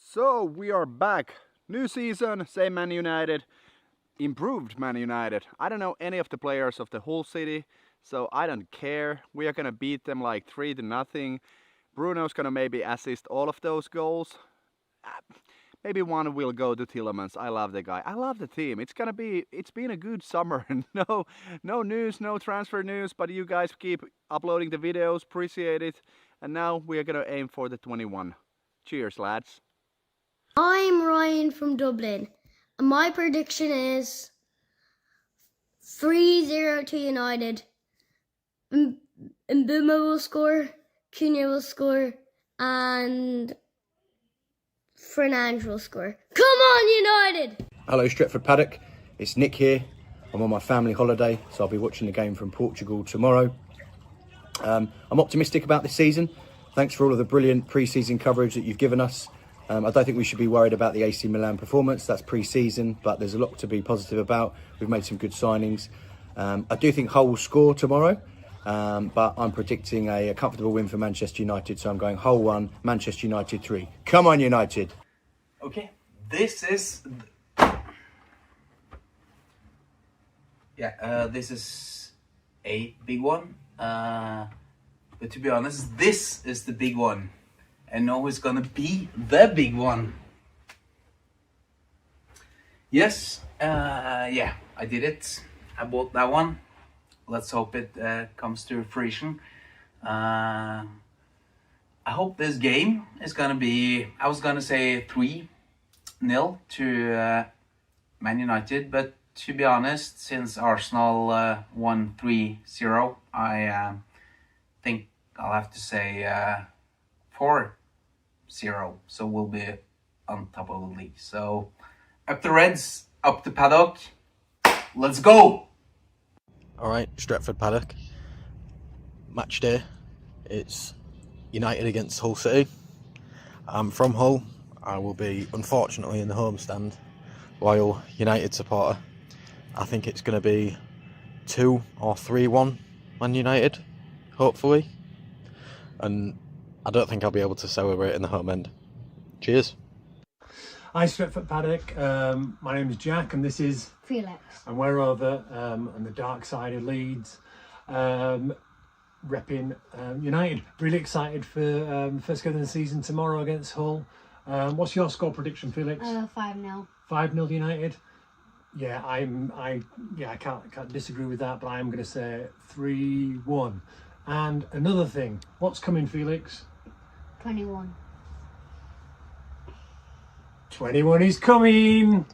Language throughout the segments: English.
So we are back. New season, same Man United, improved Man United. I don't know any of the players of the whole city, so I don't care. We are gonna beat them like 3-0. Bruno's gonna maybe assist all of those goals. Maybe one will go to Tillemans. I love the guy. I love the team. It's been a good summer. No news, no transfer news, but you guys keep uploading the videos. Appreciate it. And now we are gonna aim for the 21. Cheers, lads. I'm Ryan from Dublin, and my prediction is 3-0 to United. Mbuma will score, Cunha will score, and Fernandes will score. Come on, United! Hello, Stretford Paddock. It's Nick here. I'm on my family holiday, so I'll be watching the game from Portugal tomorrow. I'm optimistic about this season. Thanks for all of the brilliant pre-season coverage that you've given us. I don't think we should be worried about the AC Milan performance. That's pre-season, but there's a lot to be positive about. We've made some good signings. I do think Hull will score tomorrow, but I'm predicting a comfortable win for Manchester United. So I'm going Hull 1, Manchester United 3. Come on, United. Okay, this is this is a big one. But to be honest, this is the big one. And now it's gonna be the big one. Yes, I did it. I bought that one. Let's hope it comes to fruition. I hope this game is gonna be, I was gonna say 3-0 to Man United, but to be honest, since Arsenal won 3-0, I think I'll have to say 4-0, so we'll be on top of the league. So up the Reds, up the Paddock, let's go! Alright, Stretford Paddock. Match day. It's United against Hull City. I'm from Hull. I will be, unfortunately, in the home stand, loyal United supporter. I think it's going to be 2 or 3-1 Man United, hopefully. And I don't think I'll be able to celebrate in the home end. Cheers. Hi, Stretford Paddock. My name is Jack, and this is Felix. and we're over on the dark side of Leeds, repping United. Really excited for first game of the season tomorrow against Hull. What's your score prediction, Felix? 5-0. 5-0 United. Yeah, I can't disagree with that, but I am going to say 3-1. And another thing, what's coming, Felix? 21. 21 is coming.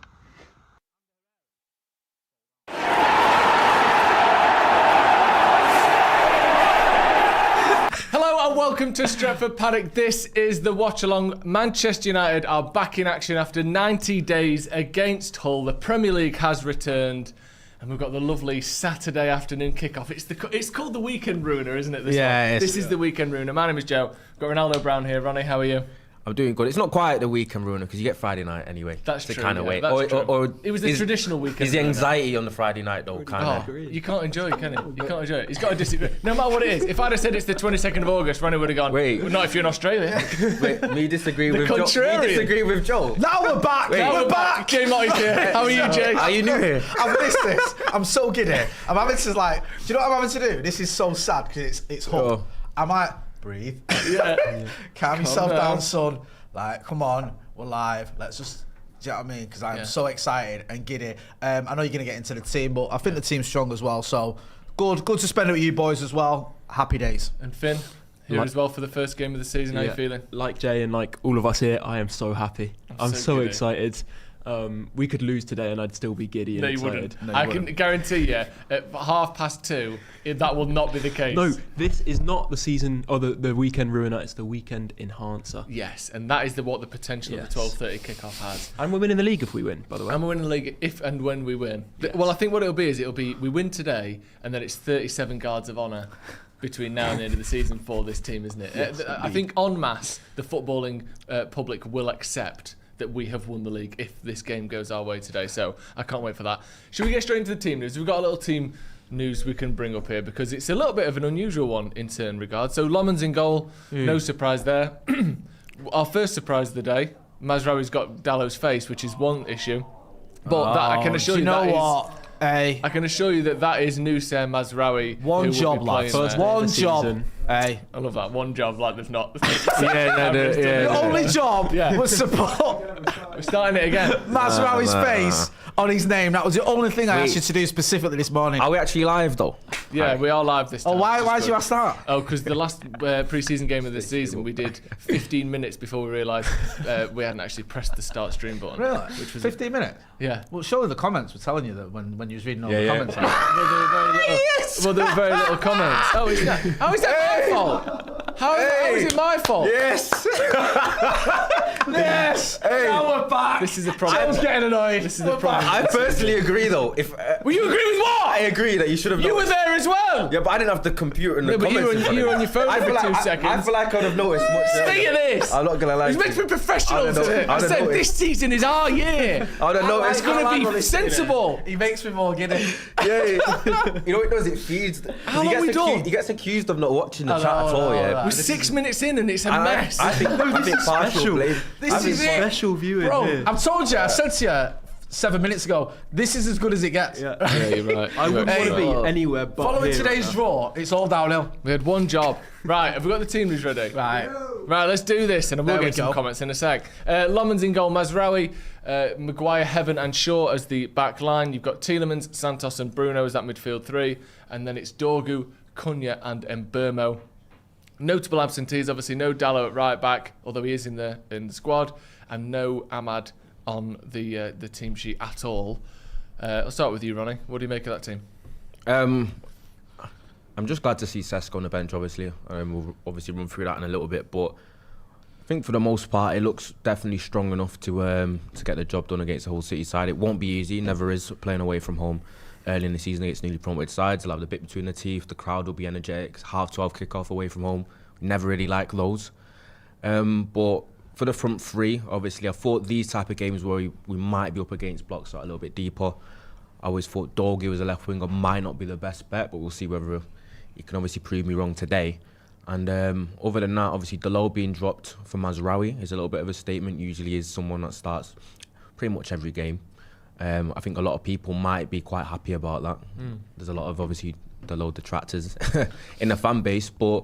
Hello and welcome to Stretford Paddock. This is the Watchalong. Manchester United are back in action after 90 days against Hull. The Premier League has returned. And we've got the lovely Saturday afternoon kickoff. It's called the Weekend Ruiner, isn't it? This is the Weekend Ruiner. My name is Joe. I've got Ronaldo Brown here. Ronnie, how are you? I'm doing good. It's not quite the Weekend Ruiner because you get Friday night anyway. That's true. Kind of way. Or it was the traditional Weekend. Is the anxiety on the Friday night though? Kind of. You can't enjoy it, can you? You can't enjoy it. He's got to disagree. No matter what it is. If I'd have said it's the 22nd of August, Ronnie would have gone. Wait. Not if you're in Australia. Wait, me disagree with Joel. Contrarian. Me disagree with Joel. Now we're back. We're back. Jay Motty's here. How are you, Jay? Are you new here? I've missed this. I'm so giddy. I'm having to do you know what I'm having to do? This is so sad because it's Hull. Oh. I might breathe. Yeah. Calm yourself down, son. Come on, we're live. Let's just, do you know what I mean? Because I'm so excited and giddy. I know you're going to get into the team, but I think the team's strong as well. So good to spend it with you boys as well. Happy days. And Finn, here as well for the first game of the season. How are you feeling? Like Jay and like all of us here, I am so happy. I'm so excited. We could lose today and I'd still be giddy and excited. You wouldn't. I can guarantee you, at 2:30, that will not be the case. No, this is not the season or the Weekend Ruiner. It's the Weekend Enhancer. Yes, and that is what the potential of the 12:30 kickoff has. And we're winning the league if we win, by the way. And we're winning the league if and when we win. Yes. Well, I think what it'll be we win today, and then it's 37 guards of honour between now and the end of the season for this team, isn't it? Yes, I think en masse, the footballing public will accept that we have won the league if this game goes our way today. So I can't wait for that. Should we get straight into the team news? We've got a little team news we can bring up here because it's a little bit of an unusual one in certain regards. So Loman's in goal, no surprise there. Our first surprise of the day, Mazraoui's got Dallow's face, which is one issue. But that, I can assure you, I can assure you that is Nusayr Mazraoui. One job, lads. One job. Hey, I love that. One job, like there's not. The only job was support. We're starting it again. Mazraoui's face on his name. That was the only thing I asked you to do specifically this morning. Are we actually live though? Yeah, we are live this time. Oh, why did you ask that? Oh, because the last pre-season game of the season we did 15 minutes before we realised we hadn't actually pressed the start stream button. Really? Which was 15 minutes? Yeah. Well, surely the comments were telling you that when you was reading all the comments. Well, there were very little comments. Oh, is that my fault? How is it my fault? Yes. Yes. Hey. Now we're back. This is the problem. I was getting annoyed. This is the problem. I personally agree though. If Will you agree with what? I agree that you should have. You were there as well. Yeah, but I didn't have the computer and the but comments. you were on your phone for 2 seconds. I feel like I would have noticed much. Stay at this. I'm not gonna lie. He's meant to be professional today. I said this season is our year. I don't know. It's going to be sensible. He makes me more giddy. Yeah. You know what it does? It feeds. How long we done? He gets accused of not watching the chat at all. Yeah. We're 6 minutes in and it's a mess. I think partial blame. This is it. Special viewing. Bro, I've told you. I said to you 7 minutes ago, this is as good as it gets. Yeah, you're right. I wouldn't want to be anywhere but following here today's right draw, it's all downhill. We had one job. Right, have we got the team who's ready? Right, let's do this, and we'll get some comments in a sec. Lomans in goal, Mazraoui, Maguire, Heaven and Shaw as the back line. You've got Tielemans, Santos and Bruno as that midfield three, and then it's Dorgu, Cunha and Mbermo. Notable absentees, obviously no Dallow at right back, although he is in the squad, and no Ahmad on the team sheet at all. I'll start with you, Ronnie. What do you make of that team? I'm just glad to see Sesko on the bench, obviously. We'll obviously run through that in a little bit, but I think for the most part, it looks definitely strong enough to get the job done against the Hull City side. It won't be easy, it never is, playing away from home early in the season against newly promoted sides. They'll have the bit between the teeth, the crowd will be energetic, 12:30 kick-off away from home. We never really like those. But for the front three, obviously, I thought these type of games where we might be up against blocks that are a little bit deeper. I always thought Dorgu as a left winger might not be the best bet, but we'll see whether he can obviously prove me wrong today. And other than that, obviously, Dalot being dropped for Mazraoui is a little bit of a statement. Usually is someone that starts pretty much every game. I think a lot of people might be quite happy about that. There's a lot of, obviously, Dalot detractors in the fan base, but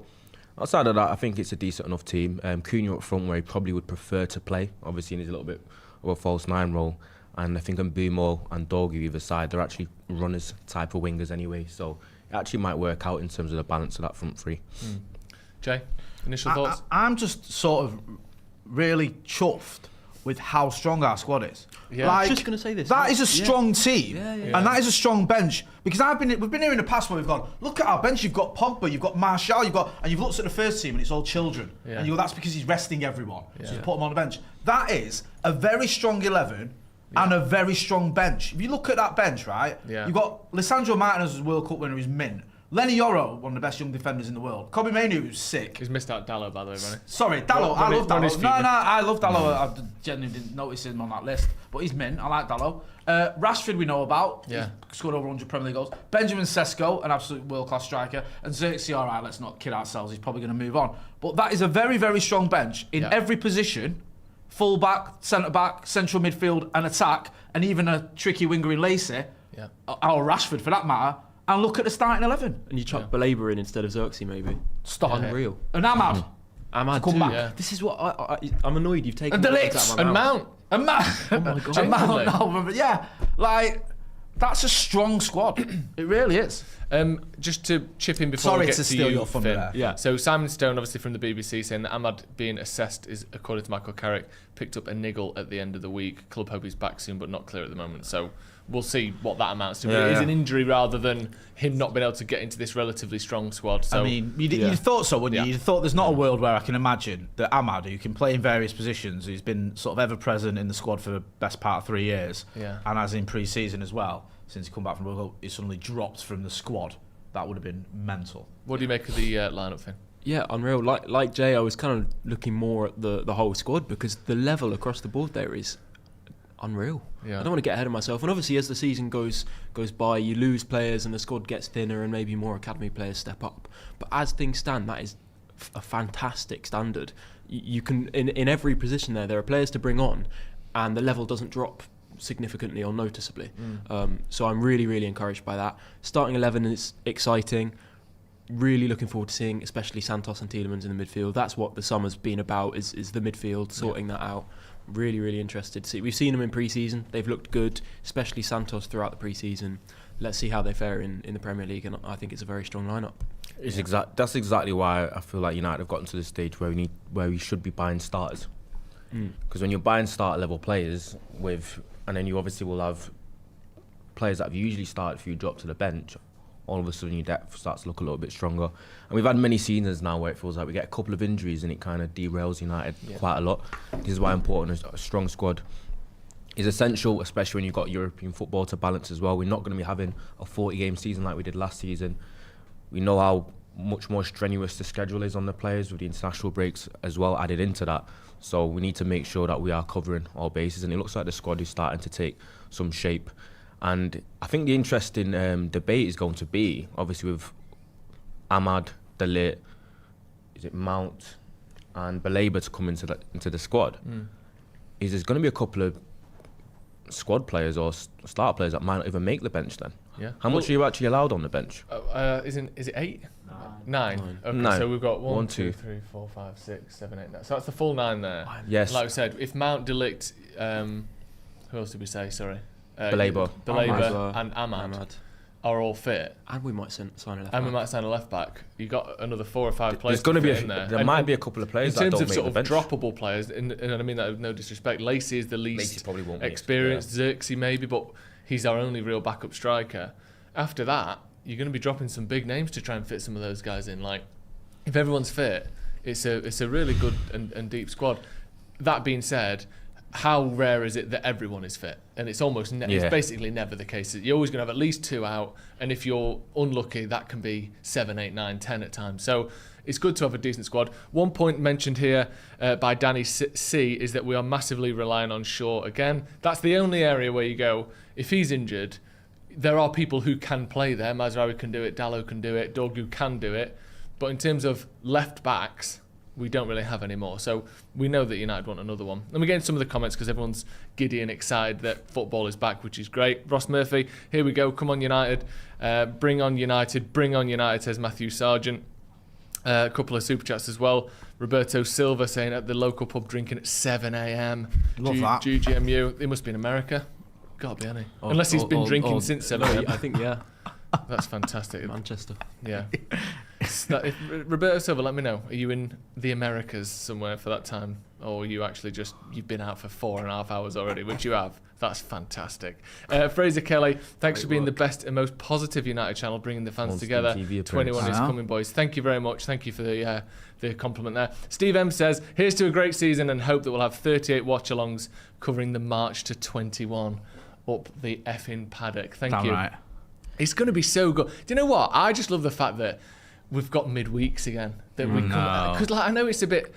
outside of that, I think it's a decent enough team. Cunha up front, where he probably would prefer to play, obviously, in his a little bit of a false nine role. And I think Mbumo and Dorgu either side, they're actually runners type of wingers anyway, so it actually might work out in terms of the balance of that front three. Jay, initial thoughts? I'm just sort of really chuffed with how strong our squad is. Yeah, I was just going to say this. That is a strong team, and that is a strong bench. Because we've been here in the past where we've gone, look at our bench. You've got Pogba, you've got Martial, and you've looked at the first team and it's all children, and you go, that's because he's resting everyone, so you put them on the bench. That is a very strong 11 and a very strong bench. If you look at that bench, right, you've got Lisandro Martinez as World Cup winner, who's mint. Lenny Yoro, one of the best young defenders in the world. Kobe Mainoo, who's sick. He's missed out Dallow, by the way, Ronnie. Sorry, Dallow. I love Dallow. No, I love Dallow. I genuinely didn't notice him on that list. But he's mint. I like Dallow. Rashford we know about. Yeah. He's scored over 100 Premier League goals. Benjamin Sesko, an absolute world-class striker. And Xerxes, all right, let's not kid ourselves. He's probably going to move on. But that is a very, very strong bench in every position. Full-back, centre-back, central midfield and attack. And even a tricky winger in Lacey. Yeah. Or Rashford, for that matter. And look at the starting 11. And you chuck Belaber in instead of Xerxes, maybe. Stop. Unreal. And Ahmad. Ahmad come too. back. Yeah. This is what I'm annoyed you've taken. And the Licks. And Mount. And Mount. Oh my God. And Mount. No, yeah. Like, that's a strong squad. It really is. Just to chip in before we get to steal you, your thunder Finn. there. Yeah. So Simon Stone, obviously from the BBC, saying that Ahmad being assessed is, according to Michael Carrick, picked up a niggle at the end of the week. Club hope he's back soon, but not clear at the moment. So we'll see what that amounts to. But it is an injury rather than him not being able to get into this relatively strong squad. So, I mean, you'd thought so, wouldn't you? You'd thought there's not a world where I can imagine that Ahmad, who can play in various positions, who's been sort of ever present in the squad for the best part of 3 years, and as in pre-season as well, since he come back from World Cup, he suddenly dropped from the squad. That would have been mental. What do you make of the lineup, Finn? Yeah, unreal. Like Jay, I was kind of looking more at the whole squad because the level across the board there is unreal. Yeah. I don't want to get ahead of myself. And obviously, as the season goes by, you lose players and the squad gets thinner and maybe more academy players step up. But as things stand, that is a fantastic standard. You can in every position there are players to bring on, and the level doesn't drop significantly or noticeably. So I'm really, really encouraged by that. Starting 11 is exciting. Really looking forward to seeing, especially Santos and Tielemans in the midfield. That's what the summer's been about, is the midfield, sorting that out. Really, really interested to see. We've seen them in pre-season. They've looked good, especially Santos throughout the pre-season. Let's see how they fare in the Premier League, and I think it's a very strong lineup. That's exactly why I feel like United have gotten to the stage where we should be buying starters. Because when you're buying starter level players and then you obviously will have players that have usually started for you drop to the bench, all of a sudden your depth starts to look a little bit stronger. And we've had many seasons now where it feels like we get a couple of injuries and it kind of derails United quite a lot. This is why important a strong squad is essential, especially when you've got European football to balance as well. We're not going to be having a 40-game season like we did last season. We know how much more strenuous the schedule is on the players with the international breaks as well added into that. So we need to make sure that we are covering all bases, and it looks like the squad is starting to take some shape. And I think the interesting debate is going to be, obviously, with Ahmad, De Ligt, is it Mount, and Baleba to come into the squad. Is there's going to be a couple of squad players or starter players that might not even make the bench then? Yeah. How much are you actually allowed on the bench? Is it 8? 9. Okay, 9. so we've got 1, 1, 2, 2, 3, 4, 5, 6, 7, 8, 9. So that's the full 9 there. Yes. Like I said, if Mount, De Ligt, who else did we say? Sorry. Baleba and Ahmad are all fit. And we might sign a left back. And we might sign a left back. You've got another 4 or 5 players. There's going to be in there. There might be a couple of players that don't make the bench. In terms of sort of droppable players, and I mean that with no disrespect, Lacey is the least experienced. Xerxes maybe, but he's our only real backup striker. After that, you're going to be dropping some big names to try and fit some of those guys in. Like, if everyone's fit, it's a really good and deep squad. That being said, how rare is it that everyone is fit? And it's almost it's basically never the case. You're always going to have at least 2 out, and if you're unlucky, that can be 7, 8, 9, 10 at times. So it's good to have a decent squad. One point mentioned here by Danny C is that we are massively relying on Shaw again. That's the only area where you go, if he's injured, there are people who can play there. Mazraoui can do it, Dalot can do it, Dorgu can do it. But in terms of left backs, we don't really have any more. So we know that United want another one. And we're getting some of the comments because everyone's giddy and excited that football is back, which is great. Ross Murphy, here we go. Come on, United. Bring on United. Bring on United, says Matthew Sargent. A couple of super chats as well. Roberto Silva saying at the local pub drinking at 7 a.m. Love that. GGMU. He must be in America. Gotta be, hasn't he? Unless he's been drinking since 7 a.m. I think, yeah. That's fantastic. Manchester. Yeah. Roberto Silva, let me know. Are you in the Americas somewhere for that time? Or are you actually you've been out for 4.5 hours already, which you have? That's fantastic. Fraser Kelly, thanks for being the best and most positive United channel, bringing the fans together. 21 is coming, boys. Thank you very much. Thank you for the compliment there. Steve M says, here's to a great season and hope that we'll have 38 watch-alongs covering the March to 21 up the effing Paddock. Thank you. Right. It's going to be so good. Do you know what? I just love the fact that we've got midweeks again. That we come because I know it's a bit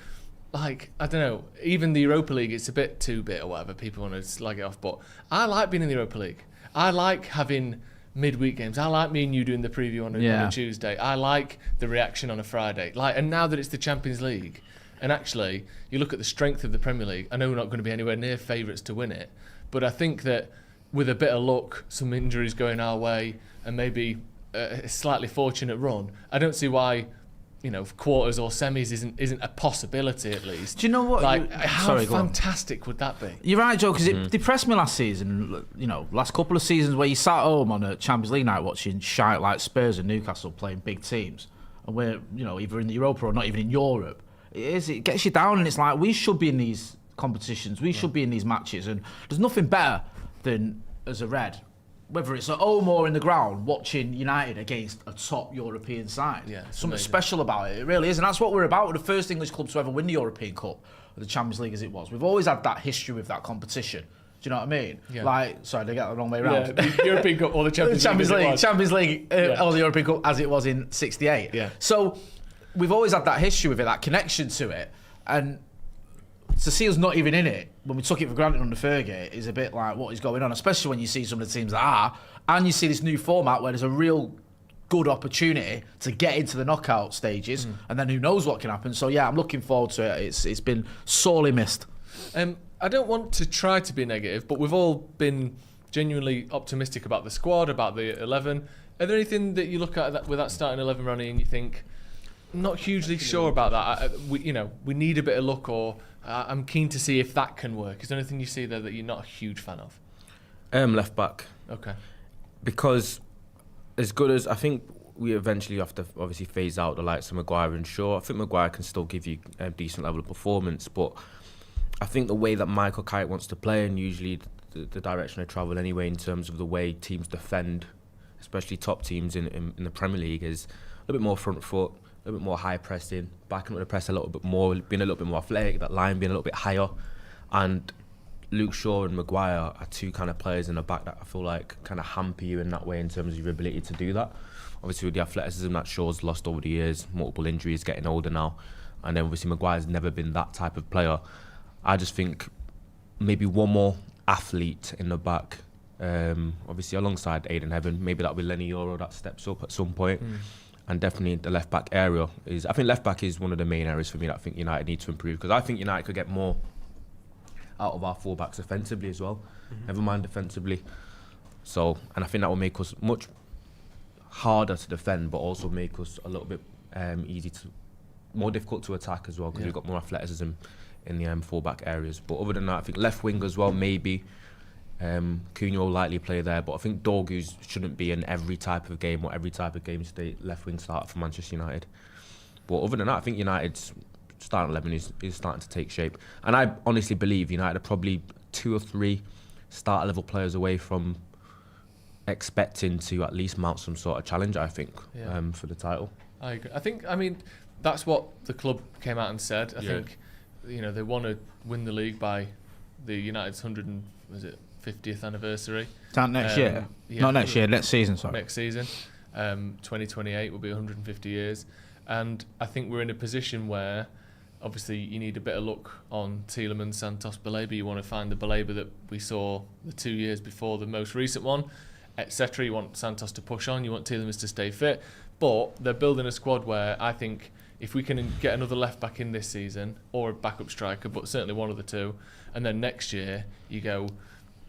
like, I don't know, even the Europa League, it's a bit 2-bit or whatever. People want to slag it off, but I like being in the Europa League. I like having midweek games. I like me and you doing the preview on a Tuesday. I like the reaction on a Friday. And now that it's the Champions League, and actually you look at the strength of the Premier League. I know we're not going to be anywhere near favourites to win it, but I think that with a bit of luck, some injuries going our way, and maybe a slightly fortunate run, I don't see why, quarters or semis isn't a possibility at least. Do you know what? How fantastic would that be? You're right, Joe, because it depressed me last season. Last couple of seasons where you sat home on a Champions League night watching shite like Spurs and Newcastle playing big teams, and we're either in the Europa or not even in Europe. It gets you down, and it's like we should be in these competitions, we should be in these matches, and there's nothing better than as a Red, whether it's at home or in the ground, watching United against a top European side. Yeah, something special about it. It really is, and that's what we're about. We're the first English club to ever win the European Cup, or the Champions League as it was. We've always had that history with that competition. Do you know what I mean? Yeah. Sorry, did I get the wrong way around? Yeah, the European Cup or the Champions League. Champions League or the European Cup as it was in '68. Yeah. So we've always had that history with it, that connection to it, and to see us not even in it when we took it for granted under Fergie is a bit like what is going on, especially when you see some of the teams that are, and you see this new format where there's a real good opportunity to get into the knockout stages, and then who knows what can happen. So yeah, I'm looking forward to it. It's been sorely missed. I don't want to try to be negative, but we've all been genuinely optimistic about the squad, about the 11. Are there anything that you look at with that starting 11, Ronnie, and you think, I'm not hugely sure about that? We need a bit of luck, or I'm keen to see if that can work. Is there anything you see there that you're not a huge fan of? Left back. Okay. Because as good as I think we eventually have to obviously phase out the likes of Maguire and Shaw, I think Maguire can still give you a decent level of performance, but I think the way that Michael Carrick wants to play, and usually the direction they travel anyway in terms of the way teams defend, especially top teams in the Premier League, is a little bit more front foot, a little bit more high pressing, backing up the press a little bit more, being a little bit more athletic, that line being a little bit higher. And Luke Shaw and Maguire are two kind of players in the back that I feel like kind of hamper you in that way in terms of your ability to do that. Obviously with the athleticism that Shaw's lost over the years, multiple injuries, getting older now, and then obviously Maguire's never been that type of player. I just think maybe one more athlete in the back, obviously alongside Aiden Heaven, maybe that'll be Lenny Yoro that steps up at some point. And definitely the left back area is, I think left back is one of the main areas for me that I think United need to improve, because I think United could get more out of our fullbacks offensively as well, never mind defensively. So, and I think that will make us much harder to defend, but also make us a little bit more difficult to attack as well, because we've got more athleticism in the fullback areas. But other than that, I think left wing as well, maybe Cunha will likely play there, but I think Dorgu shouldn't be in every type of game or every type of game state left wing starter for Manchester United. But other than that, I think United's starting 11 is starting to take shape, and I honestly believe United are probably 2 or 3 starter level players away from expecting to at least mount some sort of challenge, I think, for the title. I agree. I mean, that's what the club came out and said. I think, they want to win the league by the United's 50th anniversary. Next year? Not next year, next season, sorry. Next season. 2028 will be 150 years. And I think we're in a position where, obviously, you need a bit of luck on Tielemans, Santos, Baleba. You want to find the Baleba that we saw the 2 years before the most recent one, etc. You want Santos to push on. You want Tielemans to stay fit. But they're building a squad where I think if we can get another left back in this season, or a backup striker, but certainly one of the two, and then next year you go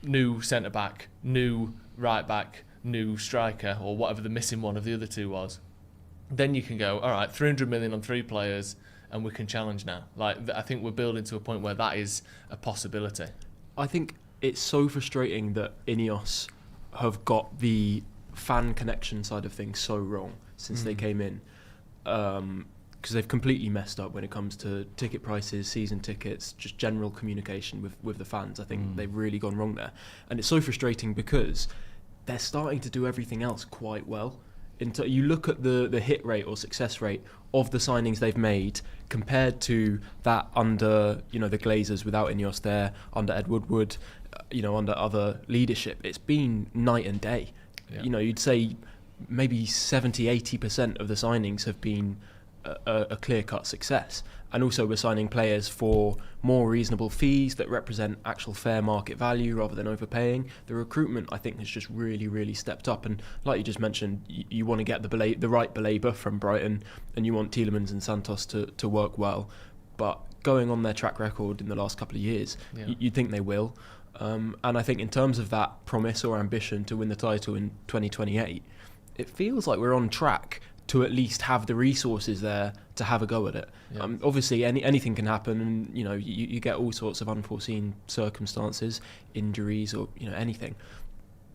new centre back, new right back, new striker, or whatever the missing one of the other two was, then you can go, all right, 300 million on 3 players, and we can challenge now. I think we're building to a point where that is a possibility. I think it's so frustrating that Ineos have got the fan connection side of things so wrong since they came in, because they've completely messed up when it comes to ticket prices, season tickets, just general communication with the fans. I think they've really gone wrong there, and it's so frustrating because they're starting to do everything else quite well. You look at the hit rate or success rate of the signings they've made compared to that under the Glazers without Ineos there, under Ed Woodward, under other leadership. It's been night and day. You'd say maybe 70-80% of the signings have been a clear-cut success, and also we're signing players for more reasonable fees that represent actual fair market value rather than overpaying. The recruitment, I think, has just really, really stepped up, and like you just mentioned, you want to get the right Baleba from Brighton, and you want Tielemans and Santos to work well, but going on their track record in the last couple of years, you'd think they will. And I think in terms of that promise or ambition to win the title in 2028, it feels like we're on track to at least have the resources there to have a go at it. Obviously, anything can happen, and you get all sorts of unforeseen circumstances, injuries, or anything.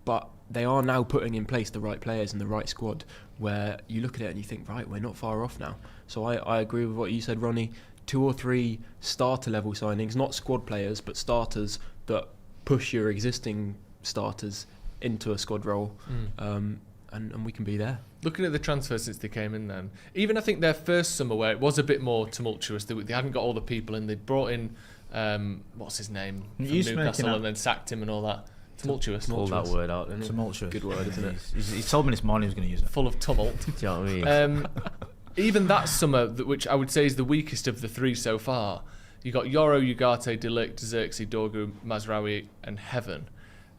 But they are now putting in place the right players and the right squad, where you look at it and you think, right, we're not far off now. So I agree with what you said, Ronnie. 2 or 3 starter level signings, not squad players, but starters that push your existing starters into a squad role. And we can be there. Looking at the transfers since they came in then, even I think their first summer where it was a bit more tumultuous, they hadn't got all the people in, they brought in, what's his name, from Newcastle, and then sacked him and all that. Tumultuous. Pull that word out, didn't it? Tumultuous. Good word, isn't it? He told me this morning he was going to use it. Full of tumult. Do you know what I mean? Even that summer, which I would say is the weakest of the 3 so far, you got Yoro, Ugarte, Delict, Xerxes, Dorgu, Mazraoui and Heaven.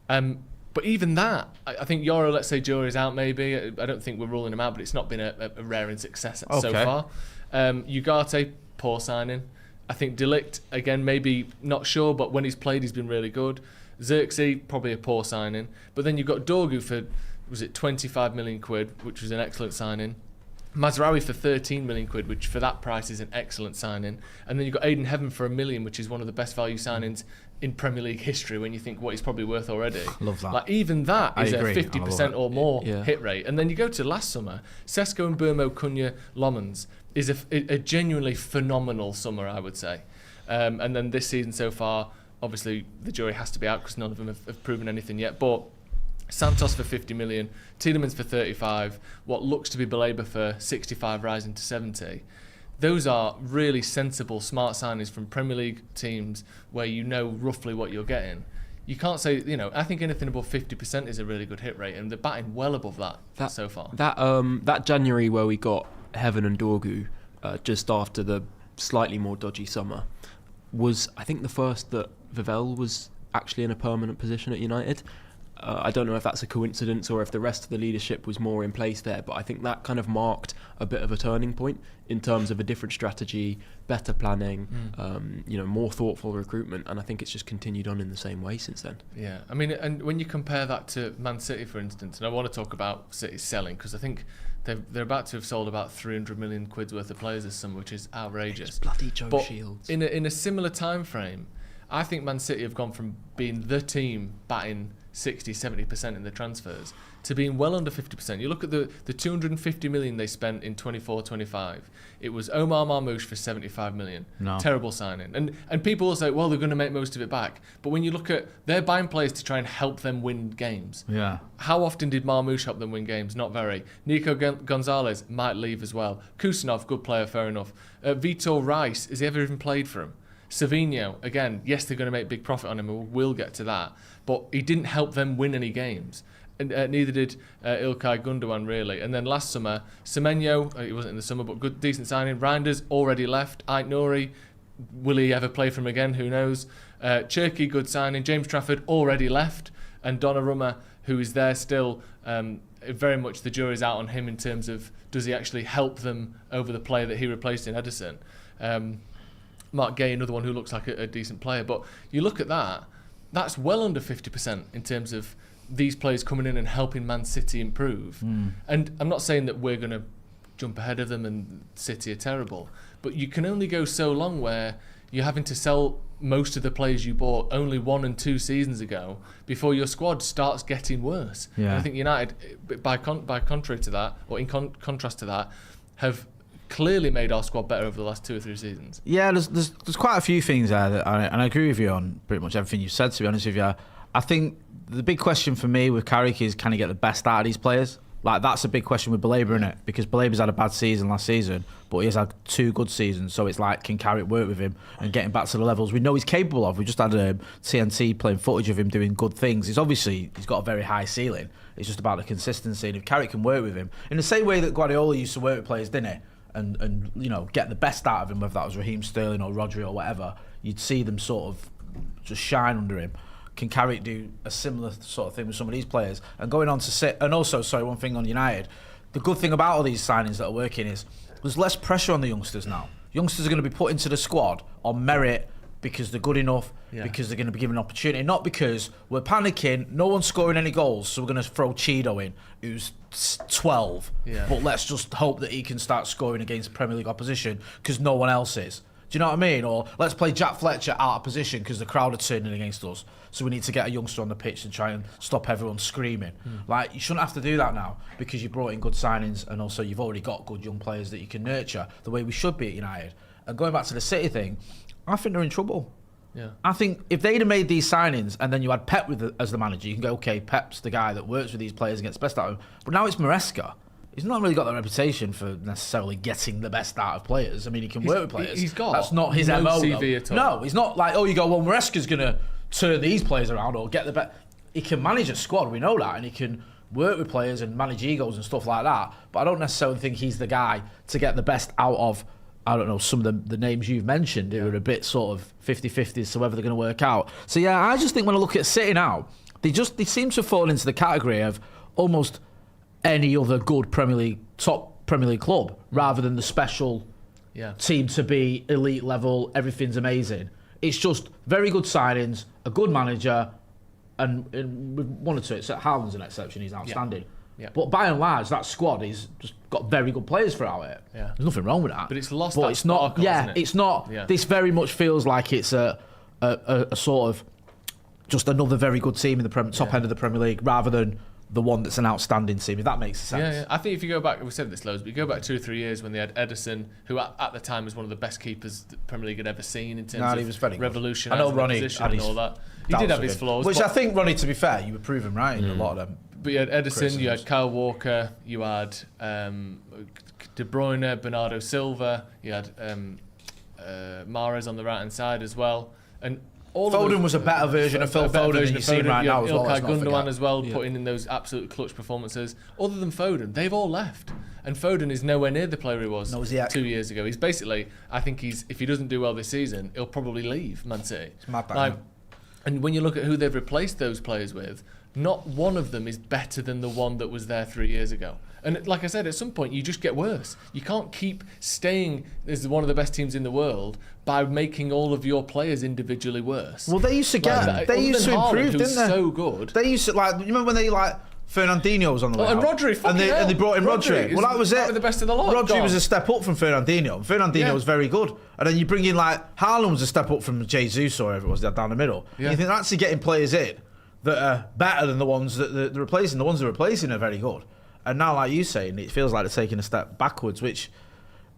But But even that, I think Yoro, let's say jury's out maybe. I don't think we're ruling him out, but it's not been a rare success so far. Ugarte, poor signing. I think De Ligt, again, maybe not sure, but when he's played, he's been really good. Xerxes, probably a poor signing. But then you've got Dorgu for, was it 25 million quid, which was an excellent signing. Mazraoui for 13 million quid, which for that price is an excellent signing. And then you've got Aidan Heaven for $1 million, which is one of the best value signings in Premier League history when you think what he's probably worth already. Love that. Like even that is a agree. 50% or more hit rate. And then you go to last summer, Sesko and Burmo, Cunha, Lomans is a genuinely phenomenal summer, I would say. And then this season so far, obviously the jury has to be out because none of them have proven anything yet. But Santos for 50 million, Tielemans for 35, what looks to be Baleba for 65 rising to 70. Those are really sensible, smart signings from Premier League teams where you know roughly what you're getting. You can't say, I think anything above 50% is a really good hit rate, and they're batting well above that so far. That January where we got Heaven and Dorgu just after the slightly more dodgy summer was, I think, the first that Vivell was actually in a permanent position at United. I don't know if that's a coincidence or if the rest of the leadership was more in place there, but I think that kind of marked a bit of a turning point in terms of a different strategy, better planning, more thoughtful recruitment, and I think it's just continued on in the same way since then. Yeah, I mean, and when you compare that to Man City, for instance, and I want to talk about City selling, because I think they're about to have sold about 300 million quid's worth of players this summer, which is outrageous. It's bloody Joe but Shields. In a similar time frame, I think Man City have gone from being the team batting 60-70% in the transfers to being well under 50%. You look at the 250 million they spent in 24-25. It was Omar Marmoush for 75 million. No. Terrible signing. And people will say, well, they're going to make most of it back. But when you look at, they're buying players to try and help them win games. Yeah. How often did Marmoush help them win games? Not very. Nico Gonzalez might leave as well. Kusanov, good player, fair enough. Vitor Rice, has he ever even played for him? Savinho, again, yes, they're going to make big profit on him, and we'll get to that. But he didn't help them win any games. And neither did Ilkay Gundogan, really. And then last summer, Semenyo, he wasn't in the summer, but good, decent signing. Reinders already left. Ait Nouri, will he ever play for him again? Who knows? Cherky, good signing. James Trafford already left. And Donnarumma, who is there still, very much the jury's out on him in terms of does he actually help them over the player that he replaced in Ederson. Mark Gay, another one who looks like a decent player. But you look at that, that's well under 50% in terms of these players coming in and helping Man City improve. And I'm not saying that we're going to jump ahead of them and City are terrible, but you can only go so long where you're having to sell most of the players you bought only 1 and 2 seasons ago before your squad starts getting worse. Yeah. And I think United, by contrary to that, or in contrast to that, have clearly made our squad better over the last 2 or 3 seasons. Yeah, there's quite a few things there, and I agree with you on pretty much everything you said, to be honest with you. I think the big question for me with Carrick is, can he get the best out of these players? Like, that's a big question with Baleba, isn't it? Because Baleba's had a bad season last season, but he has had 2 good seasons, so it's like, can Carrick work with him and get him back to the levels we know he's capable of? We just had TNT playing footage of him doing good things. He's got a very high ceiling. It's just about the consistency, and if Carrick can work with him, in the same way that Guardiola used to work with players, didn't he? And get the best out of him, whether that was Raheem Sterling or Rodri or whatever, you'd see them sort of just shine under him. Can Carrick do a similar sort of thing with some of these players? And going on to sit, and also, sorry, one thing on United, the good thing about all these signings that are working is there's less pressure on the youngsters now. Youngsters are going to be put into the squad on merit because they're good enough, because they're going to be given an opportunity, not because we're panicking, no one's scoring any goals, so we're going to throw Cheeto in, who's 12, but let's just hope that he can start scoring against Premier League opposition because no one else is. Do you know what I mean? Or let's play Jack Fletcher out of position because the crowd are turning against us, so we need to get a youngster on the pitch to try and stop everyone screaming. Like, you shouldn't have to do that now because you brought in good signings, and also you've already got good young players that you can nurture the way we should be at United. And going back to the City thing, I think they're in trouble. Yeah. I think if they'd have made these signings and then you had Pep as the manager, you can go, okay, Pep's the guy that works with these players and gets the best out of them. But now it's Maresca. He's not really got the reputation for necessarily getting the best out of players. I mean, he can work with players. That's not his no MO. CV at all. No, he's not like, you go, well, Maresca's going to turn these players around or get the best. He can manage a squad, we know that, and he can work with players and manage egos and stuff like that. But I don't necessarily think he's the guy to get the best out of, I don't know, some of the names you've mentioned who are a bit sort of 50-50 as to whether they're going to work out. So, yeah, I just think when I look at City now, they seem to fall into the category of almost any other good top Premier League club, rather than the special team to be elite level. Everything's amazing. It's just very good signings, a good manager, and with one or two. Haaland's an exception; he's outstanding. Yeah. But by and large, that squad is just got very good players throughout it. Yeah. There's nothing wrong with that. But it's lost. But that it's not. sparkle, Yeah, hasn't it? it's not. Yeah. This very much feels like it's a sort of just another very good team in the top end of the Premier League, rather than the one that's an outstanding team. If that makes sense. Yeah. I think if you go back, we said this loads, but you go back 2 or 3 years when they had Ederson, who at the time was one of the best keepers the Premier League had ever seen in terms he was very of good. revolutionising I know the Ronnie position had and his all that. He did have his flaws. Which I think, Ronnie, to be fair, you were proven right in a lot of them. But you had Ederson, you had Kyle Walker, you had De Bruyne, Bernardo Silva, you had Mahrez on the right hand side as well, and all Foden was a better version of Phil Foden than you see right now as well. Ilkay Gundogan as well, putting in those absolute clutch performances. Other than Foden, they've all left, and Foden is nowhere near the player he was 2 years ago. He's basically, I think if he doesn't do well this season, he'll probably leave Man City. It's mad, and when you look at who they've replaced those players with, not one of them is better than the one that was there 3 years ago. And like I said, at some point you just get worse. You can't keep staying as one of the best teams in the world by making all of your players individually worse. Well, they used to improve, didn't they? So good. They used to, you remember when they Fernandinho was on the way and out? Rodri, and they brought in Rodri. Well, that was it. The best of the lot. Rodri was a step up from Fernandinho. Fernandinho was very good. And then you bring in Haaland was a step up from Jesus or whatever it was down the middle. Yeah. You think that's getting players in that are better than the ones that they're replacing. The ones they're replacing are very good. And now, like you saying, it feels like they're taking a step backwards, which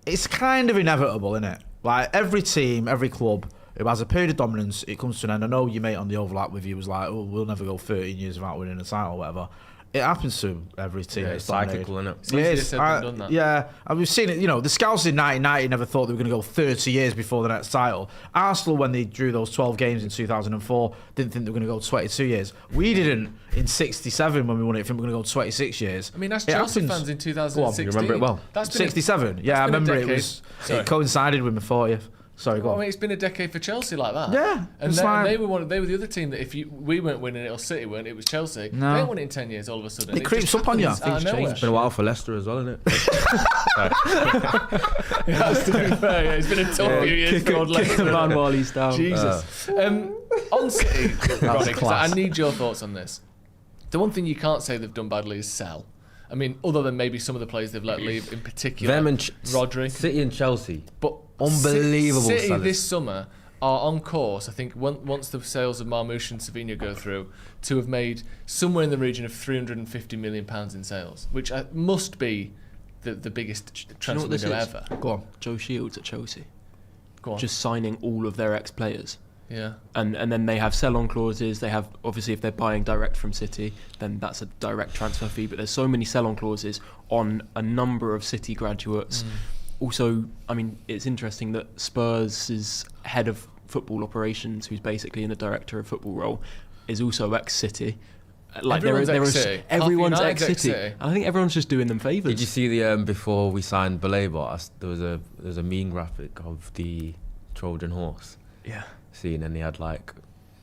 it's kind of inevitable, isn't it? Like every team, every club who has a period of dominance, it comes to an end. I know your mate on the overlap with you was like, "Oh, we'll never go 13 years without winning a title or whatever." It happens to every team. Yeah, it's cyclical, isn't it? It's easier said than done, that. Yeah, and we've seen it. The Scouts in 1990 never thought they were going to go 30 years before the next title. Arsenal, when they drew those 12 games in 2004, didn't think they were going to go 22 years. We didn't in 67 when we won it. Think we were going to go 26 years. I mean, that's Chelsea fans in 2016. You remember it well. That's 67. Yeah, I remember it coincided with my 40th. Sorry, go on. I mean, it's been a decade for Chelsea like that. Yeah, and they were the other team that we weren't winning it or City weren't, it was Chelsea. No. They won it in 10 years all of a sudden. It creeps up on you. Things change. It's been a while for Leicester as well, isn't it? It has to be fair. Yeah. It's been a tough few years for Leicester. Kick him on while he's down. Jesus. On City, Ronnie, 'cause I need your thoughts on this. The one thing you can't say they've done badly is sell. I mean, other than maybe some of the players they've let leave, in particular, them and Rodri. City and Chelsea. But unbelievable. City this summer are on course, I think, once the sales of Marmoush and Savinho go through, to have made somewhere in the region of £350 million in sales, which must be the biggest transfer window ever. Go on. Joe Shields at Chelsea. Go on. Just signing all of their ex-players. Yeah. And then they have sell-on clauses. They have, obviously, if they're buying direct from City, then that's a direct transfer fee. But there's so many sell-on clauses on a number of City graduates. Also, I mean, it's interesting that Spurs' head of football operations, who's basically in the director of football role, is also ex-City. Everyone's ex-City. Everyone's ex-City. I think everyone's just doing them favours. Did you see the before we signed Baleba? There was a meme graphic of the Trojan horse. Yeah. Scene, and he had like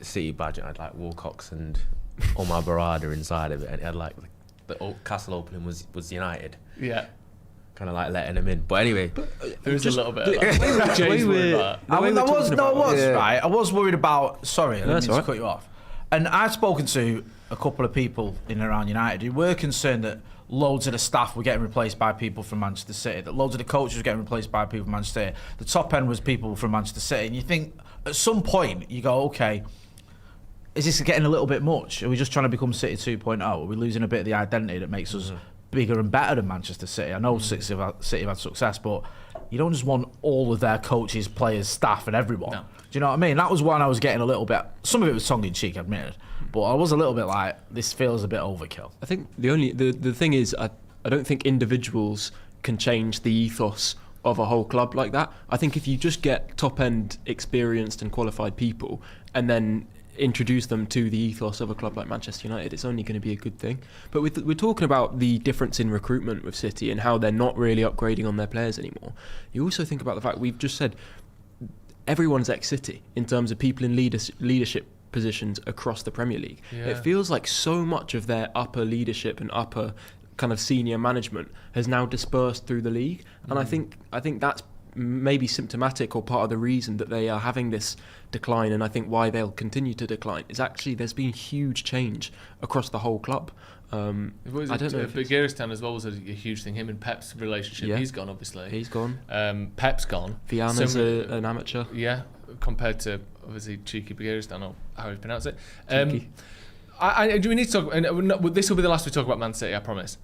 City badge, and had like Wilcox and Omar Barada inside of it, and he had like the old castle opening was United. Yeah. Kind of like letting him in, but anyway, there is a little bit of that. Jay's worried about. I was worried about. Sorry, I didn't mean to cut you off. And I've spoken to a couple of people in and around United who were concerned that loads of the staff were getting replaced by people from Manchester City, that loads of the coaches were getting replaced by people from Manchester City. The top end was people from Manchester City, and you think at some point you go, okay, is this getting a little bit much? Are we just trying to become City 2.0? Are we losing a bit of the identity that makes us bigger and better than Manchester City? I know City have had success, but you don't just want all of their coaches, players, staff and everyone. No. Do you know what I mean? That was when I was getting a little bit, some of it was tongue-in-cheek, I admitted, but I was a little bit like, this feels a bit overkill. I think the thing is, I don't think individuals can change the ethos of a whole club like that. I think if you just get top-end experienced and qualified people and then introduce them to the ethos of a club like Manchester United, it's only going to be a good thing. But we're talking about the difference in recruitment with City and how they're not really upgrading on their players anymore. You also think about the fact we've just said everyone's ex-City in terms of people in leadership positions across the Premier League. Yeah. It feels like so much of their upper leadership and upper kind of senior management has now dispersed through the league, and I think that's maybe symptomatic or part of the reason that they are having this decline, and I think why they'll continue to decline is actually there's been huge change across the whole club. I don't know if Bulgaristan as well was a huge thing. Him and Pep's relationship. Yeah. He's gone, obviously. He's gone. Pep's gone. Viana's an amateur. Yeah, compared to obviously cheeky Bulgaristan, or how you pronounce it. Cheeky. We need to talk, and this will be the last we talk about Man City, I promise.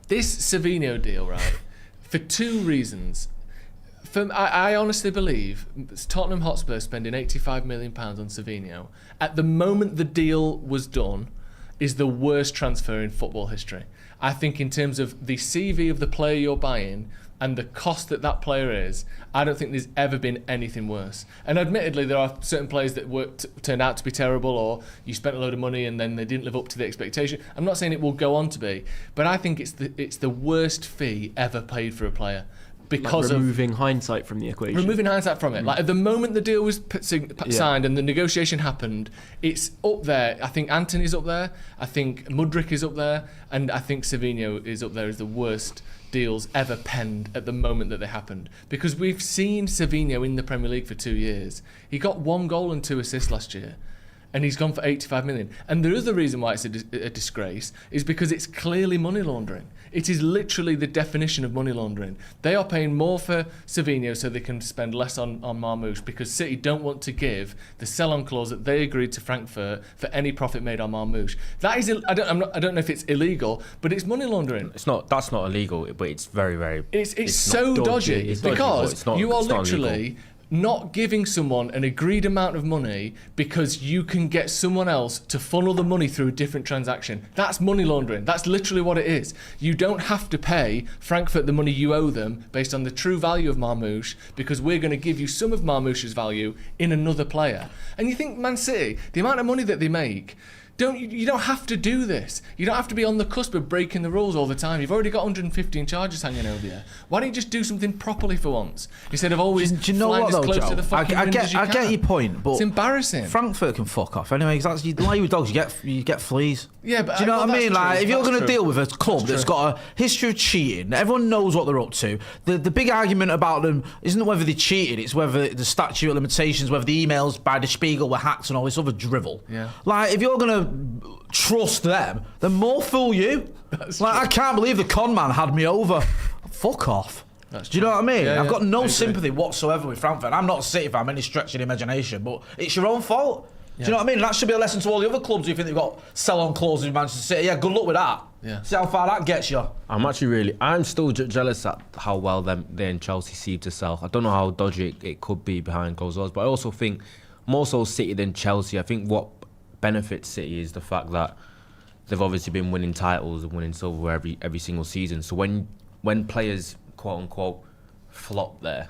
This Savinho deal, right? For two reasons. I honestly believe Tottenham Hotspur spending £85 million on Savinho at the moment the deal was done is the worst transfer in football history. I think in terms of the CV of the player you're buying and the cost that player is, I don't think there's ever been anything worse. And admittedly, there are certain players that turned out to be terrible, or you spent a load of money and then they didn't live up to the expectation. I'm not saying it will go on to be, but I think it's the worst fee ever paid for a player. Because like removing hindsight from the equation. Removing hindsight from it. Like at the moment the deal was signed and the negotiation happened, it's up there. I think Antony's up there. I think Mudryk is up there. And I think Savinho is up there as the worst deals ever penned at the moment that they happened. Because we've seen Savinho in the Premier League for 2 years. He got 1 goal and 2 assists last year. And he's gone for 85 million. And the other reason why it's a disgrace is because it's clearly money laundering. It is literally the definition of money laundering. They are paying more for Savinho so they can spend less on Marmoush, because City don't want to give the sell-on clause that they agreed to Frankfurt for any profit made on Marmoush. That is, I don't know if it's illegal, but it's money laundering. It's not. That's not illegal, but it's very, very. It's so dodgy. It's because dodgy, you are it's not literally illegal. Not giving someone an agreed amount of money because you can get someone else to funnel the money through a different transaction. That's money laundering. That's literally what it is. You don't have to pay Frankfurt the money you owe them based on the true value of Marmoush, because we're going to give you some of Marmoush's value in another player. And you think Man City, the amount of money that they make, you don't have to do this. You don't have to be on the cusp of breaking the rules all the time. You've already got 115 charges hanging over you. Why don't you just do something properly for once, instead of always Do you know flying what, as though, close Joe? to the fucking wind as you I can? get your point, but it's embarrassing. Frankfurt can fuck off anyway. Because you lie with dogs, you get fleas. Yeah, but do you know what I mean? that's Like, true. if you're That's going to true. deal with a club that's got a history of cheating, everyone knows what they're up to. The big argument about them isn't whether they cheated; it's whether the statute of limitations, whether the emails by the Spiegel were hacked, and all this other drivel. Yeah. Like, if you're going to trust them, then more fool you. That's like, true. I can't believe the con man had me over. Fuck off. That's Do you know what I mean? Yeah, I've got I no agree. sympathy whatsoever with Frankfurt. I'm not a City fan, any stretch of the imagination, but it's your own fault. Do you know what I mean? That should be a lesson to all the other clubs who think they've got sell-on clauses in Manchester City. Yeah, good luck with that. Yeah. See how far that gets you. I'm still jealous at how well they and Chelsea seem to sell. I don't know how dodgy it could be behind closed doors, but I also think more so City than Chelsea. I think what benefits City is the fact that they've obviously been winning titles and winning silverware every single season. So when players, quote unquote, flop there,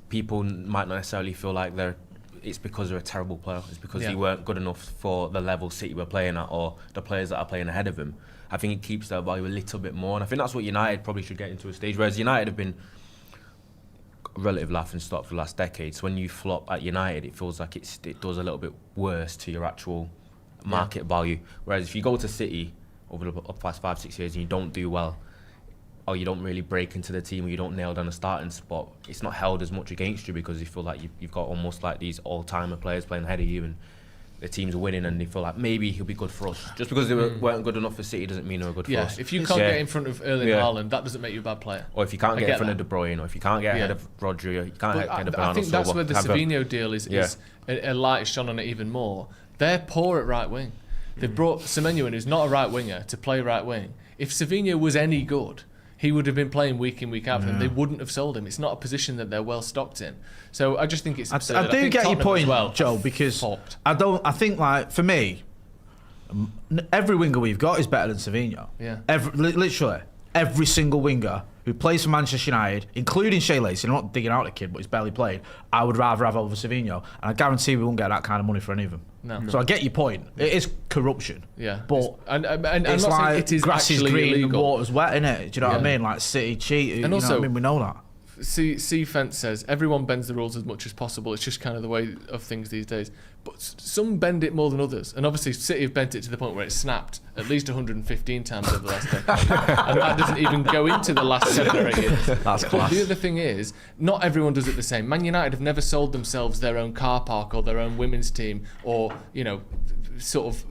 people might not necessarily feel like it's because they're a terrible player. It's because they weren't good enough for the level City were playing at, or the players that are playing ahead of them. I think it keeps their value a little bit more, and I think that's what United probably should get into a stage. Whereas United have been a relative laughing stock for the last decade. So when you flop at United, it feels like it does a little bit worse to your actual market value. Whereas if you go to City over the past 5-6 years and you don't do well, or you don't really break into the team, or you don't nail down a starting spot, it's not held as much against you, because you feel like you've got almost like these all-timer players playing ahead of you, and the teams are winning, and they feel like maybe he'll be good for us. Just because they weren't good enough for City doesn't mean they were good for us. If you can't get in front of Erling Haaland, that doesn't make you a bad player. Or if you can't get in front of De Bruyne, or if you can't get ahead of Rodri, you can't get ahead of Bernardo I think that's Silva. where the Savinho deal is a light is shone on it even more. They're poor at right wing. They've brought Semenyo in, who's not a right winger, to play right wing. If Savinho was any good, he would have been playing week in, week out for them. They wouldn't have sold him. It's not a position that they're well stocked in. So I just think it's absurd. I do get your point, Joe, because fucked. I think, like, for me, every winger we've got is better than Savinho. Yeah. Literally, every single winger who plays for Manchester United, including Shea Lacey, I'm not digging out the kid, but he's barely played, I would rather have over Savinho. And I guarantee we won't get that kind of money for any of them. No. So I get your point. It is corruption. Yeah. But I'm it's not saying like it is grass is actually green illegal. and water's wet, innit? Do you know what I mean? Like City cheat. And also, you know what I mean? We know that. C Fence says everyone bends the rules as much as possible. It's just kind of the way of things these days. but some bend it more than others. And obviously City have bent it to the point where it's snapped at least 115 times over the last decade. And that doesn't even go into the last 7 or 8 years. That's class. The other thing is, not everyone does it the same. Man United have never sold themselves their own car park or their own women's team, or, sort of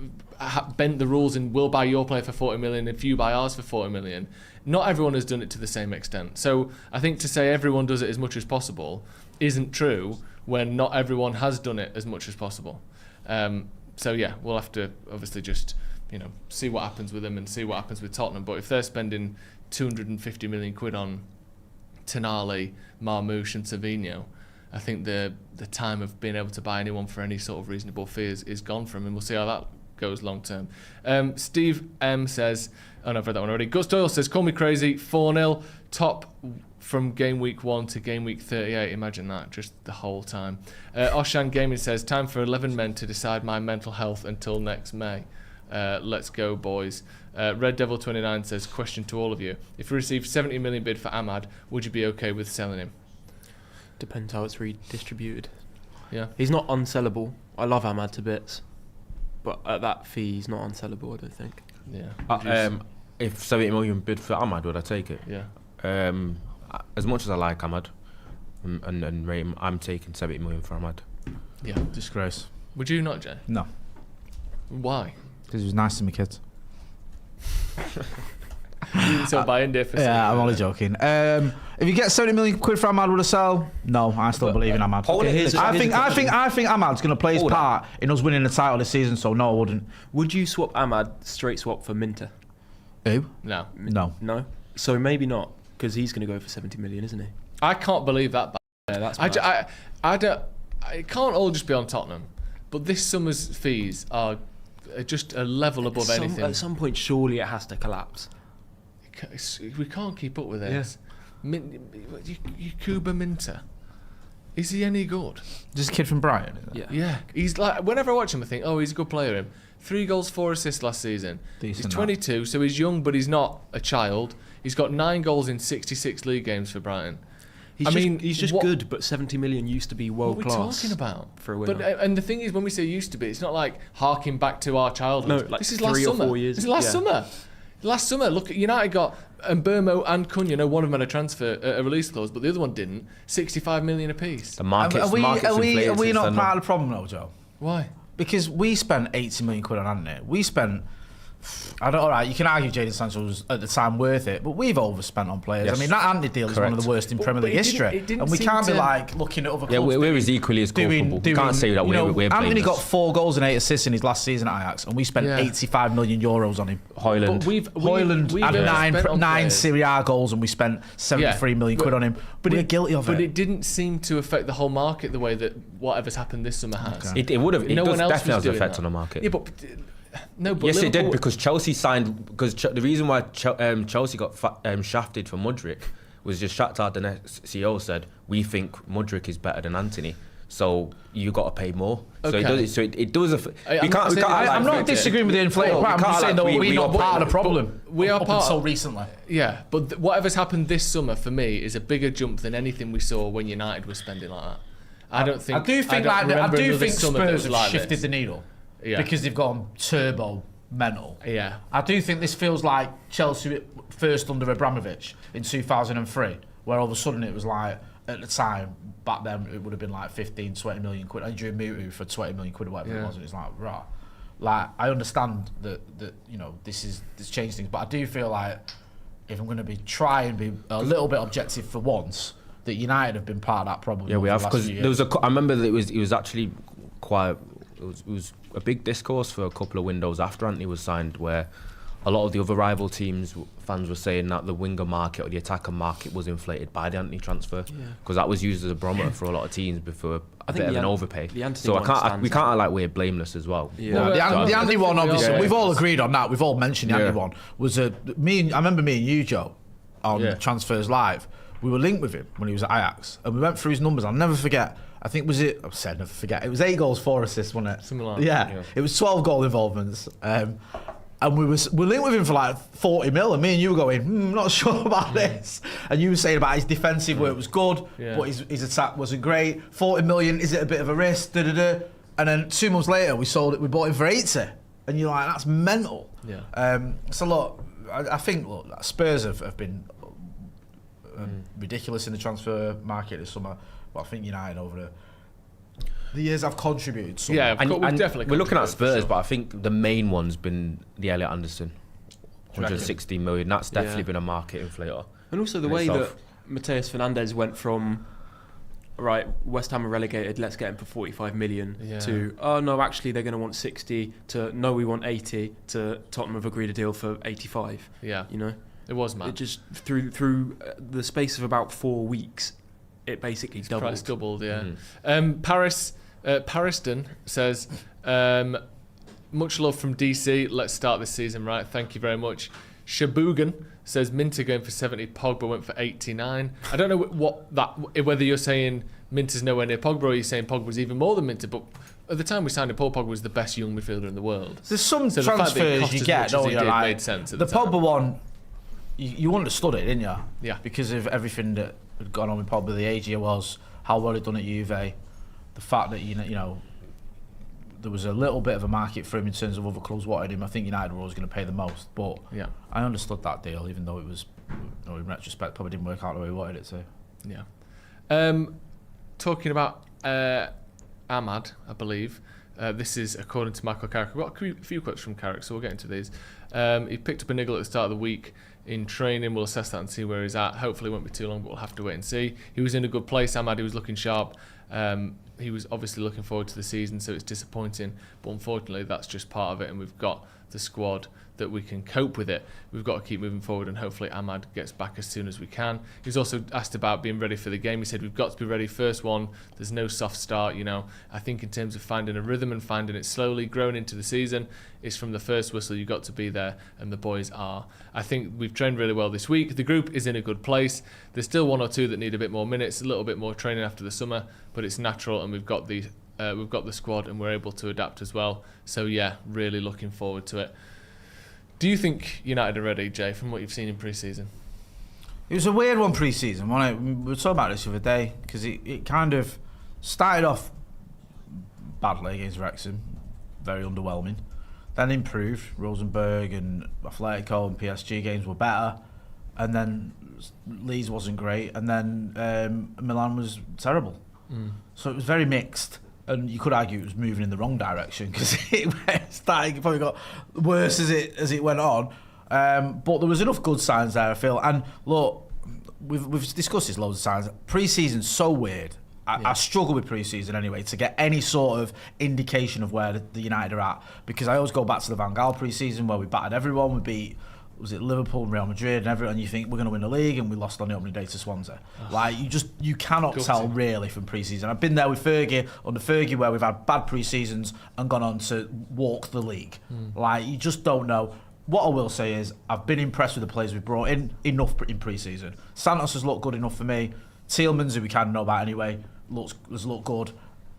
bent the rules and we'll buy your player for 40 million if you buy ours for 40 million. Not everyone has done it to the same extent. So I think to say everyone does it as much as possible isn't true when not everyone has done it as much as possible. So yeah, we'll have to obviously just see what happens with them and see what happens with Tottenham. But if they're spending 250 million quid on Tonali, Marmoush and Savinho, I think the time of being able to buy anyone for any sort of reasonable fee is gone from, and we'll see how that goes long term. Steve M says, I've read that one already. Gus Doyle says, call me crazy, 4-0, top from game week 1 to game week 38. Imagine that, just the whole time. Oshan Gaming says, time for 11 men to decide my mental health until next May. Let's go, boys. Red Devil 29 says, question to all of you. If you received 70 million bid for Ahmad, would you be okay with selling him? Depends how it's redistributed. Yeah. He's not unsellable. I love Ahmad to bits. But at that fee, he's not unsellable, I don't think. Yeah. If 70 million bid for Ahmad, would I take it? Yeah. As much as I like Ahmad and rate him, I'm taking 70 million for Ahmad. Yeah. Disgrace. Would you not, Jay? No. Why? Because he was nice to my kids. You didn't sell by India for Yeah, I'm only joking. If you get 70 million quid for Ahmad, would I sell? No, I still believe in Ahmad. I think Ahmad's going to play his part in us winning the title this season, so no, I wouldn't. Would you swap Ahmad straight swap for Minter? Who? No. No? So maybe not, because he's going to go for 70 million, isn't he? I can't believe that. Yeah, that's I don't. It can't all just be on Tottenham, but this summer's fees are just a level above anything. At some point, surely it has to collapse. We can't keep up with this. Yakuba Minter, is he any good? Just a kid from Brighton. Yeah. He's like, whenever I watch him, I think, oh, he's a good player. Him 3 goals, 4 assists last season. Decent, he's 22, so he's young, but he's not a child. He's got 9 goals in 66 league games for Brighton. He's just good, but 70 million used to be world class. What are we talking about? For a winner. But and the thing is, when we say used to be, it's not like harking back to our childhood. No, like this is 3 last or summer. 4 years. This is last summer. Last summer, look, United got Mbermo and Cunha. One of them had a transfer, a release clause, but the other one didn't. 65 million apiece. The market's Are we not inflated, part of the problem though, Joe? Why? Because we spent 80 million quid on Anthony. We spent... Alright, you can argue Jadon Sancho was at the time worth it, but we've overspent on players. Yes. I mean, that Anthony deal is one of the worst in Premier League history. And we can't be like looking at other clubs. Yeah, we're as equally as culpable. We can't say that we're blameless. Anthony got 4 goals and 8 assists in his last season at Ajax, and we spent 85 million euros on him. Hoyland. Hoyland had 9 Serie A goals, and we spent 73 million quid on him. But we're guilty of it. But it didn't seem to affect the whole market the way that whatever's happened this summer has. Okay. It would have. It does definitely have an effect on the market. Yeah, but... No, but yes, Liverpool... it did, because Chelsea signed. Because the reason why Chelsea got shafted for Mudryk was just Shakhtar Donetsk CEO said, we think Mudryk is better than Anthony, so you got to pay more. Okay. So it does. I'm not disagreeing with the inflated part. I'm just saying that we're not part of the problem. We are part until recently. Yeah, but whatever's happened this summer for me is a bigger jump than anything we saw when United was spending like that. I do think Spurs have shifted the needle. Yeah. Because they've gone turbo mental. Yeah. I do think this feels like Chelsea first under Abramovich in 2003, where all of a sudden it was like, at the time, back then it would have been like 15, 20 million quid. And drew Mutu for 20 million quid or whatever it was. And it's like, rah. Like, I understand that this changed things, but I do feel like if I'm going to try and be a little bit objective for once, that United have been part of that problem. Yeah, we have, because there was I remember that it was actually quite. It was a big discourse for a couple of windows after Anthony was signed, where a lot of the other rival teams fans were saying that the winger market or the attacker market was inflated by the Anthony transfer, because that was used as a barometer for a lot of teams before a bit of an overpay. So we can't act like we're blameless as well. Yeah. The Anthony one, obviously, we've all agreed on that. We've all mentioned the Anthony one. Was I remember me and you, Joe, on Transfers Live. We were linked with him when he was at Ajax, and we went through his numbers. I'll never forget. I think never forget. It was 8 goals, 4 assists, wasn't it? Something like that. Yeah. It was 12 goal involvements. And we linked with him for like 40 mil, and me and you were going, not sure about this. And you were saying about his defensive work was good, but his attack wasn't great. 40 million, is it a bit of a risk? and then 2 months later we bought him for 80, and you're like, that's mental. Yeah. So look, I think Spurs have been ridiculous in the transfer market this summer, but I think United over the years have contributed. Something. Yeah, we've definitely. We're looking at Spurs, sure. but I think the main one's been the Elliot Anderson, 160 million. That's definitely been a market inflator. And also the way that Mateus Fernandes went from, right, West Ham are relegated, let's get him for 45 million, to, oh no, actually they're going to want 60, to, no, we want 80, to Tottenham have agreed a deal for 85. Yeah. You know? It was mad. It just, through the space of about 4 weeks, it basically doubled. Price doubled, yeah. Pariston says, much love from DC. Let's start this season right. Thank you very much. Shabugan says Minter going for 70, Pogba went for 89. I don't know whether you're saying Minter's nowhere near Pogba or you're saying Pogba's even more than Minter, but at the time we signed him, Paul Pogba was the best young midfielder in the world. There's some transfers you get, don't you? Like, made sense at the time. Pogba one, you understood it, didn't you? Yeah. Because of everything that had gone on with Pogba, the age he was, how well he'd done at Juve, the fact that you know there was a little bit of a market for him in terms of other clubs wanted him. I think United were always going to pay the most, but I understood that deal, even though it was, in retrospect, probably didn't work out the way we wanted it to. Yeah. Talking about Ahmad, I believe. This is according to Michael Carrick. We've got a few quotes from Carrick, so we'll get into these. He picked up a niggle at the start of the week in training. We'll assess that and see where he's at. Hopefully it won't be too long, but we'll have to wait and see. He was in a good place, Ahmad. He was looking sharp. He was obviously looking forward to the season, so it's disappointing. But unfortunately, that's just part of it, and we've got the squad that we can cope with it. We've got to keep moving forward, and hopefully Ahmad gets back as soon as we can. He was also asked about being ready for the game. He said, we've got to be ready. First one, there's no soft start, you know. I think in terms of finding a rhythm and finding it slowly, growing into the season, it's from the first whistle, you've got to be there, and the boys are. I think we've trained really well this week. The group is in a good place. There's still one or two that need a bit more minutes, a little bit more training after the summer, but it's natural, and we've got the squad, and we're able to adapt as well. So yeah, really looking forward to it. Do you think United are ready, Jay, from what you've seen in pre-season? It was a weird one pre-season, wasn't it? We were talking about this the other day, because it kind of started off badly against Wrexham, very underwhelming. Then improved. Rosenborg and Atletico and PSG games were better, and then Leeds wasn't great, and then Milan was terrible. So it was very mixed. And you could argue it was moving in the wrong direction because it probably got worse as it went on. But there was enough good signs there, I feel. And look, we've discussed this loads of times. Pre-season's so weird. I struggle with pre-season anyway to get any sort of indication of where the United are at, because I always go back to the Van Gaal pre-season where we battered everyone. We beat, was it Liverpool and Real Madrid and everyone, you think we're going to win the league, and we lost on the opening day to Swansea. Like, you cannot tell really from pre-season. I've been there with under Fergie, where we've had bad pre-seasons and gone on to walk the league. Like, you just don't know. What I will say is I've been impressed with the players we've brought in enough in pre-season. Santos has looked good enough for me. Tielemans, who we kind of know about anyway, has looked good.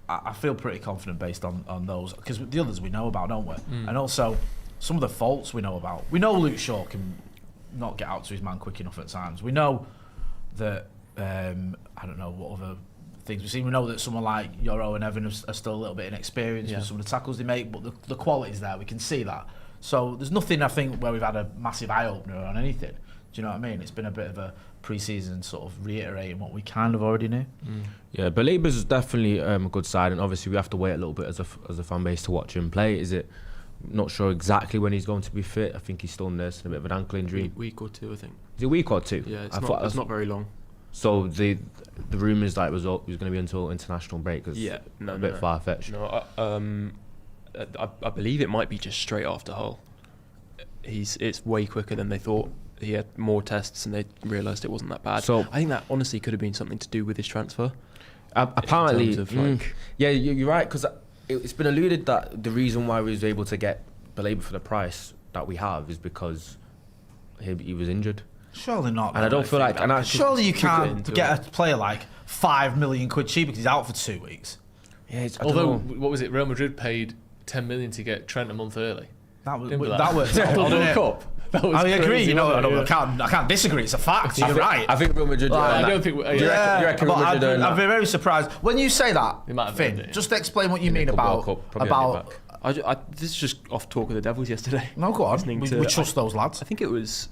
I feel pretty confident based on those, because the others we know about, don't we? And also some of the faults we know about. We know Luke Shaw can not get out to his man quick enough at times. We know that, I don't know what other things we've seen. We know that someone like Yoro and Evan are still a little bit inexperienced with some of the tackles they make, but the quality's there. We can see that. So there's nothing, I think, where we've had a massive eye-opener on anything. Do you know what I mean? It's been a bit of a pre-season sort of reiterating what we kind of already knew. Yeah, but Labour's is definitely a good side, and obviously we have to wait a little bit as a fan base to watch him play. Is it? Not sure exactly when he's going to be fit. I think he's still nursing a bit of an ankle injury. Week or two, I think. Is it a week or two? Yeah, it's not very long. So the rumours that it was going to be until international break is a bit far-fetched. No, I believe it might be just straight after Hull. It's way quicker than they thought. He had more tests and they realised it wasn't that bad. So I think that honestly could have been something to do with his transfer. Apparently, you're right, because it's been alluded that the reason why we was able to get Baleba for the price that we have is because he was injured. Surely not. And I don't feel like... surely you can't get a player like £5 million cheap because he's out for 2 weeks. Yeah, although, what was it? Real Madrid paid 10 million to get Trent a month early. That worked out. On the Cup. I agree. crazy, You know, wasn't it? I can't disagree. It's a fact. You're right. I think Real Madrid. I don't think. Do you reckon Real Madrid earned I'd be that? very surprised when you say that. They might have Finn, earned it, just explain what you In the mean Club World about Cup, probably on your back. This is just off Talk of the Devils yesterday. No, go on. Listening We to- trust those lads. I think it was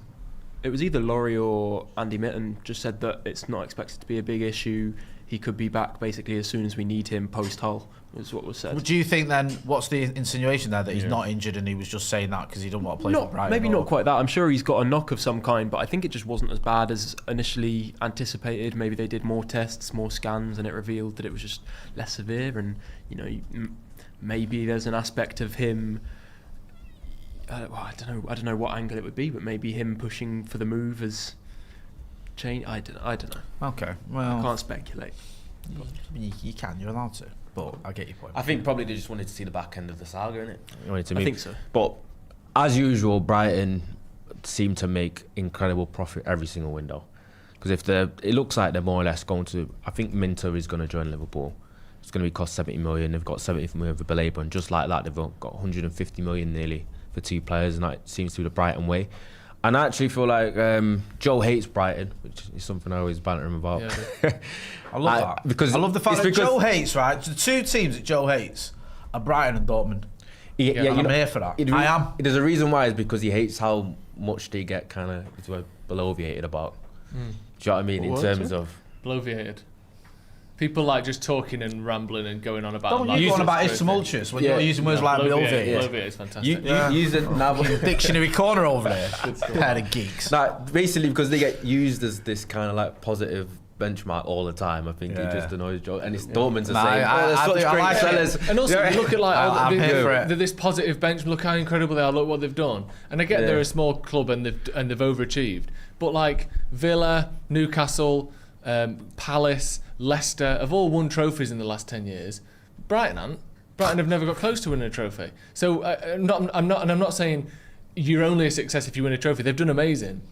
either Laurie or Andy Mitten just said that it's not expected to be a big issue. He could be back basically as soon as we need him post Hull, was what was said. Do you think then? What's the insinuation there that he's not injured and he was just saying that because he didn't want to play for Brighton? Maybe not quite that. I'm sure he's got a knock of some kind, but I think it just wasn't as bad as initially anticipated. Maybe they did more tests, more scans, and it revealed that it was just less severe. And maybe there's an aspect of him. I don't know what angle it would be, but maybe him pushing for the move has changed. I don't know. Okay, well, I can't speculate. You can. You're allowed to. But I get your point. I think probably they just wanted to see the back end of the saga, innit? I think so. But as usual, Brighton seem to make incredible profit every single window. Because it looks like they're more or less going to. I think Minter is going to join Liverpool. It's going to be cost 70 million. They've got 70 million for Belabor, and just like that, they've got 150 million nearly for 2 players, and that seems to be the Brighton way. And I actually feel like Joe hates Brighton, which is something I always banter him about. Yeah, I love that. Because I love the fact that Joe hates, right? The 2 teams that Joe hates are Brighton and Dortment. Yeah, I'm here for that. I am. There's a reason why, is because he hates how much they get kind of bloviated about. Do you know what I mean? In terms of bloviated. People like just talking and rambling and going on about. Don't you go on about it's tumultuous when you're using words like bloviated. Bloviated is fantastic. Use it now. Dictionary corner over there. Pair of geeks. Basically, because they get used as this kind of like positive benchmark all the time. I think it just annoys Joe. And it's Dortmund's the same. they're such great sellers. And also, you look at like this positive bench. Look how incredible they are. Look what they've done. And I get they're a small club and they've overachieved. But like Villa, Newcastle, Palace, Leicester have all won trophies in the last 10 years. Brighton haven't. Brighton have never got close to winning a trophy. So I'm not saying you're only a success if you win a trophy. They've done amazing.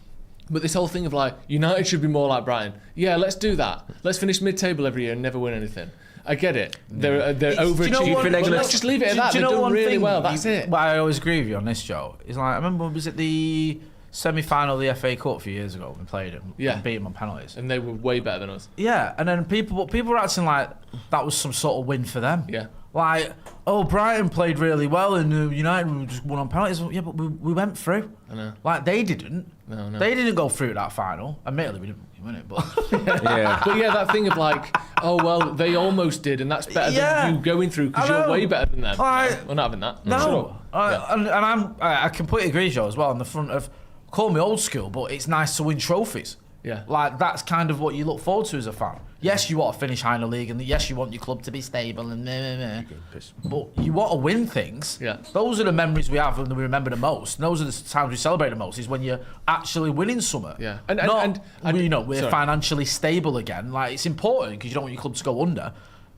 But this whole thing of like United should be more like Brighton. Yeah, let's do that. Let's finish mid-table every year and never win anything. I get it. They're overachieving. But let's just leave it at that. They've done really well. That's it. But I always agree with you on this, Joe. It's like I remember, was it the semi-final of the FA Cup a few years ago? We played them. Yeah. And beat them on penalties. And they were way better than us. Yeah, and then people were acting like that was some sort of win for them. Yeah. Like, Brighton played really well and United just won on penalties. Yeah, but we went through. I know. Like, they didn't. No. They didn't go through that final. Admittedly, we didn't win it, but... Yeah. But yeah, that thing of like, they almost did, and that's better than you going through because you're way better than them. We're not having that. No. And I completely agree, Joe, as well, on the front of, call me old school, but it's nice to win trophies. Yeah. Like, that's kind of what you look forward to as a fan. Yes, you want to finish high in the league, and yes, you want your club to be stable, and but you want to win things. Yeah. Those are the memories we have and we remember the most. And those are the times we celebrate the most, is when you're actually winning something. Yeah. We're financially stable again. Like, it's important because you don't want your club to go under,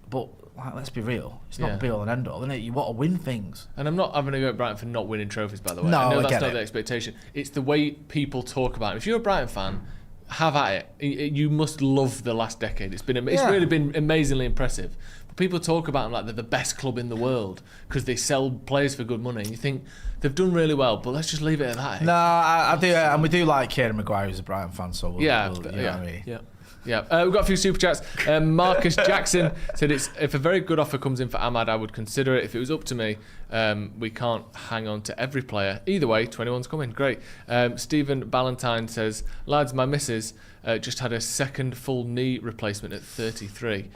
but like, let's be real. It's not be all and end all, isn't it? You want to win things. And I'm not having a go at Brighton for not winning trophies, by the way. No, I know I that's get not it. the expectation. It's the way people talk about it. If you're a Brighton fan, have at it. You must love the last decade. It's really been amazingly impressive. But people talk about them like they're the best club in the world because they sell players for good money. And you think they've done really well, but let's just leave it at that. No, I do, and we do like Kieran Maguire, who's a Brighton fan, so you know what I mean? Yeah, we've got a few super chats. Marcus Jackson said, if a very good offer comes in for Ahmad, I would consider it. If it was up to me, we can't hang on to every player. Either way, 21's coming. Great. Stephen Ballantyne says, lads, my missus just had a second full knee replacement at 33.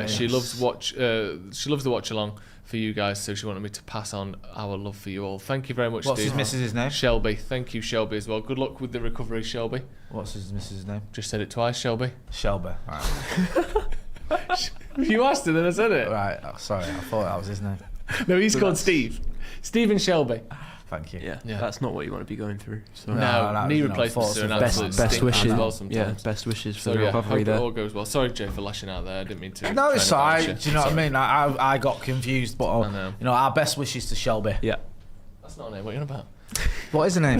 She loves the Watchalong for you guys, so she wanted me to pass on our love for you all. Thank you very much, What's Steve. his missus' name? Shelby. Thank you, Shelby, as well. Good luck with the recovery, Shelby. What's his missus' name? Just said it twice, Shelby. Shelby. Right. You asked it, then I said it. Right. Oh, sorry, I thought that was his name. No, he's called Steve. Stephen Shelby. Thank you. Yeah, that's not what you want to be going through. So. No, knee replacements are an absolute best wishes. as well sometimes. Yeah, best wishes for So the yeah, recovery hope there. it all goes well. Sorry, Jay, for lashing out there. I didn't mean to. No, it's alright. Do you know what I mean? I got confused, but I know. our best wishes to Shelby. Yeah. That's not a name. What are you on about? What is the name?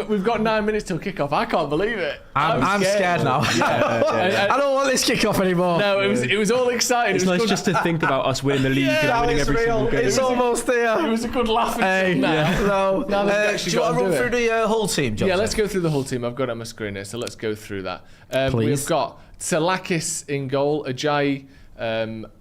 We've got 9 minutes till kick-off. I can't believe it. I'm scared now. I don't want this kick-off anymore. No, it was all exciting. It's nice just to think about us winning the league and winning every single game. It's almost there. It was a good laugh. Hey, No. do you want to run through the whole team, John? Yeah, let's go through the whole team. I've got it on my screen here, so let's go through that. Please. We've got Salakis in goal, Ajayi,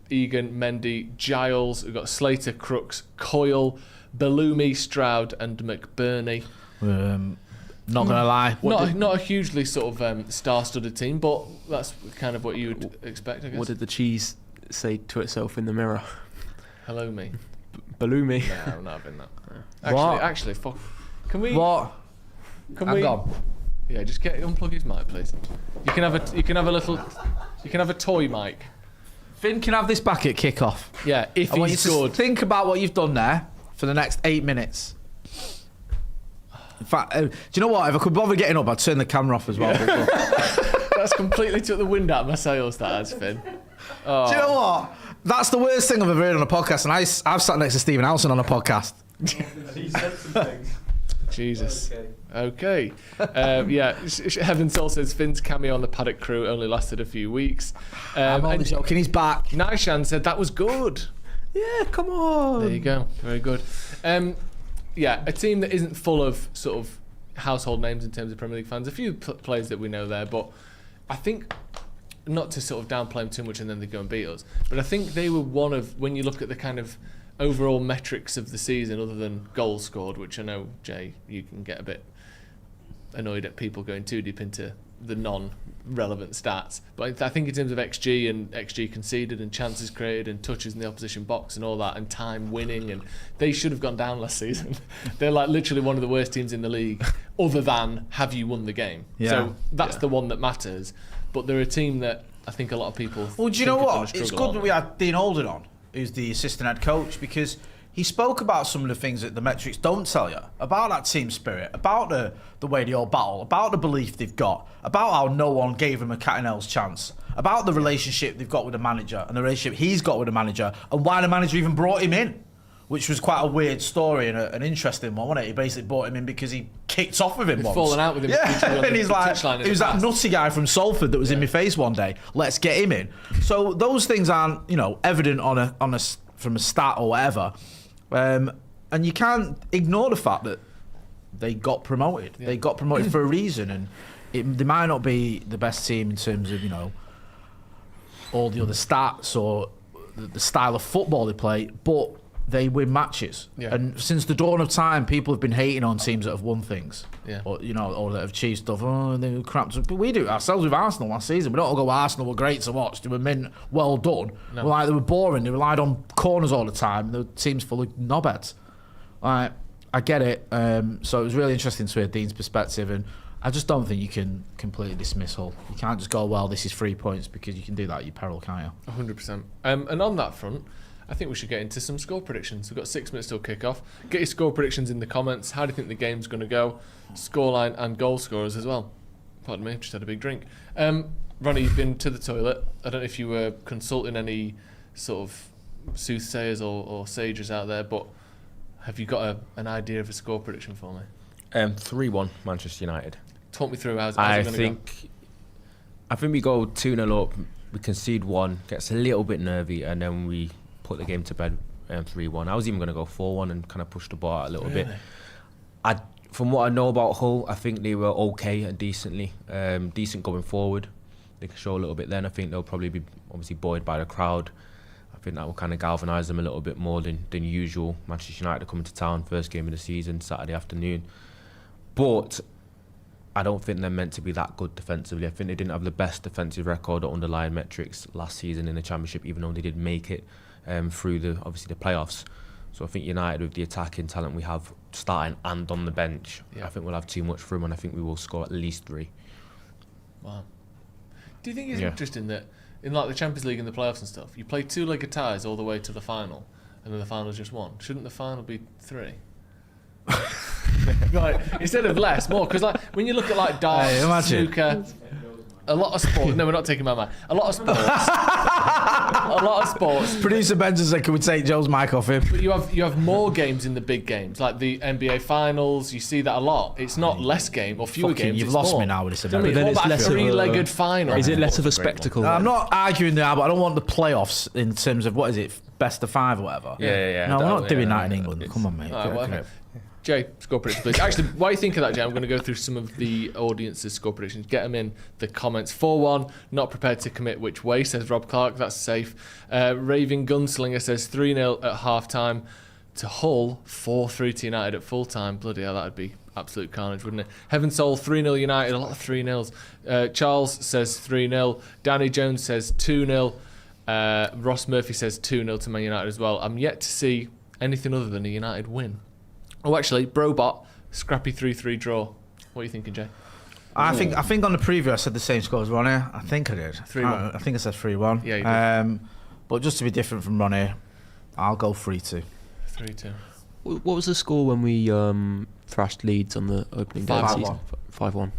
Egan, Mendy, Giles. We've got Slater, Crooks, Coyle, Bellumi, Stroud and McBurney. Not gonna lie, Not a hugely sort of star-studded team, but that's kind of what you would expect, I guess. What did the cheese say to itself in the mirror? Hello, me. Bellumi. No, I'm not having that. What? Actually, fuck. Can we? What? Can we? Gone. Yeah, just unplug his mic, please. You can have a toy mic. Finn can have this back at kick-off. Yeah, if I want he you to scored. think about what you've done there for the next 8 minutes. In fact, do you know what? If I could bother getting up, I'd turn the camera off as well. That's completely took the wind out of my sails, that has, Finn. Oh. Do you know what? That's the worst thing I've ever heard on a podcast, and I've sat next to Stephen Alson on a podcast. He said some things. Jesus. Okay. Yeah, Heaven Soul says Finn's cameo on the Paddock crew only lasted a few weeks. I'm only joking, he's back. Nishan said that was good. Yeah, come on. There you go. Very good. Yeah, a team that isn't full of sort of household names in terms of Premier League fans. A few players that we know there, but I think, not to sort of downplay them too much and then they go and beat us, but I think they were one of, when you look at the kind of overall metrics of the season, other than goals scored, which I know, Jay, you can get a bit annoyed at people going too deep into the non-relevant stats, but I think in terms of XG and XG conceded and chances created and touches in the opposition box and all that and time winning, and they should have gone down last season. They're like literally one of the worst teams in the league, other than have you won the game. Yeah. So that's the one that matters, but they're a team that I think a lot of people Well, do you know think are gonna what? It's struggle good that we had Dean Holden on, who's the assistant head coach, because he spoke about some of the things that the metrics don't tell you, about that team spirit, about the way they all battle, about the belief they've got, about how no one gave him a cat and hell's chance, about the relationship they've got with the manager and the relationship he's got with the manager, and why the manager even brought him in, which was quite a weird story and an interesting one, wasn't it? He basically brought him in because he kicked off with him once. fallen out with him. Yeah, and he's like, he was that nutty guy from Salford that was in my face one day. Let's get him in. So those things aren't, evident on a from a stat or whatever. And you can't ignore the fact that they got promoted. Yeah. They got promoted for a reason, and they might not be the best team in terms of all the other stats or the style of football they play, but they win matches. Yeah. And since the dawn of time, people have been hating on teams that have won things, or that have achieved stuff. Oh, they were crap. But we do it ourselves with Arsenal last season. We don't all go, Arsenal were great to watch. They were well done. No. They were boring. They relied on corners all the time. The team's full of knobheads. I get it. So it was really interesting to hear Dean's perspective, and I just don't think you can completely dismiss Hull. You can't just go, well, this is 3 points, because you can do that at your peril, can't you? 100%. And on that front, I think we should get into some score predictions. We've got 6 minutes till kick-off. Get your score predictions in the comments. How do you think the game's going to go? Scoreline and goal scorers as well. Pardon me, just had a big drink. Ronnie, you've been to the toilet. I don't know if you were consulting any sort of soothsayers or sages out there, but have you got an idea of a score prediction for me? 3-1 Manchester United. Talk me through how's it going to go. I think we go 2-0 up, we concede 1, gets a little bit nervy, and then we put the game to bed 3-1. I was even going to go 4-1 and kind of push the ball out a little bit. From what I know about Hull, I think they were okay and decent going forward. They can show a little bit then. I think they'll probably be obviously buoyed by the crowd. I think that will kind of galvanise them a little bit more than usual. Manchester United are coming to town, first game of the season, Saturday afternoon. But I don't think they're meant to be that good defensively. I think they didn't have the best defensive record or underlying metrics last season in the Championship, even though they did make it through the playoffs. So I think United, with the attacking talent we have starting and on the bench, I think we'll have too much for them, and I think we will score at least 3. Wow. Do you think it's interesting that in like the Champions League and the playoffs and stuff, you play 2-legged ties all the way to the final, and then the final's just 1? Shouldn't the final be 3? Right, instead of less, more, because like when you look at like darts, snooker, a lot of sports. No, we're not taking my mind. A lot of sports. a lot of sports. Producer Benson said, "Can we take Joe's mic off him?" But you have more games in the big games, like the NBA Finals. You see that a lot. It's not less game or fewer games. You've it's lost more. me now with this. What about a three-legged final? Is it less of a spectacle? I'm not arguing that, but I don't want the playoffs in terms of what is it, best of 5 or whatever. Yeah. No, we're not doing that in England. Come on, mate. Jay, score prediction, please. Actually, while you think of that, Jay, I'm going to go through some of the audience's score predictions. Get them in the comments. 4-1, not prepared to commit which way, says Rob Clark. That's safe. Raving Gunslinger says 3-0 at half-time to Hull, 4-3 to United at full-time. Bloody hell, that would be absolute carnage, wouldn't it? Heaven Soul, 3-0 United, a lot of 3-0s. Charles says 3-0. Danny Jones says 2-0. Ross Murphy says 2-0 to Man United as well. I'm yet to see anything other than a United win. Oh, actually, Brobot, scrappy 3-3 draw. What are you thinking, Jay? I think on the preview I said the same score as Ronnie. I think I did. 3-1. I think I said 3-1. Yeah, you did. But just to be different from Ronnie, I'll go 3-2. 3-2. What was the score when we thrashed Leeds on the opening day of the season? 5-1.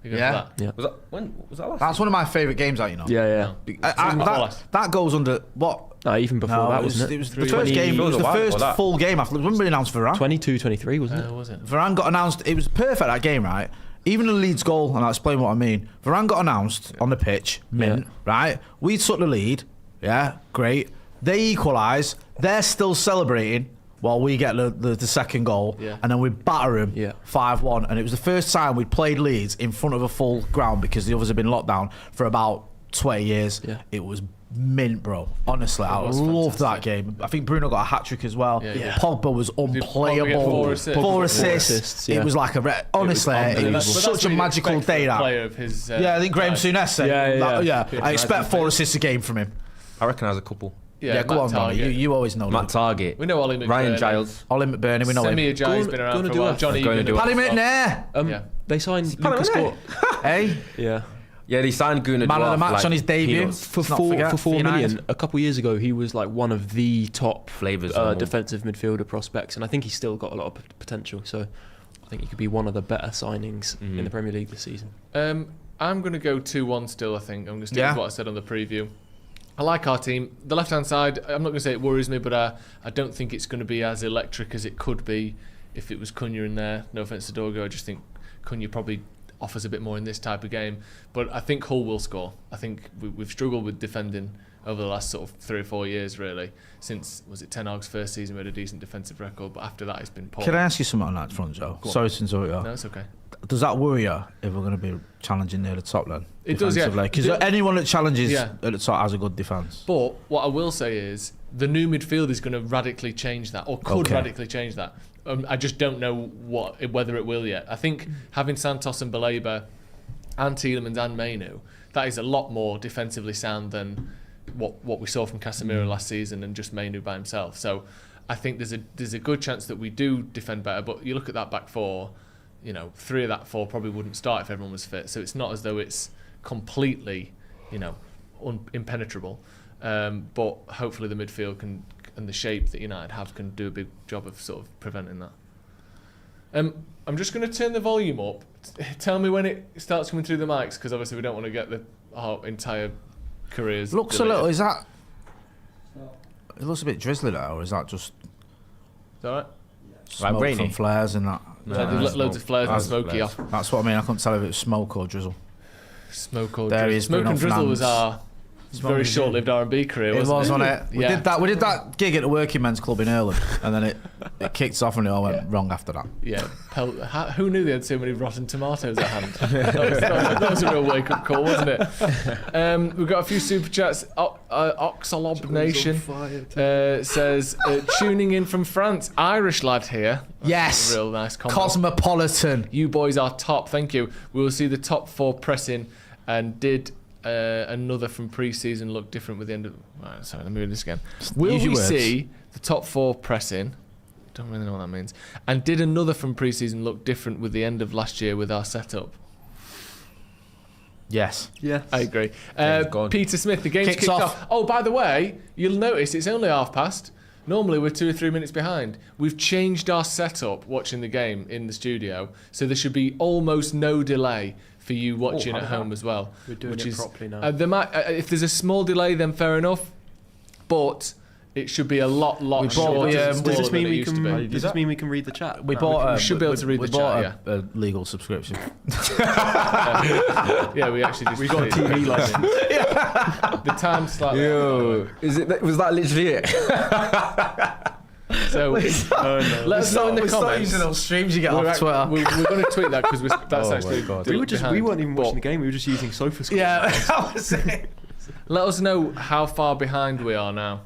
Yeah. Yeah. Was that last? That's one of my favourite games, that, you know. Yeah. That goes under what? No, even before that, wasn't it? It was the first game. It was the first full game after. When we announced Varane? 22-23, wasn't it? Was it? Varane got announced. It was perfect, that game, right? Even the Leeds goal, and I'll explain what I mean. Varane got announced on the pitch, right? We took the lead. Yeah, great. They equalise. They're still celebrating while we get the second goal, and then we batter them 5-1. And it was the first time we'd played Leeds in front of a full ground because the others had been locked down for about 20 years. Yeah. It was mint, bro. Honestly, I loved that game. I think Bruno got a hat-trick as well. Pogba was unplayable. 4 assists. It was like honestly, it was such a magical day, that. Of his, I think Graham Souness said, I expect 4 assists a game from him. I recognise a couple. Yeah, go on, Ronnie. You always know. Matt Target. We know Ollie McBurney. Ryan Giles. Ollie McBurney, we know him. Semi Ajayi's been around for a while. Johnny Paddy McNair. They signed Lucas Court. Hey? Yeah. Yeah, they signed Gunnar Man of the match on his debut. For 4 million. A couple of years ago, he was like one of the top flavours defensive midfielder prospects, and I think he's still got a lot of potential. So I think he could be one of the better signings in the Premier League this season. I'm going to go 2-1 still, I think. I'm going to stick with what I said on the preview. I like our team. The left-hand side, I'm not going to say it worries me, but I don't think it's going to be as electric as it could be if it was Cunha in there. No offence to Dorgo, I just think Cunha probably offers a bit more in this type of game. But I think Hull will score. I think we've struggled with defending over the last sort of 3 or 4 years, really. Since, was it Ten Hag's first season, we had a decent defensive record, but after that it's been poor. Can I ask you something on that front, Joe? Sorry to interrupt you. No, it's okay. Does that worry you if we're going to be challenging near the top then? It does, yeah. Because anyone that challenges at the top has a good defence. But what I will say is the new midfield is going to radically change that, or could radically change that. I just don't know whether it will yet. I think having Santos and Baleba and Tielemans and Mainu, that is a lot more defensively sound than what we saw from Casemiro last season and just Mainu by himself. So I think there's a good chance that we do defend better. But you look at that back four, 3 of that 4 probably wouldn't start if everyone was fit. So it's not as though it's completely, impenetrable. But hopefully the midfield can, and the shape that United have, can do a big job of sort of preventing that. I'm just going to turn the volume up. Tell me when it starts coming through the mics, because obviously we don't want to get our entire careers. Looks deleted. a little. Is that? It looks a bit drizzly now, or is that just? Is that right? Smoke from flares and that. Loads of flares and smoky off. That's what I mean. I couldn't tell if it was smoke or drizzle. Smoke or there drizzle. Smoke and drizzle was our very short-lived R&B career, wasn't it? It was, wasn't it? We did that gig at the Working Men's Club in Ireland, and then it kicked off and it all went wrong after that. Yeah. Who knew they had so many rotten tomatoes at hand? that was a real wake-up call, wasn't it? We've got a few super chats. Oxalob Nation says, tuning in from France, Irish lad here. Yes. Real nice comment. Cosmopolitan. You boys are top. Thank you. We will see the top 4 pressing, and did another from pre-season look different with the end of... Right, sorry, let me read this again. Will we see the top 4 pressing? Don't really know what that means. And did another from pre-season look different with the end of last year with our setup? Yes. Yeah, I agree. Peter Smith, the game's kicked off. Oh, by the way, you'll notice it's only past. Normally we're 2 or 3 minutes behind. We've changed our setup watching the game in the studio, so there should be almost no delay for you watching at home as well. We're doing it properly now. There might, if there's a small delay, then fair enough, but it should be a lot shorter. Does this mean we used to be. can? Does this mean we can read the chat? We bought. We should be able to read the chat. A legal subscription. Yeah, we actually just. We got a TV license. The time's slightly. Yo, was that literally it? So let us know in the comments. Stop using those streams you get off Twitter. We're going to tweet that because that's actually. We weren't even watching the game. We were just using sofa scores. Yeah, that was it. Let us know how far behind we are now,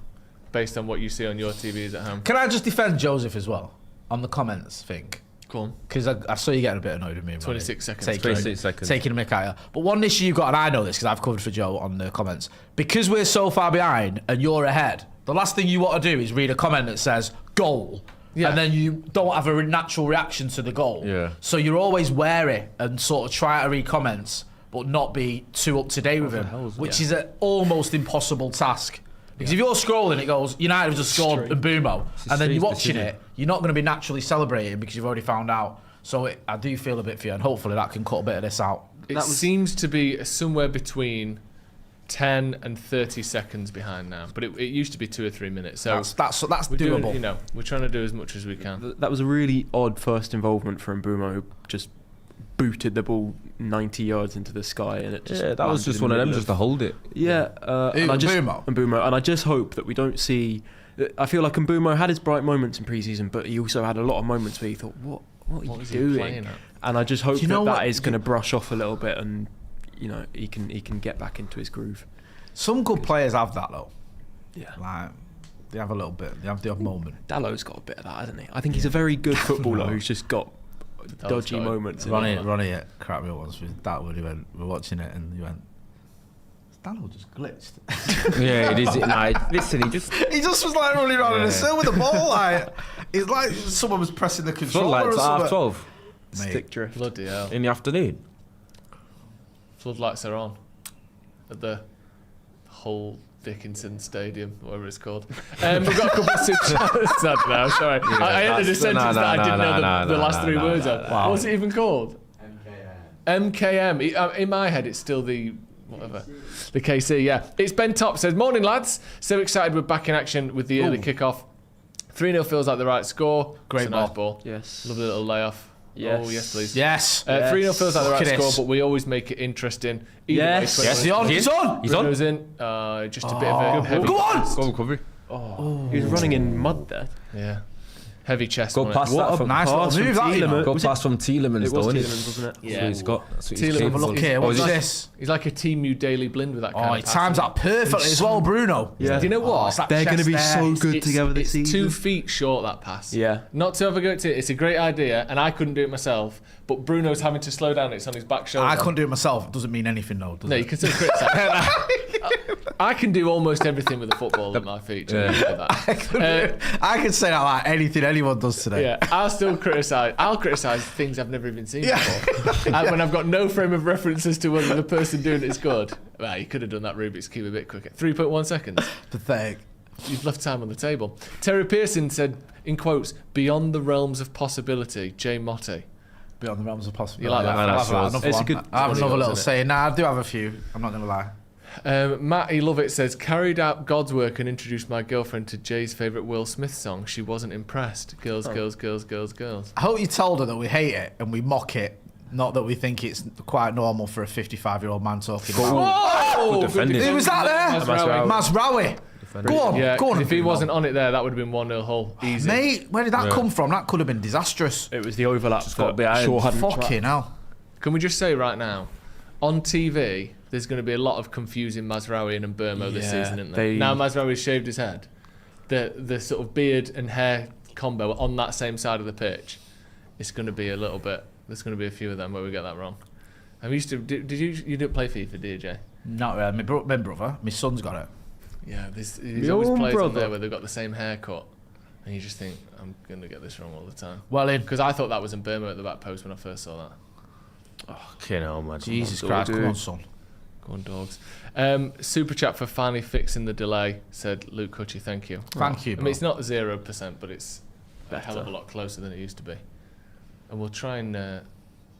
based on what you see on your TVs at home. Can I just defend Joseph as well on the comments thing? Go on. Because I saw you getting a bit annoyed with me. 26 seconds. 26 seconds. Taking a mick out. But one issue you've got, and I know this because I've covered for Joe on the comments, because we're so far behind and you're ahead, the last thing you want to do is read a comment that says goal. Yeah. And then you don't have a natural reaction to the goal. Yeah. So you're always wary and sort of try to read comments but not be too up to date with him, which is an almost impossible task. Because if you're scrolling, it goes, United have just scored and boomo, and then you're watching it, you're not going to be naturally celebrating because you've already found out. So I do feel a bit for you, and hopefully that can cut a bit of this out. It seems to be somewhere between 10 and 30 seconds behind now, but it used to be 2 or 3 minutes. So that's doable. Doing, we're trying to do as much as we can. That was a really odd first involvement from Mbumo, who just booted the ball 90 yards into the sky, and it just that was just one of them just to hold it. Mbumo, and I just hope that we don't see. I feel like Mbumo had his bright moments in pre-season, but he also had a lot of moments where he thought, what are you doing? And I just hope that is going to brush off a little bit, and he can get back into his groove. Some good players have that though. Yeah, like they have a little bit. They have the odd moment. Dallow's got a bit of that, hasn't he? I think he's a very good footballer who's just got dodgy moments. Ronnie cracked me up once with that when we're watching it, and he went, Dallow just glitched. Yeah, it is. Listen, he just was like running around in a circle with the ball. Like it's like someone was pressing the controller. Floodlights at 12. Stick drift. Bloody hell. In the afternoon. Floodlights are on at the whole Dickinson Stadium, whatever it's called. We've got a couple of chats. I don't know, sorry. I ended a sentence that I didn't know the last three words of. Wow. What's it even called? MKM. In my head, it's still the KC, yeah. It's Ben Top says, morning lads. So excited we're back in action with the early kickoff. 3-0 feels like the right score. Great nice ball. Yes. Lovely little layoff. Yes. Oh, yes, please. Yes. 3-0 feels like the right score, but we always make it interesting. Yes. He's on. He's in. Just a bit of a heavy. Go on! Go on, cover. He was running in mud there. Yeah. Heavy chest. Go past that from nice little move. Go past from Tielemans, It was though, Tielemans, wasn't it? Yeah. So he's got. Tielemans. Have a look here. What's this? He's like a Timu Daily Blind with that kind of he times that perfectly as well, Bruno. Yeah. Do you know what? They're going to be so good together this season. 2 feet short, that pass. Yeah. Not to overgo it, it's a great idea, and I couldn't do it myself, but Bruno's having to slow down, it's on his back shoulder. I couldn't do it myself. It doesn't mean anything, though, does it? No, you can still criticise. I can do almost everything with the football at my feet. I can say that like anything anyone does today. Yeah, I'll criticise things I've never even seen before. When I've got no frame of reference as to whether the person doing it is good. Well, you could have done that Rubik's Cube a bit quicker. 3.1 seconds. Pathetic. You've left time on the table. Terry Pearson said, in quotes, beyond the realms of possibility, Jay Motty. Beyond the realms of possibility. You like that? I have another little saying. Nah, I do have a few. I'm not going to lie. Matty Lovett says, carried out God's work and introduced my girlfriend to Jay's favourite Will Smith song. She wasn't impressed. Girls, girls, girls, girls, girls. I hope you told her that we hate it and we mock it, not that we think it's quite normal for a 55-year-old man talking about. Whoa! Who was that there? Mazraoui. Go on, yeah, go on. If he wasn't on it there, that would have been 1-0 Hull. Easy. Mate, where did that come from? That could have been disastrous. It was the overlap that Shaw hadn't Fucking hell. Can we just say right now, on TV, there's going to be a lot of confusing Mazraoui and Mbermo this season, isn't there? Now Mazraoui's shaved his head. The sort of beard and hair combo on that same side of the pitch, it's going to be a little bit. There's going to be a few of them where we get that wrong. I used to. You didn't play FIFA, did you, Jay? Not really. My brother, my son's got it. Yeah, there's always players on there where they've got the same haircut, and you just think, I'm going to get this wrong all the time. Well, because I thought that was Mbermo at the back post when I first saw that. Okay, no, man. Jesus Christ, come on, son. Go on, dogs. Super chat for finally fixing the delay, said Luke Cutchy. Thank you. Thank you, I bro. mean, it's not 0%, but it's a hell of a lot closer than it used to be. And we'll try and...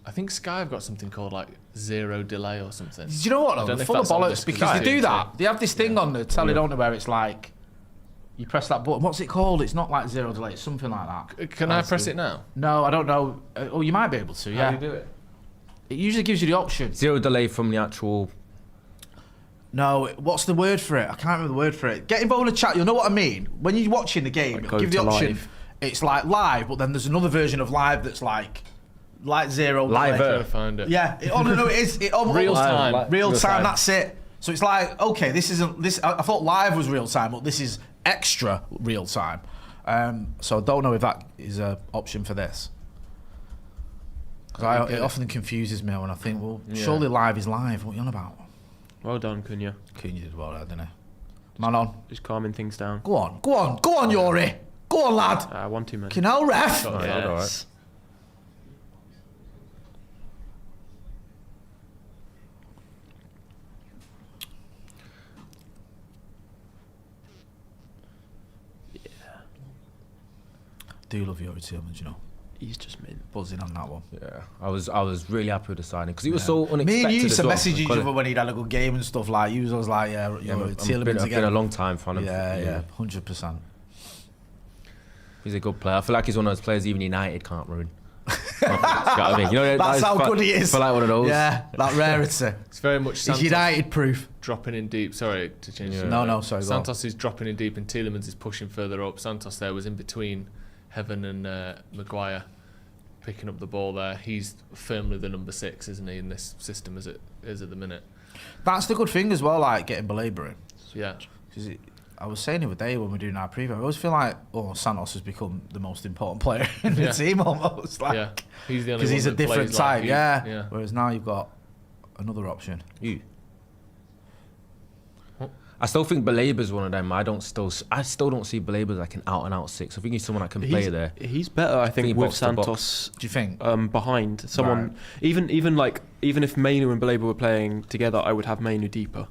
I think Sky have got something called like zero delay or something. Do you know what? They're full of bollocks because they do that. They have this thing on the telly, don't they, where it's like you press that button. What's it called? It's not like zero delay. It's something like that. Can I press it now? No, I don't know. Oh, you might be able to. Yeah. How do you do it? It usually gives you the option. Zero delay from the actual. No, what's the word for it? I can't remember the word for it. Get involved in the chat. You'll know what I mean. When you're watching the game, Like it'll give the go to option. live. It's like live, but then there's another version of live that's like zero. Live. delay. Trying to find it. Yeah. No, it is. Real time. Real time. That's it. So it's like, okay, this isn't this. I thought live was real time, but this is extra real time. So I don't know if that is an option for this. Because it often confuses me when I think, well, surely live is live. What are you on about? Well done, Cunha. Cunha did well there, didn't he? Man on. Just calming things down. Go on, Yuri. Go on, lad. One too many. Canal ref. Yes. Do love Yuri Tillman, you know. He's just mint. Buzzing on that one. Yeah, I was really happy with the signing because he was so unexpected. Me and you used to as well. message each other when he'd had a good game and stuff like. You was like, yeah, Tillman's I've again. been a long time fan of him. Yeah, 100%. He's a good player. I feel like he's one of those players even United can't ruin. You know what I mean? That's how good he is. I feel like one of those. Yeah, that rarity. It's very much He's Santos United proof. dropping in deep. Sorry to change. No, sorry. Go on. Santos is dropping in deep and Tielemans is pushing further up. Santos there was in between Heaven and Maguire, picking up the ball there. He's firmly the number 6, isn't he, in this system as it is at the minute? That's the good thing as well, like getting belabouring. Yeah. Because I was saying the other day when we're doing our preview, I always feel like Santos has become the most important player in the team almost. Like, yeah, he's the only because he's a that different plays type. like Yeah. Whereas now you've got another option. I still think Belaber's one of them. I still don't see Belaber like an out and out 6. I think he's someone that can play there. He's better, I think, with Santos. Do you think? Behind someone, even if Mainu and Belaber were playing together, I would have Mainu deeper,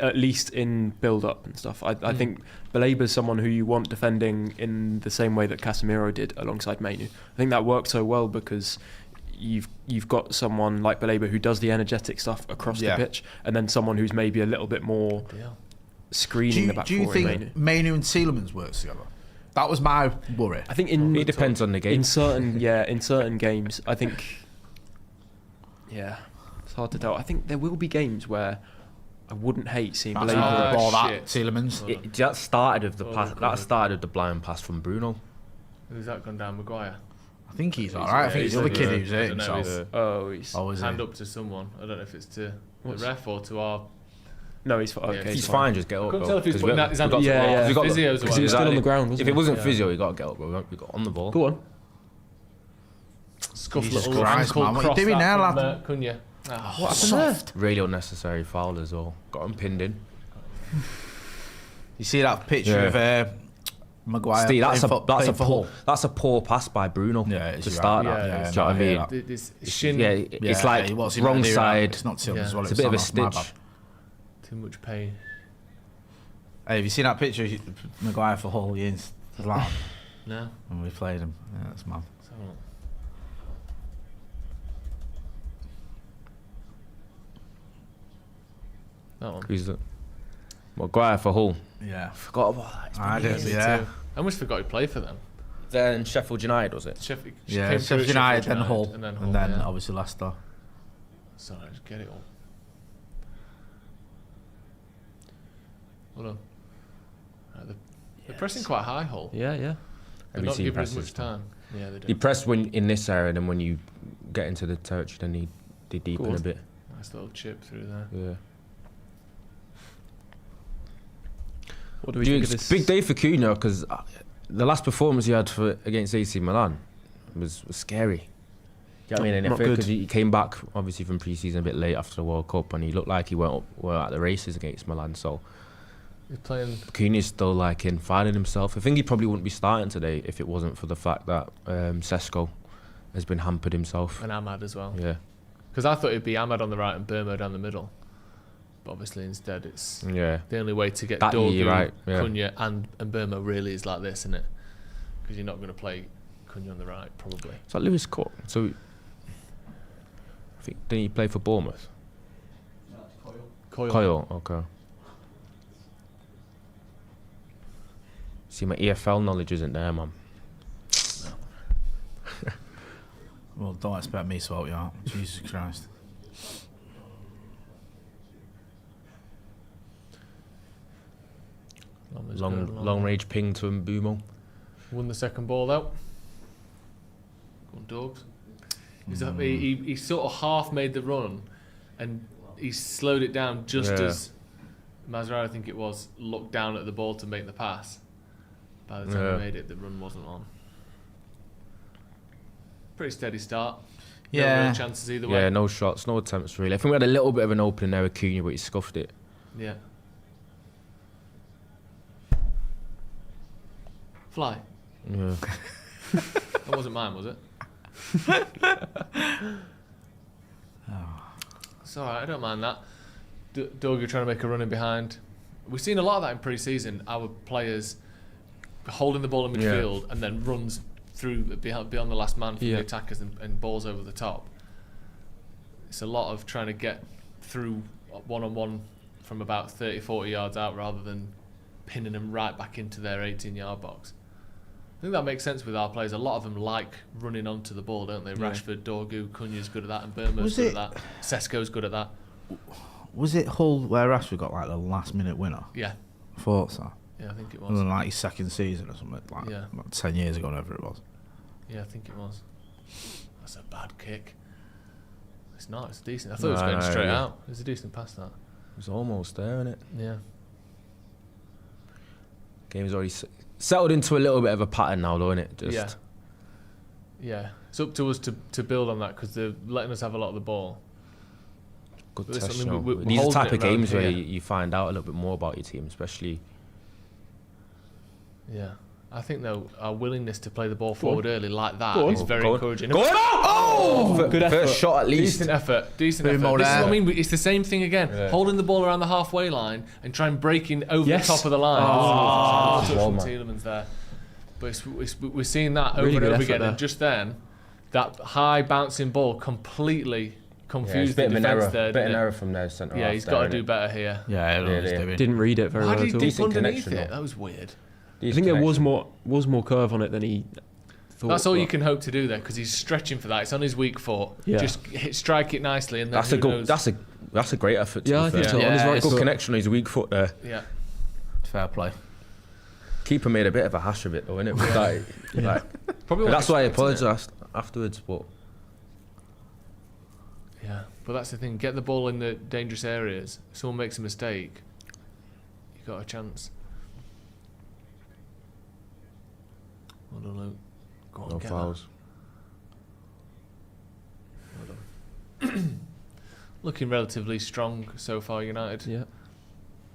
at least in build up and stuff. I think Belaber's someone who you want defending in the same way that Casemiro did alongside Mainu. I think that worked so well because you've got someone like Belaber who does the energetic stuff across the pitch, and then someone who's maybe a little bit more screening the back four. Do you think Mainu and Tielemans works together? That was my worry. I think it depends on the game. In certain games, I think. Yeah, it's hard to tell. I think there will be games where I wouldn't hate seeing Belaber ball that Tielemans. That started with the pass. That started with the blind pass from Bruno. Who's that gone down? Maguire. I think he's alright. I think he's the other kid who's hurt himself. He's hand up to someone. I don't know if it's to the ref or to our. No, he's fine. Okay, he's fine. Just get up. I couldn't tell if he's putting his hand up. Yeah. Physio's because he was still on the ground. Wasn't if it wasn't physio, you got to get up. We got on the ball. Go on. Scuffed Jesus little Christ, man. What are you doing now, lad? Cunha. What happened there? Really unnecessary foul as well. Got him pinned in. You see that picture of Maguire? Steve, that's a poor pass by Bruno to start that. Do you know what I mean? It's like wrong side. It's not Tillman's as well. It's a bit of a stitch. Too much pain. Hey, have you seen that picture of Maguire for Hull? He's loud. No. When we played him. Yeah, that's mad. That one. Who's that? Maguire for Hull. Yeah. Forgot about that. I did, yeah. I almost forgot he played for them. Then Sheffield United, was it? Sheffield United, then Hull, and then obviously Leicester. Sorry, just get it all. Hold on. They're pressing quite high, Hull. Yeah. They're not giving us much time. Yeah, they do. You press when in this area, then when you get into the territory, then they deepen a bit. Nice little chip through there. Yeah. What do we think of this? Big day for Cunha because the last performance he had against AC Milan was scary. You know what I mean? Because he came back obviously from pre-season a bit late after the World Cup, and he looked like he were at the races against Milan. So he's playing. Cunha's still finding himself. I think he probably wouldn't be starting today if it wasn't for the fact that Sesko has been hampered himself. And Ahmad as well. Yeah. Because I thought it'd be Ahmad on the right and Burmo down the middle. But obviously instead it's Yeah. the only way to get That Dorgu, year, right, yeah. Cunha and Burma really is like this, isn't it? Because you're not going to play Cunha on the right, probably. It's like Lewis Cook. So, I think, didn't he play for Bournemouth? Coyle, okay. See, my EFL knowledge isn't there, man. Well, don't expect me to help you out. Jesus Christ. Long range ping to Mbumo. Won the second ball out. Go on, Dogs. He sort of half made the run, and he slowed it down just as Mazraoui, I think it was, looked down at the ball to make the pass. By the time he made it, the run wasn't on. Pretty steady start. Yeah. No real chances either way. Yeah, no shots, no attempts really. I think we had a little bit of an opening there with Cunha, but he scuffed it. Yeah. Fly. Yeah. That wasn't mine, was it? It's alright, I don't mind that. Dorgu trying to make a run in behind. We've seen a lot of that in pre-season. Our players holding the ball in midfield and then runs through beyond the last man from the attackers and balls over the top. It's a lot of trying to get through one-on-one from about 30, 40 yards out rather than pinning them right back into their 18-yard box. I think that makes sense with our players. A lot of them like running onto the ball, don't they? Rashford, Dorgu, Cunha's good at that, and Burma's good at that. Sesko's good at that. Was it Hull where Rashford got like the last minute winner? Yeah. I thought so. Yeah, I think it was. And then like his second season or something, like 10 years ago, whatever it was. Yeah, I think it was. That's a bad kick. It's not, it's decent. I thought it was going straight out. It was a decent pass, that. It was almost there, innit? Yeah. Game's already settled into a little bit of a pattern now, though, innit? Just Yeah. It's up to us to build on that because they're letting us have a lot of the ball. good But test. we're These are the type holding of it around games where here. you find out a little bit more about your team, especially. Yeah. I think, though, our willingness to play the ball forward early like that is very Go on. encouraging. Go on! Oh! Good effort. First shot at least. Decent effort. Decent Boom, effort. This is there. what I mean. It's the same thing again. Yeah. Holding the ball around the halfway line and trying breaking over Yes. the top of the line. Touch from Well, man. Tielemans there. But we're seeing that over Really and good over effort again. there. And just then, that high bouncing ball completely Yeah, it's confused a bit the of an defence error. there. Bit of didn't an it? error from their centre. Yeah, he's got to do better here. Yeah, Yeah, he's yeah. doing. Didn't read it very Why well did at he all. dip Decent underneath connection, it? though. That was weird. I think there was more curve on it than he thought. That's all but- you can hope to do there because he's stretching for that. It's on his weak foot. Yeah. Just strike it nicely and then That's a who good. knows? That's a great effort. To Yeah, be I think fair. so. On his Yeah, right it's Good foot. connection on his weak foot there. Yeah. Fair play. Keeper made a bit of a hash of it, though, innit? Probably That's why I expected it. apologised afterwards. But Yeah, but that's the thing. Get the ball in the dangerous areas. If someone makes a mistake, you got a chance. Well done, Luke. Go on, no get fouls. that. Well done. Looking relatively strong so far, United. Yeah.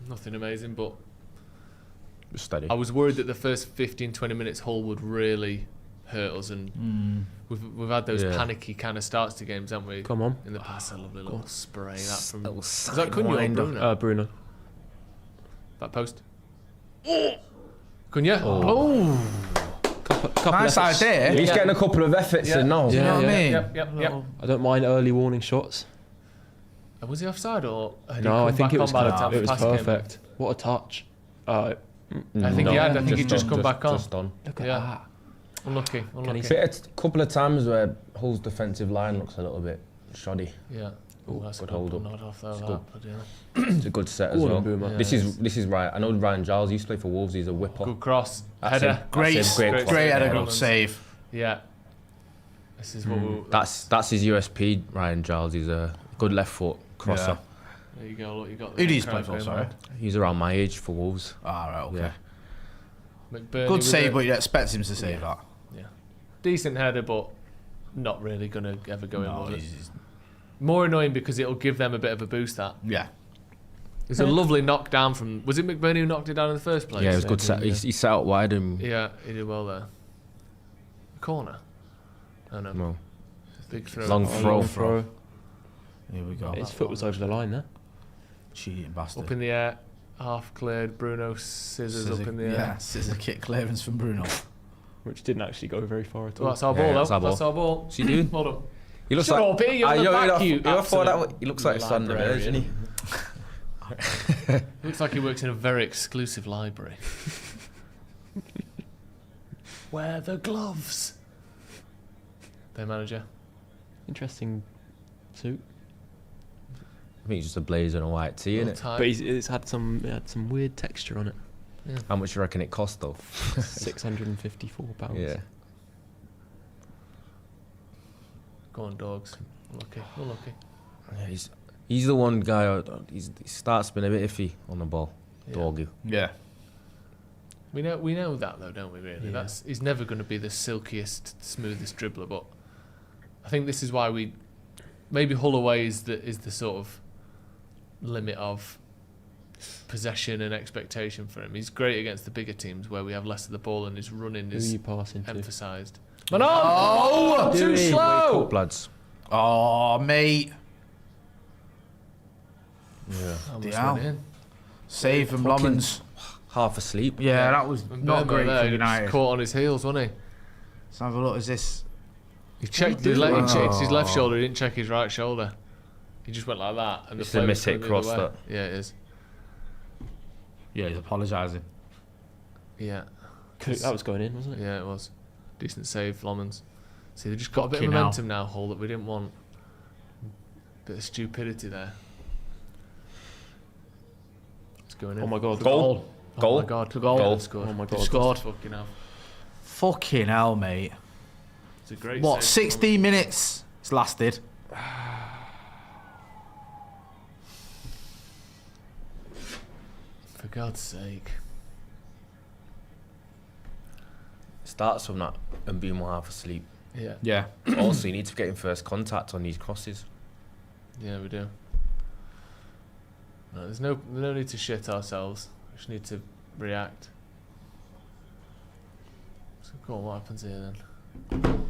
Nothing amazing, but Steady. I was worried that the first 15-20 minutes Hull would really hurt us, and we've had those Yeah. panicky kind of starts to games, haven't we? Come on. In the past, a lovely little spray that from. Little Was that Cunha or sidewinder. Bruno? Bruno. That post. Cunha. Couple Nice efforts. idea. He's getting a couple of efforts in now. Do you know what I mean? Yep. I don't mind early warning shots. Was he offside or? Had he No, come I think back it was on by the time it was the pass came in? perfect. What a touch. I think he had. I think he just come back on. Just on. Look at Yeah. that. Unlucky. Bit a couple of times where Hull's defensive line looks a little bit shoddy. Yeah. Oh, that's Good a good hold up. nod off though. It's That, good. bloody hell. It's a good set as Go on, well. Boomer. Yeah, This is right. I know Ryan Giles used to play for Wolves. He's a whipper. Good cross. That's Header. him. Great, That's him. great, Great header, save. good save. Yeah. This is what we. That's his USP. Ryan Giles. He's a good left foot crosser. There you go. Look, you got. Who the do you crowd play for, going sorry? mad. He's around my age for Wolves. Ah, right, okay. Yeah. McBurney Good with save, it. but you'd expect him to save that. Yeah. Decent header, but not really gonna ever go in. No, Was it? he's- More annoying because it'll give them a bit of a boost. That yeah. it's a lovely knockdown from. Was it McBurney who knocked it down in the first place? Yeah, it was good set. He set out wide and Yeah, he did well there. Corner. Oh no. well, Big throw. long throw. Throw. Here we go. His foot was over the line there. Cheating bastard. Up in the air, half cleared. Bruno scissors up in the air. Yeah, scissor kick clearance from Bruno. Which didn't actually go very far at all. Well, that's our ball, though. That's our ball. What's he doing? Hold on. He looks Shut like. up, you're on the back, you absolute He looks like Sander, isn't he? Looks like he works in a very exclusive library. Wear the gloves. Their manager. Interesting suit. I think it's just a blazer and a white tee, isn't it? But it had some weird texture on it. Yeah. How much do you reckon it cost though? £654. Yeah. Go on, dogs. We're lucky. We're lucky. Yeah, he's the one guy. He starts being a bit iffy on the ball. Yeah. Doggy. Yeah. We know that though, don't we? Really, Yeah. He's never going to be the silkiest, smoothest dribbler. But I think this is why maybe Hull away is the sort of limit of possession and expectation for him. He's great against the bigger teams where we have less of the ball and his running Who are is you passing to? emphasised. Oh, too slow! Wake up, lads. Oh, mate. Yeah. Almost Down. went in. Save from Fucking- Lommans. Half asleep. Yeah, that was And not Burma great there, for he United. just caught on his heels, wasn't he? Let's have a look. Is this? He checked his leg. He checked his left shoulder. He didn't check his right shoulder. He just went like that, and It's the a play was mishit going the cross, other way. that. Yeah, it is. Yeah, he's apologising. Yeah, That was going in, wasn't it? yeah, it was. Decent save, Lommans. See, they've just got a bit of Fucking hell. momentum now, Hull, that we didn't want. Bit of stupidity there. It's going in. Oh my god. Goal. Oh Goal. my god. Goal. Scored. Oh my They've god. scored. Fucking hell. Fucking hell, mate. It's a great What? save. 16 minutes. It's lasted. For God's sake. Starts from that and being more half asleep. Yeah. Yeah. Also, you need to get in first contact on these crosses. Yeah, we do. No, there's no need to shit ourselves. We just need to react. So go on, what happens here then?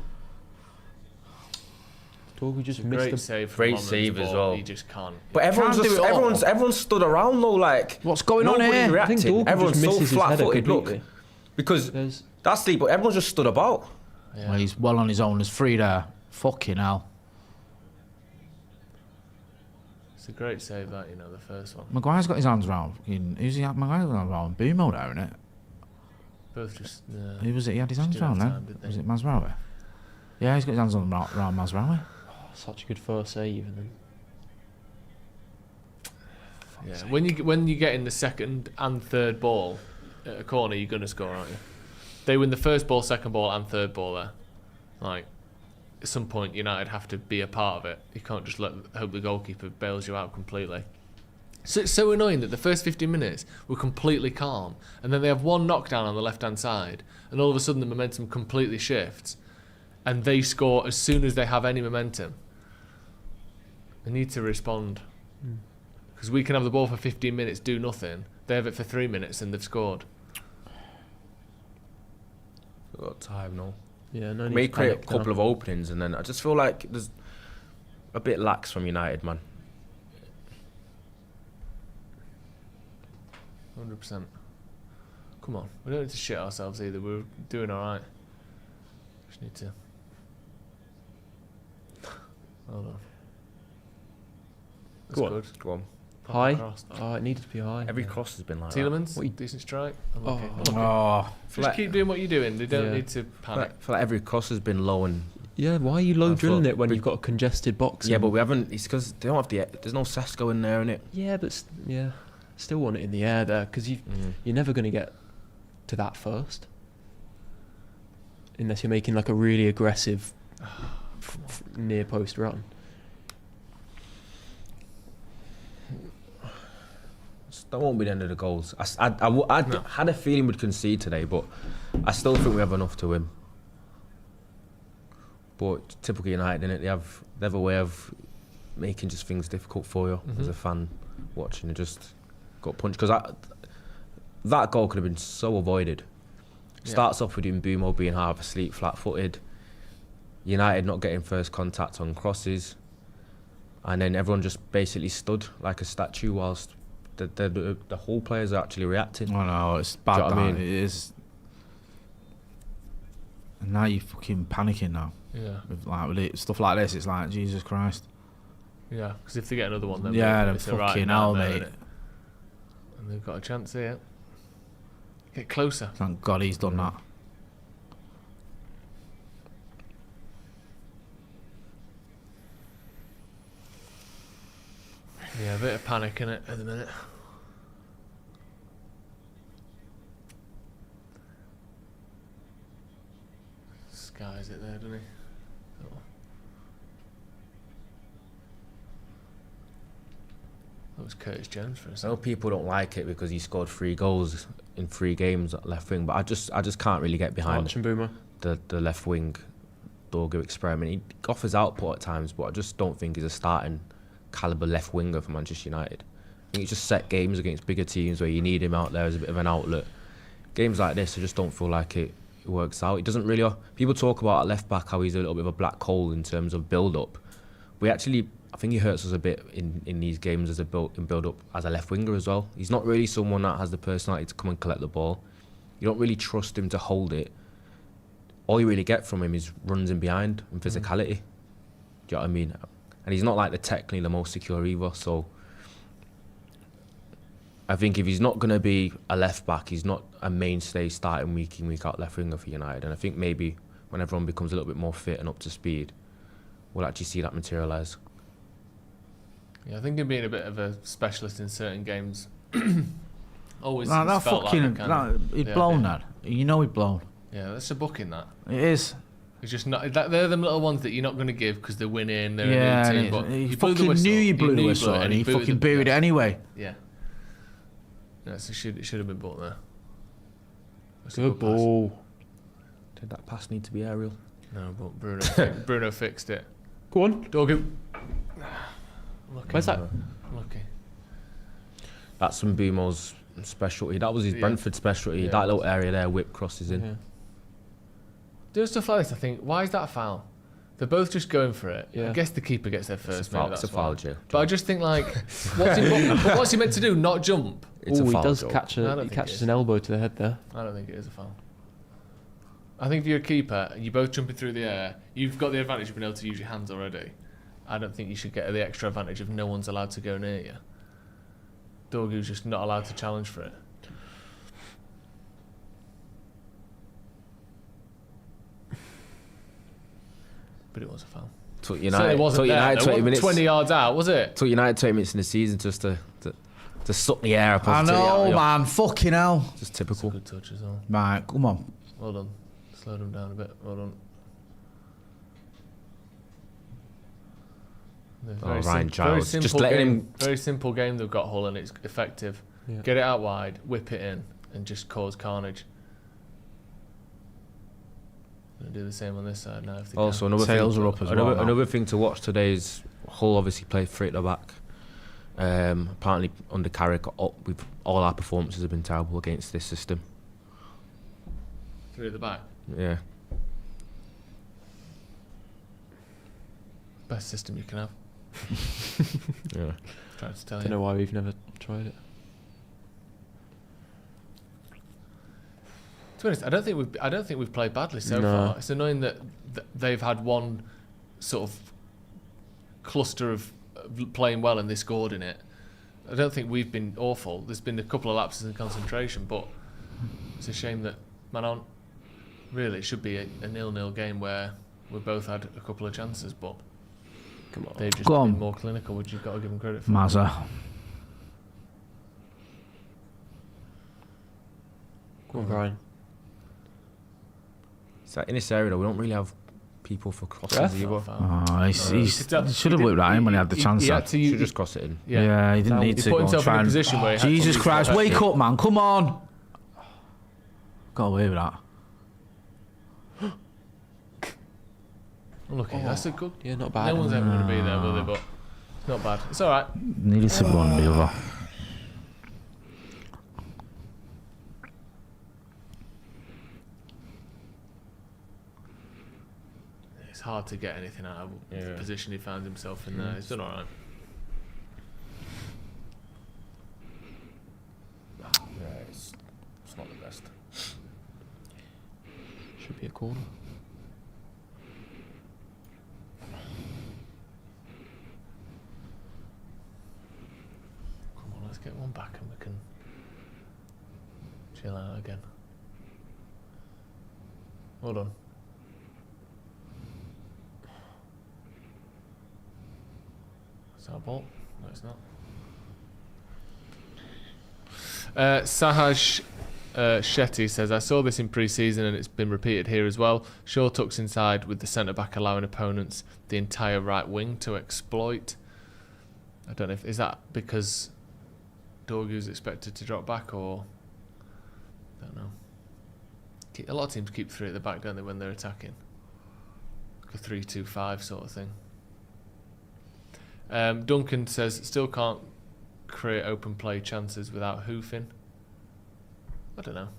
Dog, just It's a missed great the save. From Great Lomond's save as ball. well. He just can't. But everyone's can't do just it all. everyone's stood around though, like What's going on nobody here? I think reacted. Dorgan Everyone's just so misses his header flat-footed. Look, completely. because There's that's sleep, but everyone's just stood about. Yeah. Well, he's well on his own. There's three there. Fucking hell. It's a great save, that, you know, the first one. Maguire's got his hands round. Who's he? Maguire's got his hands round. Bumo there, isn't it? Both just. Who was it? He had his hands didn't round have there. time, did they? Was it Mazraoui? Yeah, he's got his hands on round Mazraoui. such a good first save, and then Yeah. When you get in the second and third ball at a corner, you're gonna score, aren't you? They win the first ball, second ball, and third ball there. Like, at some point, United have to be a part of it. You can't just hope the goalkeeper bails you out completely. So it's so annoying that the first 15 minutes were completely calm, and then they have one knockdown on the left-hand side, and all of a sudden the momentum completely shifts, and they score as soon as they have any momentum. They need to respond. Because we can have the ball for 15 minutes, do nothing. They have it for 3 minutes and they've scored. We've got time now. yeah, no need May to create a panic couple now. of openings, and then I just feel like there's a bit lax from United, man. 100%. Come on, we don't need to shit ourselves either. We're doing alright. Just need to. Hold on. That's Go on. good. Go on. Proper High. cross. Oh, it needed to be high. Every cross has been like Tielemans, What you- decent strike. Oh. Unlucky. Oh, Just Like- keep doing what you're doing. They don't Yeah. need to that. panic. I feel like every cross has been low, and Yeah, why are you low I drilling thought- it when you've got a congested box? yeah, and- but we haven't. It's because they don't have the. There's no Sesko in there, innit? Yeah, but still want it in the air there because you're never going to get to that first unless you're making like a really aggressive near post run. That won't be the end of the goals. I had a feeling we'd concede today, but I still think we have enough to win. But typical United, innit? They have a way of making just things difficult for you as a fan watching. You just got punched because that goal could have been so avoided. Yeah. Starts off with Mbumo being half asleep, flat-footed. United not getting first contact on crosses. and then everyone just basically stood like a statue whilst the whole players are actually reacting. I know, it's bad. Do you know what I mean? It is. And now you're fucking panicking now. Yeah. With stuff like this, it's like, Jesus Christ. Yeah, because if they get another one, then then it's a right fucking hell, nightmare, mate. innit? And they've got a chance here. Get closer. Thank God he's done that. Yeah, a bit of panic in it at the minute. Skies it there, doesn't he? Oh. That was Curtis Jones for a I know second. people don't like it because he scored 3 goals in 3 games at left wing, but I just can't really get behind Arch and Boomer. the left wing Dorgo experiment. He offers output at times, but I just don't think he's a starting caliber left winger for Manchester United. I think he's just set games against bigger teams where you need him out there as a bit of an outlet. Games like this, I just don't feel like it works out. He doesn't really. People talk about at left back how he's a little bit of a black hole in terms of build up. I think he hurts us a bit in these games as a build up as a left winger as well. He's not really someone that has the personality to come and collect the ball. You don't really trust him to hold it. All you really get from him is runs in behind and physicality. Do you know what I mean? And he's not like technically the most secure either. So I think if he's not going to be a left back, he's not a mainstay starting week in, week out left winger for United. And I think maybe when everyone becomes a little bit more fit and up to speed, we'll actually see that materialise. Yeah, I think him being a bit of a specialist in certain games always That felt fucking, like he'd blown that. You know he'd blown. Yeah, that's a booking that. It is. It's just not. They're the little ones that you're not going to give because they're winning. They're Yeah, a new team. But he you blew the fucking whistle. knew you blew the knew whistle, and he fucking booed it anyway. Yeah. Yes, it should have been bought there. That's a Good pass. ball. Did that pass need to be aerial? No, but Bruno fixed it. Go on. Dorgu. Lucky. Where's that? Lucky. That's Mbumo's specialty. That was his Yeah. Brentford specialty. Yeah, that it little was. area there, whip crosses in. Yeah. Doing stuff like this, I think, why is that a foul? They're both just going for it. Yeah. I guess the keeper gets there first. It's a foul, maybe it's a that's why. foul, Joe. But I just think, like, what's he meant to do? Not jump? It's a Oh, he foul, does Joe. catch I don't he think it catches is. an elbow to the head there. I don't think it is a foul. I think if you're a keeper, you're both jumping through the air, you've got the advantage of being able to use your hands already. I don't think you should get the extra advantage of no one's allowed to go near you. Dorgu's just not allowed to challenge for it. But it was a foul. Took So United, it wasn't took there. United It 20 wasn't minutes. 20 yards out, was it? Took United 20 minutes in the season just to suck the air up. I positivity out of know, you. man. Fucking hell. Just It's a typical. good touch as well. Right, come on. Well done. Slowed him down a bit. Well done. Ryan Giles. Just letting him. Very simple game they've got, Hull, and it's effective. Yeah. Get it out wide, whip it in, and just cause carnage. Gonna do the same on this side now if they Also, can. another Tails thing, are up as well now. Another thing to watch today is Hull obviously played three at the back. Apparently, under Carrick, all our performances have been terrible against this system. Three at the back. Yeah. Best system you can have. Yeah. Tried to tell Don't you. know why we've never tried it. To be honest, I don't think we've played badly so No. far. It's annoying that they've had one sort of cluster of playing well and they scored in it. I don't think we've been awful. There's been a couple of lapses in concentration, but it's a shame that Manon. Really, it should be a 0-0 game where we both had a couple of chances, but Come on. they've just Go been on. more clinical, which you've got to give them credit for. Mazza. Go on, Brian. So in this area, though, we don't really have people for crosses Ref? either. Oh, he should have whipped that in when he had the chance. He there. had to Should just cross it in. Yeah, he didn't need He to put go and himself try in a and... position where he had to Jesus leave Christ, it. wake up, man. Come on. Got away with that. Unlucky. That's a good. Yeah, not bad. No one's ever going to be there, will they? But it's not bad. It's all right. Needed to go on the other. It's it's hard to get anything out of the position he found himself in there. He's done all right. Yeah, it's not the best. Should be a corner. Come on, let's get one back and we can chill out again. Well done. Is that a ball? No, it's not. Sahaj Shetty says, I saw this in pre-season and it's been repeated here as well. Shaw tucks inside with the centre-back allowing opponents the entire right wing to exploit. I don't know if... Is that because Dorgu's expected to drop back or... I don't know. A lot of teams keep 3 at the back, don't they, when they're attacking? Like a 3-2-5 sort of thing. Duncan says, still can't create open play chances without hoofing. I don't know.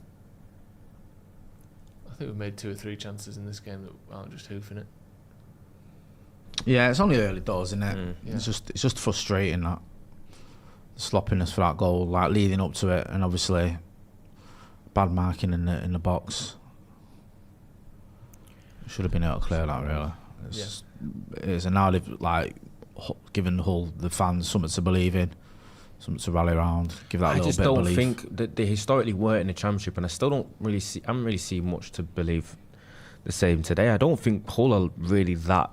I think we've made 2 or 3 chances in this game that aren't just hoofing it. Yeah, it's only early doors, isn't it? Yeah. It's just frustrating, that sloppiness for that goal, like leading up to it, and obviously bad marking in the box. Should have been able to clear that, really. It is, and now they've like given the fans something to believe in, something to rally around, give that a little bit of belief. I just don't think that they historically weren't in the Championship, and I haven't really seen much to believe the same today. I don't think Hull are really that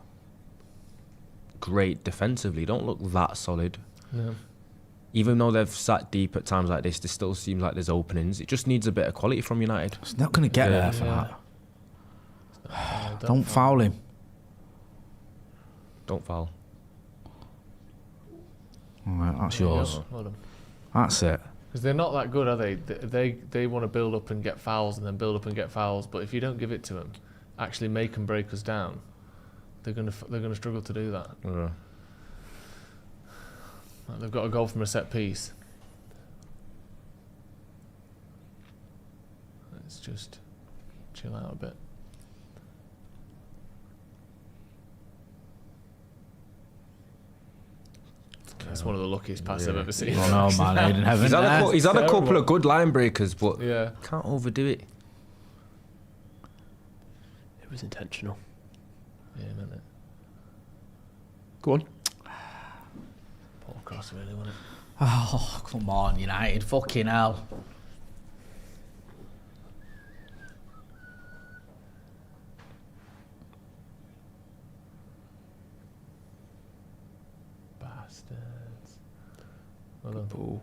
great defensively. Don't look that solid. No. Even though they've sat deep at times like this, there still seems like there's openings. It just needs a bit of quality from United. It's not going to get there for that. Don't foul him. Don't foul. All right, that's yours. Well done. That's it. Because they're not that good, are they? They want to build up and get fouls and then build up and get fouls. But if you don't give it to them, actually make them break us down, they're gonna struggle to do that. Yeah. Like they've got a goal from a set piece. Let's just chill out a bit. That's one of the luckiest passes I've ever seen. Oh no, man, I didn't have He's had a couple of good line breakers, but can't overdo it. It was intentional. Yeah, isn't it? Go on. Paul Cross really, wasn't it? Oh, come on, United. Fucking hell. Bastards. Well done. Ooh.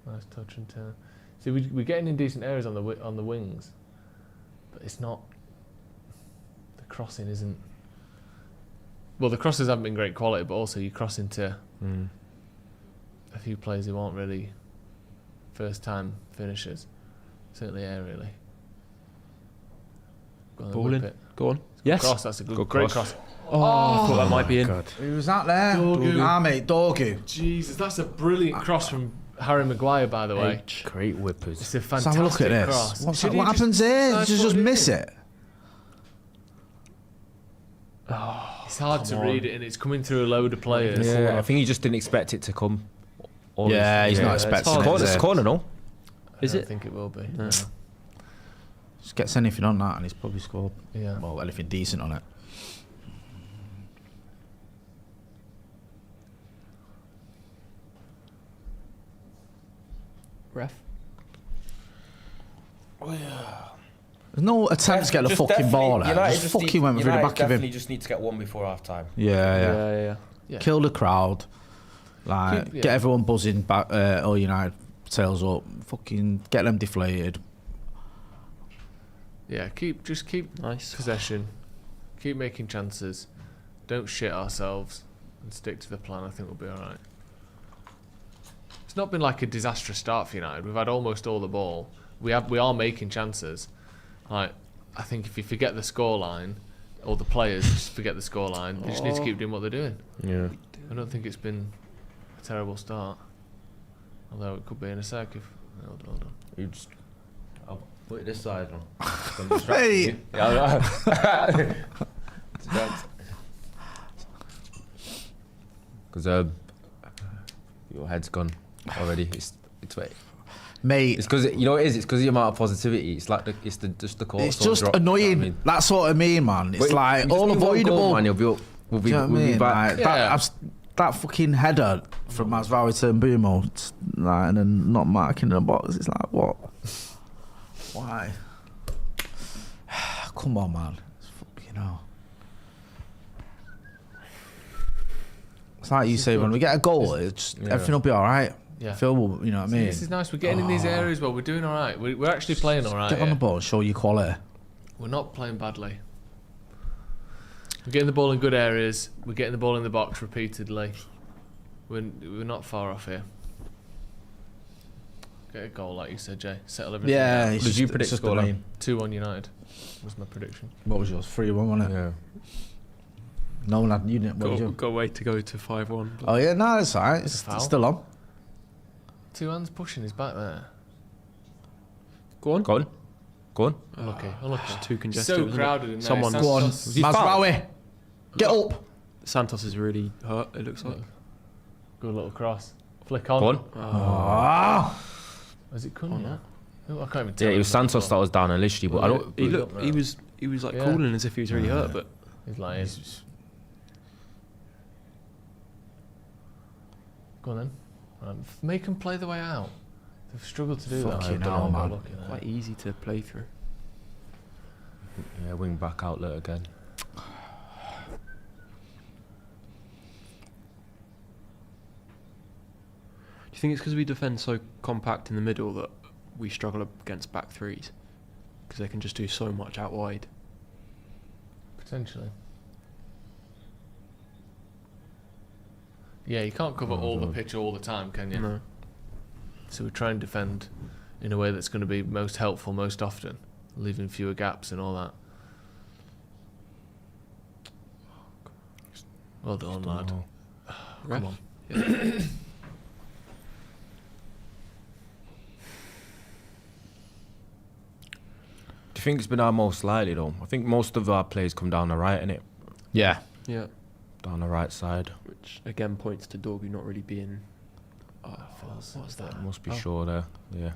Nice touch and turn. See, we're getting in decent areas on the wings, but it's not. The crossing isn't. Well, the crosses haven't been great quality, but also you cross into a few players who aren't really first-time finishers. Certainly aerially. Ball in. Go on. Yes. Cross. That's a good great cross. Oh, I thought that might be in. God. Who was that there? Dorgu. Mate, Dorgu. Jesus, that's a brilliant cross from Harry Maguire, by the way. Great whippers. It's a Let's have a look fantastic at this. cross. What happens here? Did you just miss it? It's hard to read it, and it's coming through a load of players. Yeah, I think he just didn't expect it to come. Yeah, he's not expecting it. It's corner, no? I don't think it will be. No. Just gets anything on that, and he's probably scored. Yeah. Well, anything decent on it. Ref. Oh, yeah. There's no attempt to get the fucking ball there. Just fucking went through the back of him. Definitely just need to get one before half time. Yeah. Kill the crowd. Like, get everyone buzzing back. All United tails up. Fucking get them deflated. Yeah, keep possession. Keep making chances. Don't shit ourselves and stick to the plan. I think we'll be all right. It's not been like a disastrous start for United. We've had almost all the ball. We are making chances. Like, I think if you forget the scoreline, or the players just forget the scoreline, they just need to keep doing what they're doing. Yeah. I don't think it's been a terrible start. Although it could be in a sec if... Hold on. I'll put it this side on. Hey! Because your head's gone already. It's Mate, it's because you know what it is. It's because of the amount of positivity. It's like just the court. it's just annoying. You know what I mean? That's what I mean, man. It's But like you just all need one goal, avoidable. man. We'll Do you know what I be mean? back. Like, that fucking header from Masraoui to Mbumo, like, and then not marking the box. It's like, what? Why? Come on, man. It's fucking hell. It's like you say, when we get a goal, everything will be all right. Yeah. Phil will, you know what I mean? This is nice. We're getting in these areas where we're doing all right. We're actually playing all right. Get on the here. ball and show your quality. We're not playing badly. We're getting the ball in good areas. We're getting the ball in the box repeatedly. We're not far off here. Get a goal, like you said, Jay. Settle everything. Yeah, down. it's Did you just- predict it's just scoreline? annoying. 2-1 United was my prediction. What was yours? 3-1, wasn't it? Yeah. No one had, you didn't. What was yours? Got a way to go to 5-1. Oh, yeah, no, it's all right. It's foul. still on. 2 hands pushing his back there. Go on. Go on. Go on. Unlucky. Unlucky. Just too congested. So wasn't it? crowded in there. Someone. Santos- Go on. Was he fouled? Masraoui. Get up. Santos is really hurt. It looks like. Good little cross. Flick on. Go on. Ah. Was it Cunha? Oh, I can't even tell. Yeah, it was Santos that was down initially, but I don't. He looked. He was like Yeah. calling as if he was really hurt, but He's lying. Go on then. Make them play the way out. They've struggled to do that. Fucking I don't hell, know about man. looking at quite it. easy to play through. Yeah, wing back outlet again. Do you think it's because we defend so compact in the middle that we struggle against back threes? Because they can just do so much out wide. Potentially. Yeah, you can't cover all the pitch all the time, can you? No. So we try and defend in a way that's going to be most helpful most often, leaving fewer gaps and all that. Well done, lad. Ref? Come on. Yeah. Do you think it's been our most likely though? I think most of our plays come down the right, innit? Yeah. Yeah. Down the right side. Which again points to Dorgu not really being. What's that? Must be sure there. Yeah.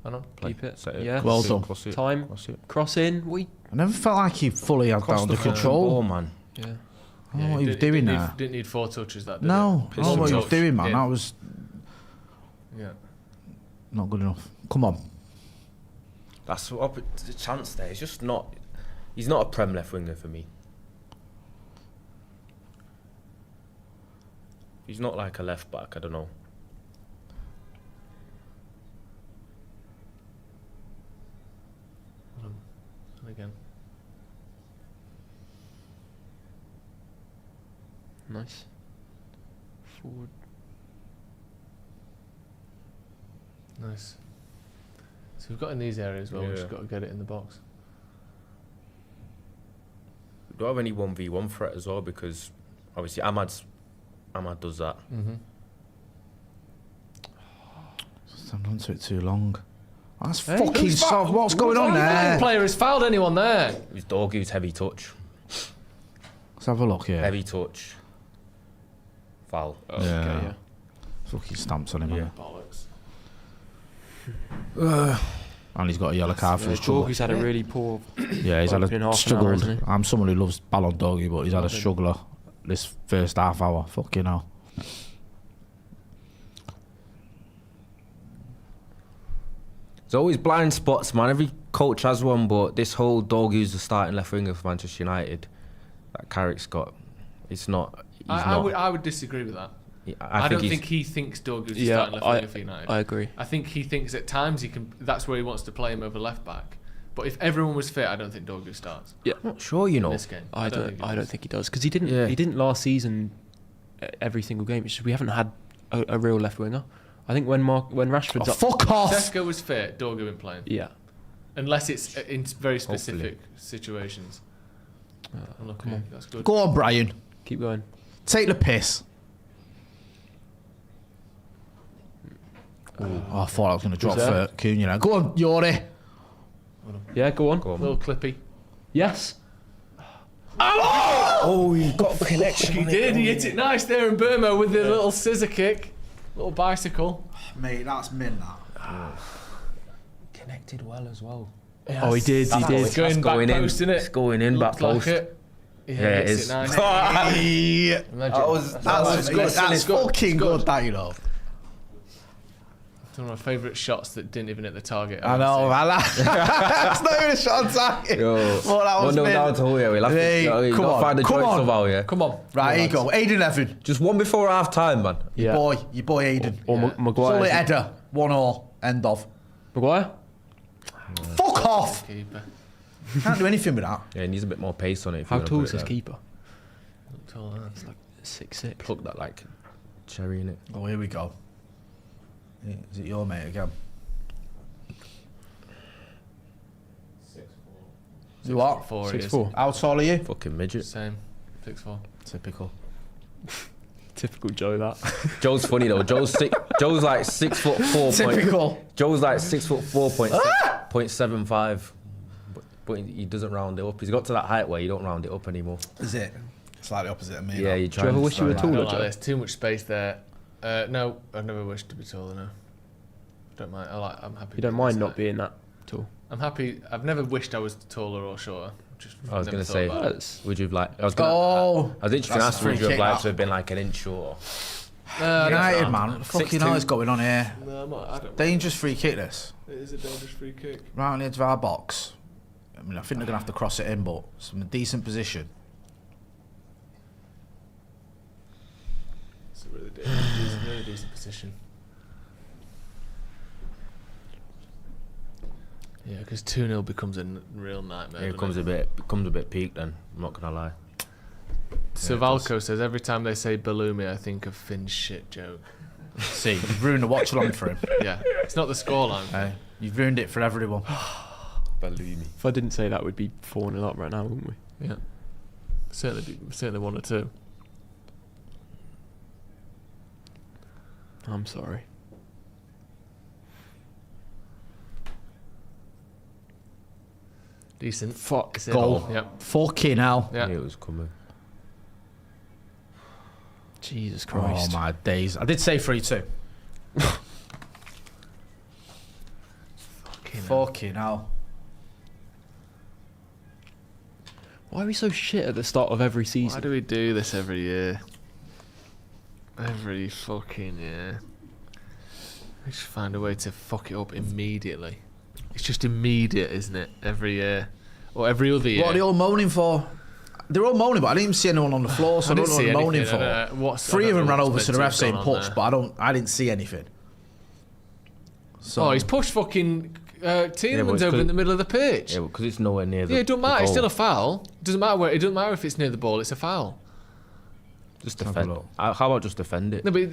I know. Keep it. Set it. Yeah. Well Cross it, done. cross it, Time. cross it. Cross in. We. I never felt like he fully had that Cross under the fucking control. ball, man. Yeah. I don't know what he was doing there. Didn't need 4 touches that, did No, I it? don't know what he was doing, man. Yeah. That was Yeah. not good enough. Come on. That's what the chance there. It's just not. He's not a prem left winger for me. He's not like a left back. I don't know. And again. Nice. Forward. Nice. So we've got in these areas where we've Yeah. just got to get it in the box. We don't have any 1v1 threat as well because obviously Ahmad does that. Mm-hmm. Stand on to it too long. That's Hey, fucking who's soft. What's going on there? Player has fouled anyone there. His Dorgu's heavy touch. Let's have a look here. Heavy touch. Foul. Yeah. Okay, yeah. Fucking stamps on him. Yeah. Bollocks. And he's got a yellow card for his trouble. Dorgu's had a really poor. Yeah, he's had opening a half an hour, struggle. hasn't he? I'm someone who loves Ballon Doggy, but he's had a struggler this first half hour. Fucking hell. There's always blind spots, man. Every coach has one, but this whole Dorgu's the starting left winger for Manchester United. That Carrick's got. It's not. He's not. I would disagree with that. I don't he's- think he thinks Dorgu's the Yeah, starting left winger for United. I agree. I think he thinks at times he can. That's where he wants to play him over left back. But if everyone was fit, I don't think Dorgu starts Yeah. I'm not sure, you in know. this game. I don't does. think he does because he didn't. Yeah. He didn't last season. Every single game. It's just we haven't had a real left winger. I think when Rashford's up. Fuck off! Sesko was fit. Dorgu been playing. Yeah. Unless it's in very specific situations. Look, that's good. Go on, Brian. Keep going. Take the piss. Oh, I thought I was going to drop there? for Cunha. Go on, Yori. Yeah. Go on. Go on. Little clippy. Yes. Oh! Oh, he got a connection. He did. He hit it nice there in Burma with the little scissor kick, little bicycle. Mate, that's min that. Connected well as well. Yes. Oh, he did. He did. It's going back in. post, isn't it? It's going in back post. Like it. Yeah, it is. is. Nice. That's good. That's fucking good, that, you know. It's one of my favourite shots that didn't even hit the target. I know, man. That's not even a shot on target. Yo, well, that was down to Hull, yeah. We'll have to, come on, find the come choice on. somehow, yeah. Come on. Right, here you go. Aiden Evan. Just one before half time, man. Yeah. Your boy Aiden. Or Maguire. Solid header. 1-1. End of. Maguire? Fuck off. Keeper. Can't do anything with that. Yeah, he needs a bit more pace on it. If How you wanna tall put is it this there. keeper? Tall, It's like 6'6". Pluck that like cherry in it. Oh, here we go. Is it your mate again? 6'4". You what? 6'4". How tall are you? Fucking midget. Same. 6'4". Typical. Typical Joe, that. Joe's funny though. Joe's like 6'4". Typical. Joe's like 6'4.75", but he doesn't round it up. He's got to that height where you don't round it up anymore. Is it? It's like the opposite of me. Yeah, though. you Do try. you ever wish you were I taller, don't like Joe? there's too much space there. No, I've never wished to be taller. No, don't mind. I'm happy. You don't mind not being that tall? I'm happy. I've never wished I was taller or shorter. Just I was never gonna thought say, about it. would you have like? I was gonna. Oh, I was literally gonna that's ask, a free would you have kick, liked that. to have been like an inch shorter? United, man. What the fuck you know is going on here? No, I don't. Dangerous free kick, this. It is a dangerous free kick. Right on the edge of our box. I mean, I think they're going to have to cross it in, but it's in a decent position. It's a really decent position. Yeah, because 2-0 becomes a real nightmare. Yeah, it doesn't becomes a bit peak then. I'm not gonna lie. Savalko says every time they say Balumi, I think of Finn's shit joke. See, you've ruined the watch-along for him. Yeah, it's not the scoreline. Hey, you've ruined it for everyone. Balumi. If I didn't say that, we'd be 4-0 up right now, wouldn't we? Yeah, certainly 1 or 2. I'm sorry. Decent. Fuck, It's in. goal. Yep. Fucking hell. Yeah. It was coming. Jesus Christ. Oh, my days. I did say 3-2. Fucking hell. Why are we so shit at the start of every season? Why do we do this every year? Every fucking year. We just find a way to fuck it up immediately. It's just immediate, isn't it? Every year. Or every other year. What are they all moaning for? They're all moaning, but I didn't even see anyone on the floor, so I don't know what they're moaning for. Three of them ran over to the ref saying push, but I didn't see anything. So Oh, he's pushed fucking Tielemans it's over 'cause- in the middle of the pitch. Yeah, because it's nowhere near the. Yeah, it doesn't the matter. It's goal. still a foul. It doesn't matter where. It doesn't matter if it's near the ball. It's a foul. Just Have a defend. look. How about just defend it? No, but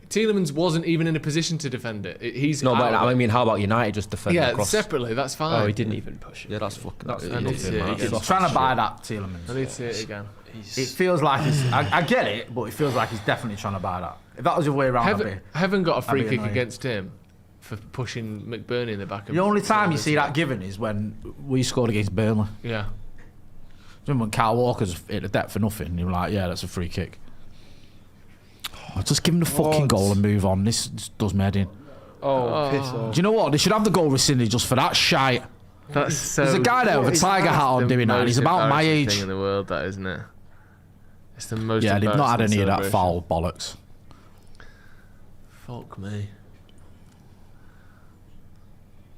Tielemans wasn't even in a position to defend it. He's No, out but of I it. mean, how about United just defend yeah, across? separately. That's fine. Oh, he didn't even push it. Yeah, that's fucking. That's I need to see it nothing, again. man. he's trying to buy that Tielemans. I need to see it again. It feels like he's. I get it, but it feels like he's definitely trying to buy that. If that was the way around, Heaven got a free be kick annoying. against him for pushing McBurney in the back. the only time you see that given is when we scored against Burnley. Yeah. Remember when Kyle Walker's hit the depth for nothing? And you're like, yeah, that's a free kick. Oh, just give him the fucking goal and move on. This just does me head in. Oh, piss off. Do you know what? They should have the goal rescinded just for that shite. That's so. There's a guy there with a tiger hat on doing that, and he's about my age. Thing in the world, that isn't it? It's the most. Yeah, they've not had any of that embarrassing foul bollocks. celebration. Fuck me.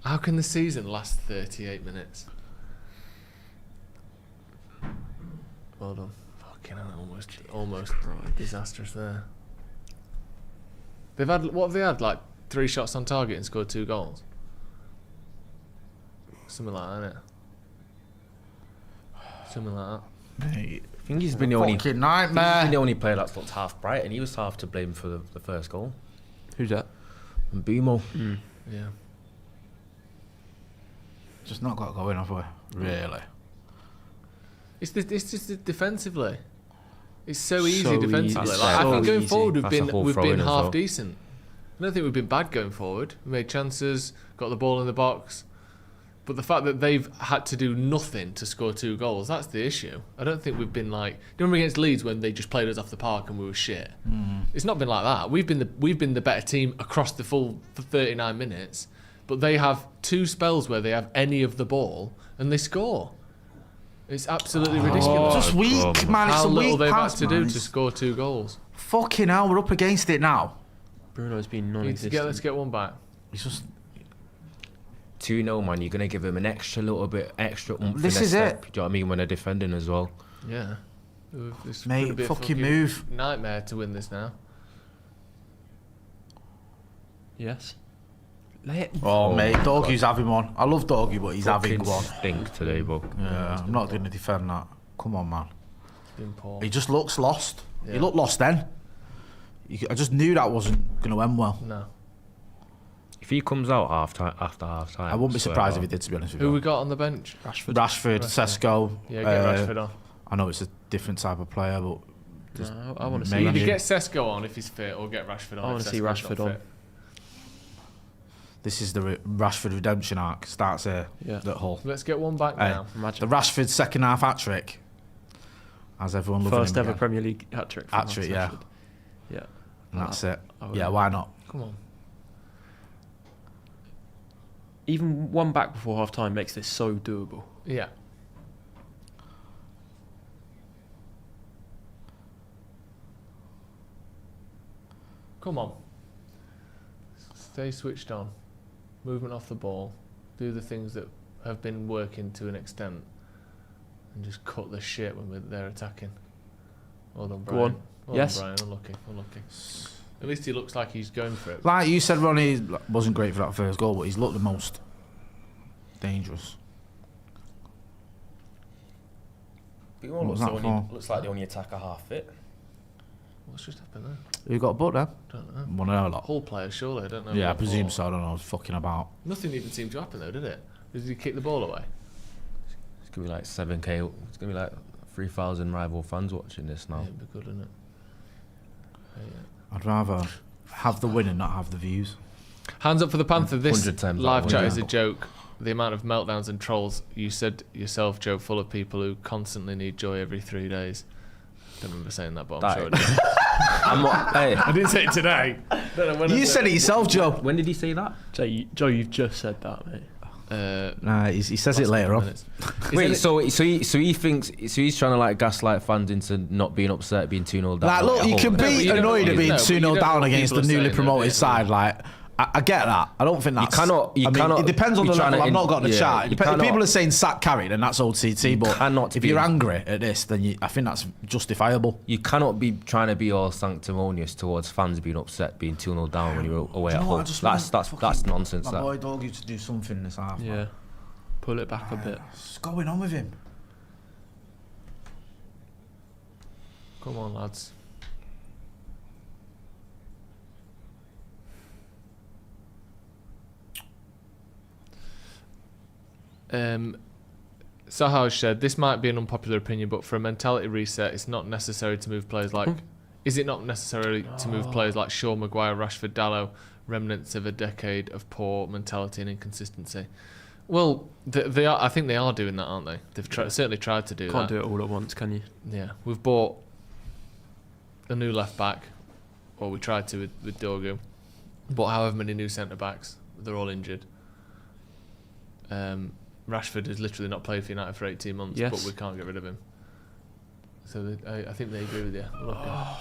How can the season last 38 minutes? Well done. Fucking hell, almost disastrous there. They've had, what have they had? Like 3 shots on target and scored 2 goals. Something like that, innit? Something like that. Mate, I think he's been the only. fucking He's been nightmare. the only player that's looked half bright, and he was half to blame for the first goal. Who's that? And Bumo. Yeah. Just not got going, have we? Really? It's just defensively. It's so easy So defensively. easy. Like, That's I so think going easy. forward That's a whole we've throw-in been as half well. decent. I don't think we've been bad going forward. We made chances, got the ball in the box. But the fact that they've had to do nothing to score 2 goals, that's the issue. I don't think we've been like... Do you remember against Leeds when they just played us off the park and we were shit? It's not been like that. We've been the better team across the full 39 minutes, but they have 2 spells where they have any of the ball and they score. It's absolutely ridiculous. Just weak, man. It's How a little weak they've pass, had to do man. to score 2 goals. Fucking hell, we're up against it now. Bruno's been non-existent. Let's get one back. It's just... 2-0, man. You're gonna give him an extra little bit, extra oomph. This in is their it. step, do you know what I mean? When they're defending as well. Yeah. This Mate, could be a fucking move. Nightmare to win this now. Yes. Oh, mate, Doggy's having one. I love Doggy, but he's having one. Stink today, but Yeah, I'm not going to defend that. Come on, man. Been poor. He just looks lost. Yeah. He looked lost then. I just knew that wasn't going to end well. No. if he comes out after half time, I wouldn't be surprised if he did, to be honest with you. Who we got on the bench? Rashford, Sesko. Yeah, get Rashford on. I know it's a different type of player, but No, I want to see Either Rashford. get Sesko on if he's fit, or get Rashford on. I want to see Rashford on. this is the Rashford redemption arc. Starts here at Hull. Let's get one back now. The Rashford second half hat trick. As everyone loving First him ever again. Premier League hat trick. Hat trick, yeah. Yeah. And that's it. I would- Yeah, why not? Come on. Even one back before half time makes this so doable. Yeah. Come on. Stay switched on. Movement off the ball. Do the things that have been working to an extent. And just cut the shit when they're attacking. Well done, Brian. Go on. Well Yes. done, Brian. Unlucky. Unlucky. At least he looks like he's going for it. Like you said, Ronnie wasn't great for that first goal, but he's looked the most dangerous. Looks like the only attacker half fit. What's just happened there? Who got booked then? Don't know. One of them. Whole player, surely. I don't know. Yeah, I what presume for. so. I don't know. I was fucking about. Nothing even seemed to happen though, did it? Did he kick the ball away? It's gonna be like 7K. It's gonna be like 3,000 rival fans watching this now. Yeah, it'd be good, isn't it? I'd rather have the win and not have the views. Hands up for the Panther. This 100 times live that chat one, is yeah. a joke. The amount of meltdowns and trolls you said yourself, Joe, full of people who constantly need joy every 3 days. Don't remember saying that, but I'm sure I did. I'm not. Hey, I didn't say it today. Don't know when I You said it yourself, Joe. when did he say that? Joe, you've just said that, mate. Nah, he says it later on. Wait, so he thinks he's trying to like gaslight fans into not being upset, being 2-0 down. Like, look, you can No, but be you don't know annoyed what at you- being no, but 2-0 you don't know down what against the people are newly saying, promoted though, side. Like, I get that. I don't think that's. cannot- you I mean, cannot It depends on be the trying level. to I've not got the yeah, chart. you If cannot- people are saying sack carry, then that's OTT. But cannot if be- you're angry at this, then I think that's justifiable. You cannot be trying to be all sanctimonious towards fans being upset, being 2-0 down when you're away at home. That's nonsense. My That. boy dog used to do something this half. Yeah. Man. Pull it back a bit. What's going on with him? Come on, lads. Sahaj said, this might be an unpopular opinion, but for a mentality reset, it's not necessary to move players like... Is it not necessary to move players like Shaw, Maguire, Rashford, Dalot, remnants of a decade of poor mentality and inconsistency? Well, they are. I think they are doing that, aren't they? They've certainly tried to do that. Can't do it all at once, can you? Yeah, we've bought a new left back, or we tried to with Dorgu. Bought however many new centre backs. They're all injured. Rashford has literally not played for United for 18 months, Yes. but we can't get rid of him. So I think they agree with you. Look, I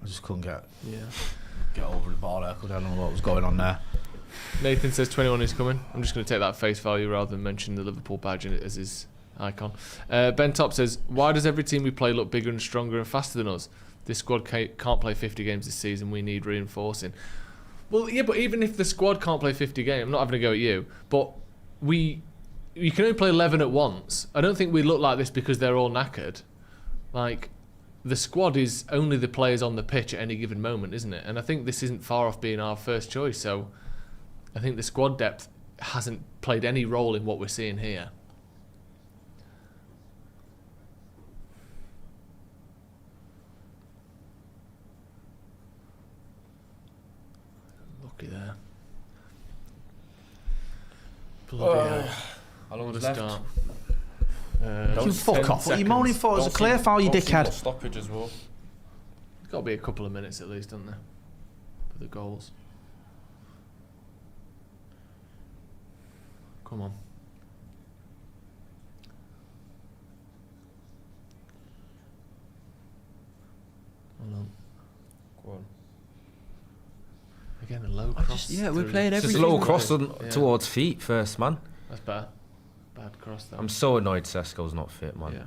just couldn't get Yeah. over the ball there. I don't know what was going on there. Nathan says 21 is coming. I'm just going to take that face value rather than mention the Liverpool badge in it as his icon. Ben Top says, why does every team we play look bigger and stronger and faster than us? This squad can't play 50 games this season. We need reinforcing. Well, yeah, but even if the squad can't play 50 games, I'm not having a go at you, but you can only play 11 at once. I don't think we look like this because they're all knackered. Like, the squad is only the players on the pitch at any given moment, isn't it? And I think this isn't far off being our first choice, so I think the squad depth hasn't played any role in what we're seeing here. Lucky there. Bloody hell. How long What a is left? start. You fuck off. What are you moaning for? It's a clear foul, you dickhead. Stoppage as well. There's got to be a couple of minutes at least, doesn't there? For the goals. Come on. Hold on. Go on. Again, a low cross. We're playing Just everything. a low cross towards feet first, man. That's better. Bad cross though. I'm so annoyed Sesko's not fit, man. Yeah.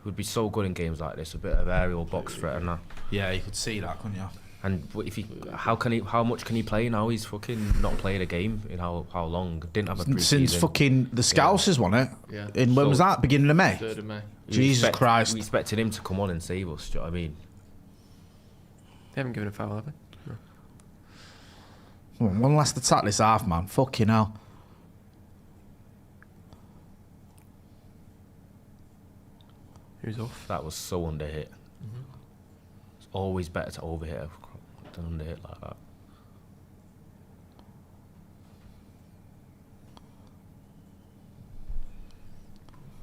Would be so good in games like this, a bit of aerial box threat and that. Yeah, you could see that, couldn't you? And if he, how much can he play now? He's fucking not played a game in how long? Didn't have a pre-season. Since fucking the Scousers won it. Yeah. In when was that? Beginning of May. 3rd of May. Jesus Christ. We expected him to come on and save us. Do you know what I mean? They haven't given a foul, have they? No. Come on, one last attack this half, man. Fucking hell. Who's off? That was so underhit. It's always better to overhit than underhit like that.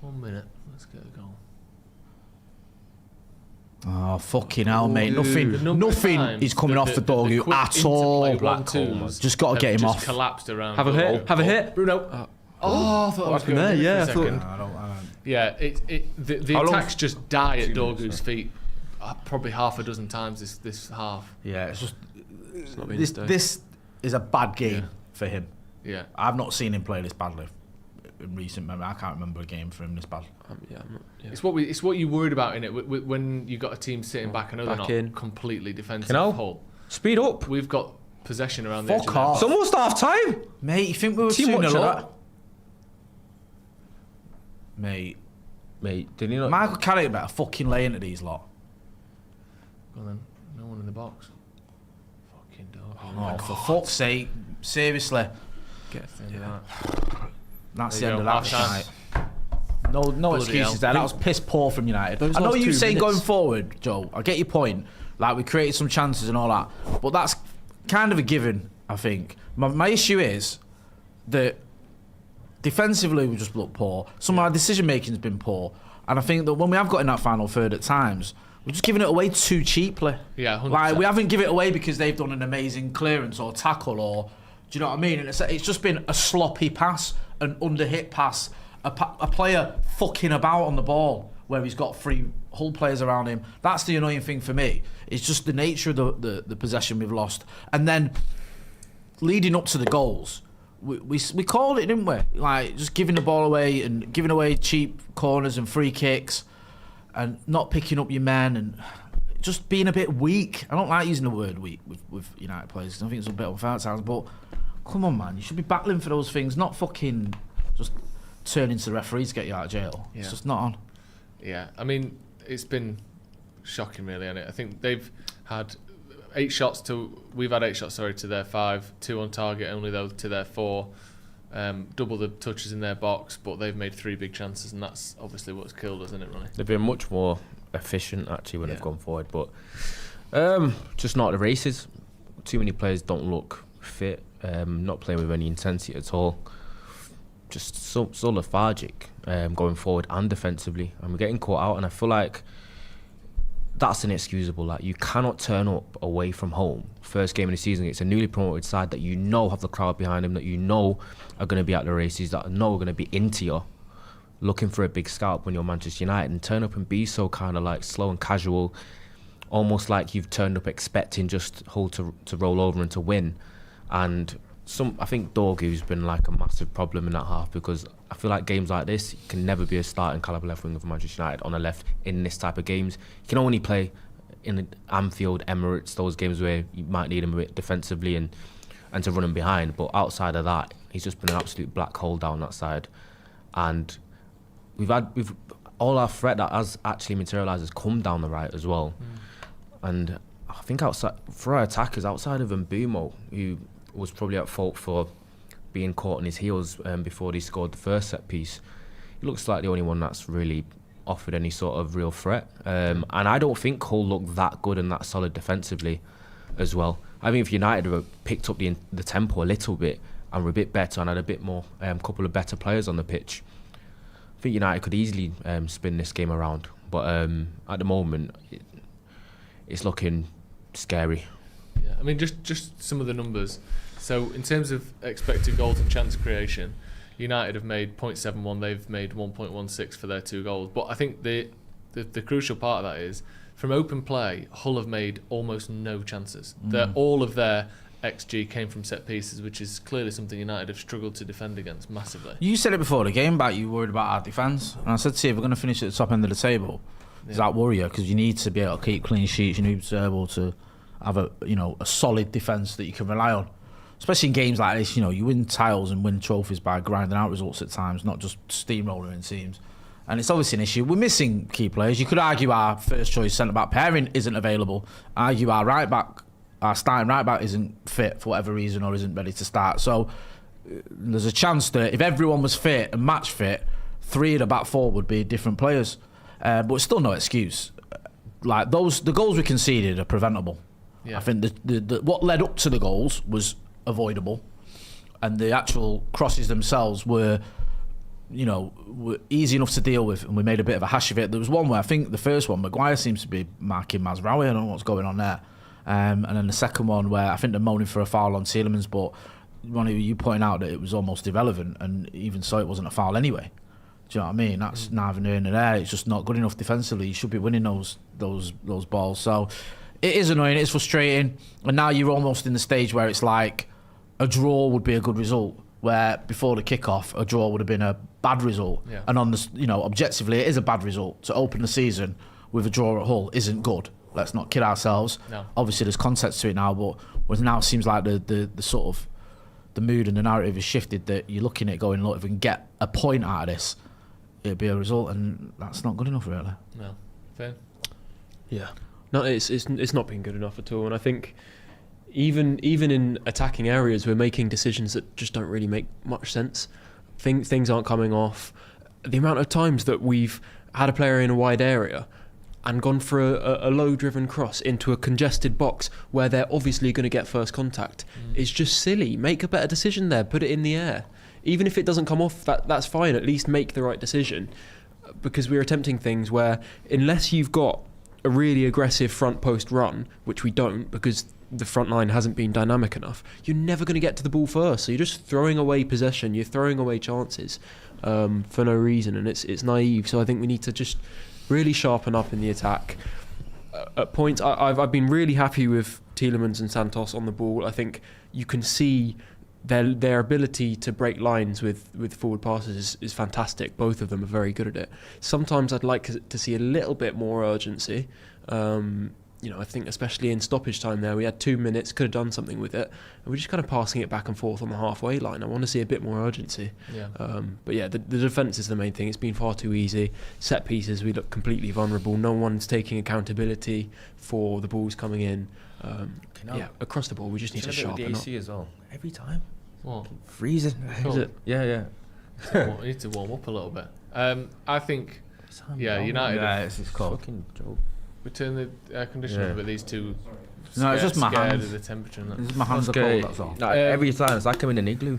One minute. Let's get a goal. Oh, fucking hell, mate. Nothing times is coming off the dog quick at all. interplay 1-2s Just got to get him just off. Collapsed around. Have a hit. Have a hit. Bruno. I thought I was going there, yeah, for a I thought- second. I don't. Yeah, the How long- attacks just die at Dorgu's feet probably half a dozen times this half. Yeah, it's just It's not been this. his day. This is a bad game Yeah. for him. Yeah. I've not seen him play this badly in recent memory. I can't remember a game for him this bad. Yeah, I'm not, yeah. It's what you worried about in it when you got a team sitting back. I know they're Back not in. completely defensive. You know? Whole. Speed up. We've got possession around the edge. Fuck of their off. It's almost half time. Mate, you think we were Too 2-0 much of up? that. Mate, Didn't you not? Michael Carrick better fucking lay into these lot. Go on then. No one in the box. Fucking dog. Oh, for fuck's sake. Seriously. Get to the end of that. That's There the you end of go, that half-time. tonight. No Bloody excuses hell. there. That was piss poor from United. Those I know last you 2 saying minutes. going forward, Joe. I get your point. Like, we created some chances and all that. But that's kind of a given, I think. My issue is that defensively we just look poor. Some of our decision making's been poor. And I think that when we have got in that final third at times, we're just giving it away too cheaply. Yeah, 100%. Like, we haven't given it away because they've done an amazing clearance or tackle or... Do you know what I mean? And it's just been a sloppy pass, an underhit pass, a player fucking about on the ball where he's got 3 Hull players around him. That's the annoying thing for me. It's just the nature of the possession we've lost. And then leading up to the goals, we called it, didn't we? Like, just giving the ball away and giving away cheap corners and free kicks and not picking up your men and just being a bit weak. I don't like using the word weak with United players 'cause I think it's a bit unfair at times, but come on, man. You should be battling for those things, not fucking just turning to the referee to get you out of jail. Yeah. It's just not on. Yeah, I mean, it's been shocking, really, hasn't it? I think they've had 8 shots to... We've had 8 shots, sorry, to their 5. 2 on target, only, though, to their 4. Double the touches in their box, but they've made 3 big chances, and that's obviously what's killed us, isn't it, Ronnie? They've been much more efficient, actually, when they've gone forward. But just not the races. Too many players don't look fit, not playing with any intensity at all. Just so lethargic going forward and defensively, and we're getting caught out. And I feel like that's inexcusable. Like, you cannot turn up away from home first game of the season. It's a newly promoted side that you know have the crowd behind them, that you know are going to be at the races, that know are going to be into you, looking for a big scalp when you're Manchester United, and turn up and be so kind of like slow and casual, almost like you've turned up expecting just Hull to roll over and to win. And I think Dorgu's been like a massive problem in that half, because I feel like games like this can never be a starting calibre left winger for Manchester United on the left in this type of games. You can only play in Anfield, Emirates, those games where you might need him a bit defensively and to run him behind. But outside of that, he's just been an absolute black hole down that side. And we've all our threat that has actually materialised has come down the right as well. And I think for our attackers, outside of Mbumo, who was probably at fault for being caught on his heels before he scored the first set piece, he looks like the only one that's really offered any sort of real threat. And I don't think Hull looked that good and that solid defensively as well. I think if United have picked up the tempo a little bit and were a bit better and had a bit more, couple of better players on the pitch, I think United could easily spin this game around. But at the moment, it's looking scary. Yeah, I mean, just some of the numbers. So in terms of expected goals and chance creation, United have made 0.71, they've made 1.16 for their 2 goals. But I think the crucial part of that is, from open play, Hull have made almost no chances. All of their XG came from set pieces, which is clearly something United have struggled to defend against massively. You said it before the game about you worried about our defence, and I said to you, if we're going to finish at the top end of the table, does that worry you? Because you need to be able to keep clean sheets, you need to be able to have a solid defence that you can rely on. Especially in games like this, you win titles and win trophies by grinding out results at times, not just steamrolling teams. And it's obviously an issue. We're missing key players. You could argue our first choice centre-back pairing isn't available. Argue our starting right-back isn't fit for whatever reason or isn't ready to start. So there's a chance that if everyone was fit and match fit, 3 of the back 4 would be different players. But it's still no excuse. Like the goals we conceded are preventable. Yeah. I think the what led up to the goals was avoidable, and the actual crosses themselves were easy enough to deal with, and we made a bit of a hash of it. There was one where I think the first one, Maguire seems to be marking Mazraoui. I don't know what's going on there. And then the second one where I think they're moaning for a foul on Tielemans, but you point out that it was almost irrelevant, and even so it wasn't a foul anyway. Do you know what I mean? That's neither near nor there. It's just not good enough defensively. You should be winning those balls. So it is annoying, it's frustrating, and now you're almost in the stage where it's like a draw would be a good result, where before the kick-off a draw would have been a bad result. Yeah. And on the objectively it is a bad result. To open the season with a draw at Hull isn't good. Let's not kid ourselves. No. Obviously there's context to it now, but now it seems like the sort of the mood and the narrative has shifted, that you're looking at going, look, if we can get a point out of this, it'll be a result, and that's not good enough really. No. Fair. Yeah. No, it's not been good enough at all, and I think even in attacking areas, we're making decisions that just don't really make much sense. Things aren't coming off. The amount of times that we've had a player in a wide area and gone for a low-driven cross into a congested box where they're obviously going to get first contact is just silly. Make a better decision there. Put it in the air. Even if it doesn't come off, that's fine. At least make the right decision. Because we're attempting things where, unless you've got a really aggressive front post run, which we don't because the front line hasn't been dynamic enough, you're never going to get to the ball first. So you're just throwing away possession. You're throwing away chances for no reason, and it's naive. So I think we need to just really sharpen up in the attack. At points, I've been really happy with Tielemans and Santos on the ball. I think you can see their ability to break lines with forward passes is fantastic. Both of them are very good at it. Sometimes I'd like to see a little bit more urgency. I think especially in stoppage time there, we had 2 minutes, could have done something with it, and we're just kind of passing it back and forth on the halfway line. I want to see a bit more urgency. Yeah. But yeah, the defence is the main thing. It's been far too easy. Set pieces, we look completely vulnerable. No one's taking accountability for the balls coming in. Across the ball, we just need to sharpen up. as well. Every time. What? Freezing. Cool. Is it? Yeah. We need to warm up a little bit. I think, United. Yeah, this is cold. Fucking joke. We turn the air conditioner on, but these two No, it's just my hands. of the temperature. And that. It's my hands are cold, that's all. No, every time it's like I'm in an igloo.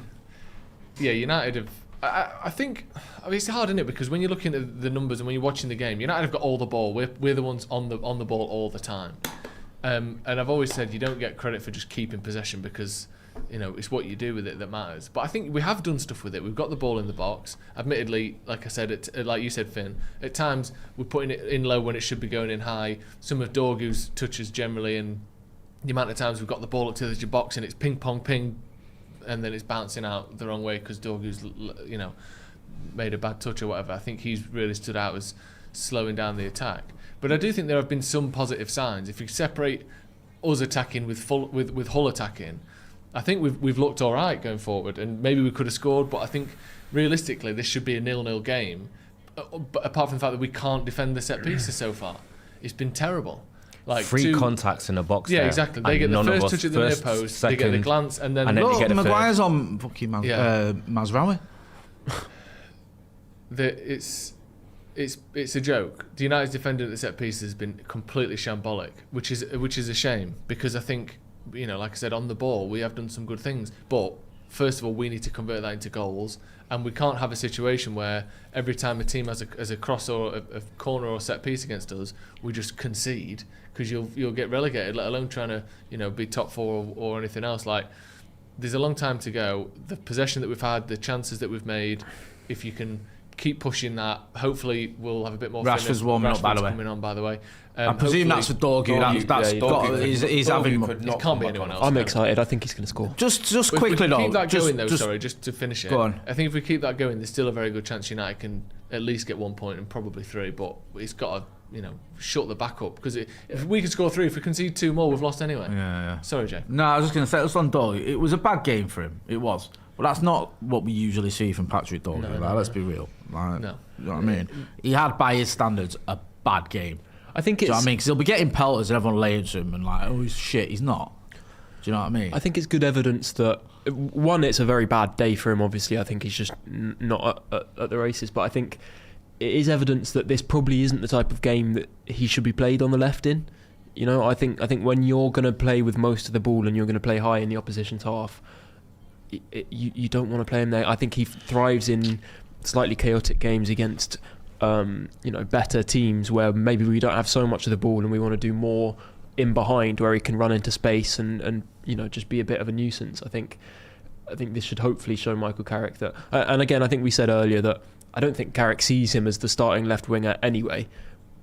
Yeah, United have. I think it's hard, isn't it? Because when you're looking at the numbers and when you're watching the game, United have got all the ball. We're the ones on the ball all the time. And I've always said you don't get credit for just keeping possession because it's what you do with it that matters. But I think we have done stuff with it. We've got the ball in the box. Admittedly, like I said, like you said, Finn, at times we're putting it in low when it should be going in high. Some of Dorgu's touches generally, and the amount of times we've got the ball up to the edge of box and it's ping pong ping, and then it's bouncing out the wrong way because Dorgu's made a bad touch or whatever. I think he's really stood out as slowing down the attack. But I do think there have been some positive signs. If you separate us attacking with Hull attacking, I think we've looked all right going forward, and maybe we could have scored. But I think realistically, this should be a 0-0 game. But apart from the fact that we can't defend the set pieces so far, it's been terrible. Like 3 contacts in the box. Yeah, exactly. They get the first touch at the near post, they get the glance, and then look, they get Maguire's on fucking Mazraoui. It's a joke. The United's defender at the set piece has been completely shambolic, which is a shame because I think like I said, on the ball we have done some good things, but first of all, we need to convert that into goals. And we can't have a situation where every time a team has a cross or a corner or set piece against us, we just concede, because you'll get relegated, let alone trying to be top four or anything else. Like, there's a long time to go. The possession that we've had, the chances that we've made, if you can keep pushing that, hopefully we'll have a bit more fitness. Rashford's warming up, by the way. Coming on, by the way. I presume that's for Dorgu. He's having. It can't be anyone else. I'm excited. I think he's going to score. Just quickly though. Keep that going though. Just to finish it. Go on. I think if we keep that going, there's still a very good chance United can at least get 1 point and probably 3. But it's got to, shut the back up, because if we can score 3, if we concede 2 more, we've lost anyway. Yeah. Sorry, Jay. No, I was just going to say, it's on Dorgu. It was a bad game for him. It was. But that's not what we usually see from Patrick Dorgu. Let's be real. No. You know what I mean? He had, by his standards, a bad game. I think it's... Do you know what I mean? Because he'll be getting pelters and everyone laying to him and like, oh, he's shit. He's not. Do you know what I mean? I think it's good evidence that, one, it's a very bad day for him, obviously. I think he's just not at the races. But I think it is evidence that this probably isn't the type of game that he should be played on the left in. I think when you're going to play with most of the ball and you're going to play high in the opposition's half, you don't want to play him there. I think he thrives in slightly chaotic games against better teams where maybe we don't have so much of the ball and we want to do more in behind, where he can run into space and just be a bit of a nuisance. I think this should hopefully show Michael Carrick that. And again, I think we said earlier that I don't think Carrick sees him as the starting left winger anyway,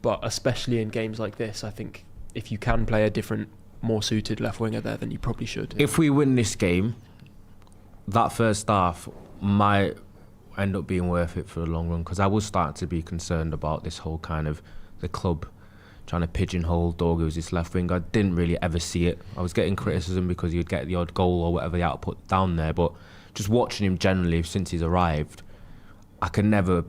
but especially in games like this, I think if you can play a different, more suited left winger there, then you probably should. If we win this game, that first half might end up being worth it for the long run, because I was starting to be concerned about this whole kind of the club trying to pigeonhole Dorgu as this left wing. I didn't really ever see it. I was getting criticism because he'd get the odd goal or whatever the output down there, but just watching him generally since he's arrived, I could never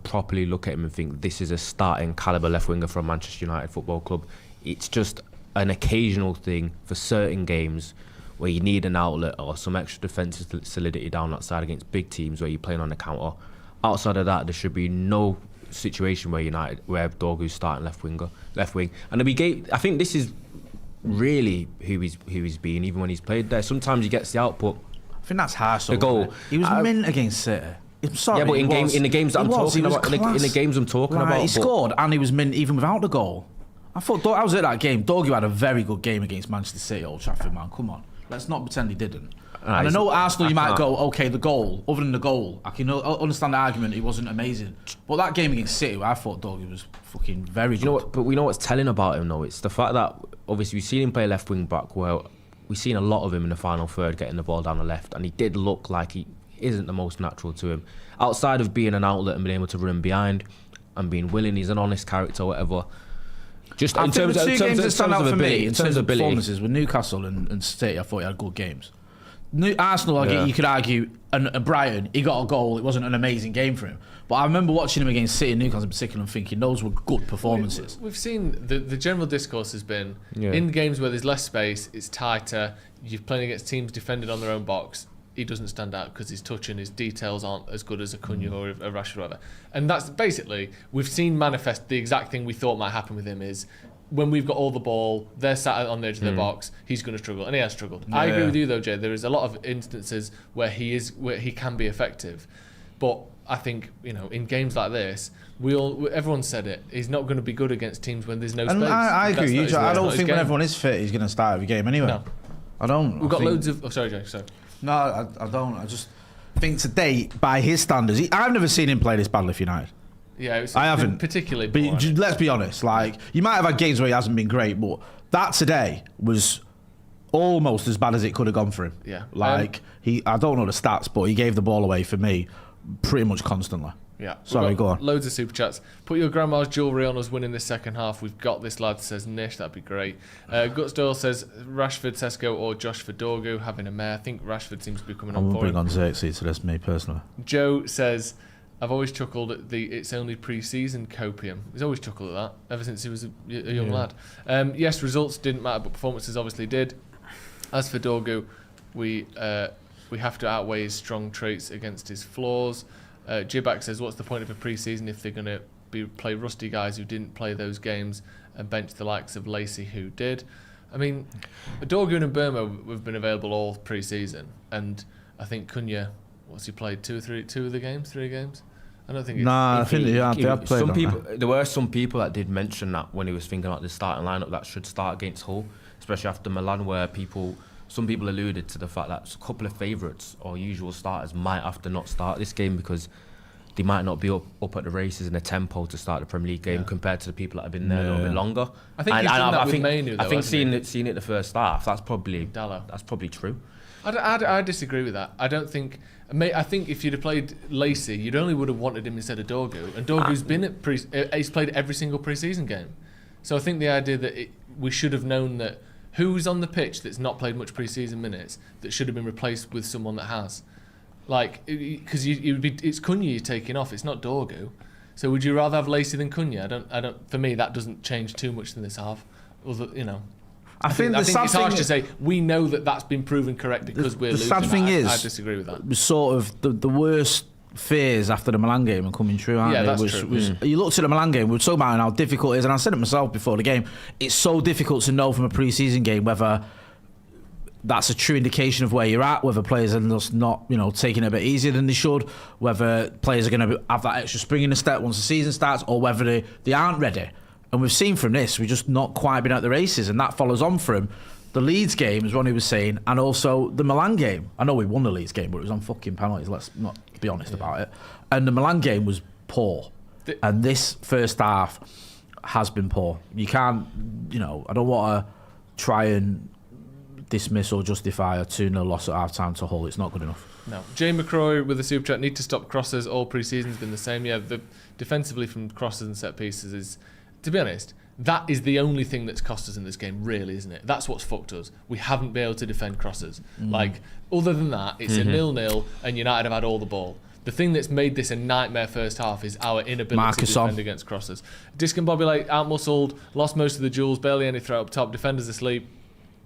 properly look at him and think this is a starting calibre left winger from Manchester United Football Club. It's just an occasional thing for certain games where you need an outlet or some extra defensive solidity down that side against big teams where you're playing on the counter. Outside of that, there should be no situation where Dorgu's starting left wing. And I think this is really who he's been, even when he's played there. Sometimes he gets the output. I think that's harsh. The goal. He was mint against City. I'm sorry. Yeah, but in the games I'm talking about, he scored and he was mint even without the goal. I was at that game. Dorgu had a very good game against Manchester City, Old Trafford, man. Come on. Let's not pretend he didn't. And I know Arsenal, you might go, okay, the goal, other than the goal, I can understand the argument, he wasn't amazing. But that game against City, I thought Dorgu was fucking very good. You know what, but we know what's telling about him, though. It's the fact that, obviously, we've seen him play left wing back, where we've seen a lot of him in the final third getting the ball down the left, and he did look like he isn't the most natural to him. Outside of being an outlet and being able to run behind and being willing, he's an honest character, whatever. Just in terms of ability, in terms of performances with Newcastle and City, I thought he had good games. Arsenal, you could argue, and Brighton, he got a goal. It wasn't an amazing game for him, but I remember watching him against City and Newcastle in particular and thinking those were good performances. We've seen the general discourse has been in games where there's less space, it's tighter. You're playing against teams defended on their own box. He doesn't stand out because his touch and his details aren't as good as a Cunha or a Rashford or whatever. And that's basically, we've seen manifest the exact thing we thought might happen with him is when we've got all the ball, they're sat on the edge of the box, he's going to struggle. And he has struggled. I agree with you though, Jay. There is a lot of instances where he can be effective. But I think, in games like this, everyone said it, he's not going to be good against teams when there's no space. I agree with you. I don't think when everyone is fit, he's going to start every game anyway. No. I don't. We've got loads of... Oh, sorry, Jay. Sorry. No, I don't. I just think today, by his standards, I've never seen him play this badly for United. Yeah, I haven't. Particularly. But let's be honest. Like, you might have had games where he hasn't been great, but that today was almost as bad as it could have gone for him. Yeah. Like, I don't know the stats, but he gave the ball away for me pretty much constantly. Yeah. Sorry, go on. Loads of super chats. Put your grandma's jewellery on us winning this second half. We've got this, lad, says Nish. That'd be great. Guts Doyle says Rashford, Sesko or Josh for Dorgu having a mare. I think Rashford seems to be coming on for him. I'm bring on Xerxes, so that's me personally. Joe says, I've always chuckled at the it's only pre-season copium. He's always chuckled at that ever since he was a young lad. Yes, results didn't matter, but performances obviously did. As for Dorgu, we have to outweigh his strong traits against his flaws. Jibak says, what's the point of a pre-season if they're going to play rusty guys who didn't play those games and bench the likes of Lacey who did? I mean, Dorgun and Burma have been available all pre-season, and I think Cunha, what's he played? 3 games? I don't think. Nah, I think they have played. Some people, there were some people that did mention that when he was thinking about the starting lineup that should start against Hull, especially after Milan, where some people alluded to the fact that a couple of favourites or usual starters might have to not start this game because they might not be up at the races in a tempo to start the Premier League game compared to the people that have been there a little bit longer. I think he's done that with Mainu, though, I think seeing it the first half, that's probably true. I disagree with that. I don't think. I think if you'd have played Lacey, you'd only would have wanted him instead of Dorgu, and Dorgu's been at he's played every single pre-season game. So I think the idea that we should have known that who's on the pitch that's not played much pre-season minutes that should have been replaced with someone that has, like, because it's Cunha you're taking off. It's not Dorgu. So would you rather have Lacey than Cunha? I don't. For me, that doesn't change too much in this half. I think it's harsh to say we know that that's been proven correct because we're losing. The sad thing is, I disagree with that. It was sort of the worst fears after the Milan game are coming true, aren't they? That's true. You looked at the Milan game, we were talking about how difficult it is, and I said it myself before the game, it's so difficult to know from a pre-season game whether that's a true indication of where you're at, whether players are just not, taking it a bit easier than they should, whether players are going to have that extra spring in the step once the season starts, or whether they aren't ready. And we've seen from this, we've just not quite been at the races, and that follows on from the Leeds game, as Ronnie was saying, and also the Milan game. I know we won the Leeds game, but it was on fucking penalties, let's not be honest about it. And the Milan game was poor. And this first half has been poor. You can't, I don't want to try and dismiss or justify a 2-0 loss at half-time to Hull. It's not good enough. No. Jay McCroy with the super chat, need to stop crosses. All pre-season's been the same. Yeah, defensively from crosses and set pieces is, to be honest, that is the only thing that's cost us in this game, really, isn't it? That's what's fucked us. We haven't been able to defend crosses. Like, other than that, it's a 0-0 and United have had all the ball. The thing that's made this a nightmare first half is our inability to defend against crosses. Disc and Bobby Lake out-muscled, lost most of the duels, barely any throw up top, defenders asleep.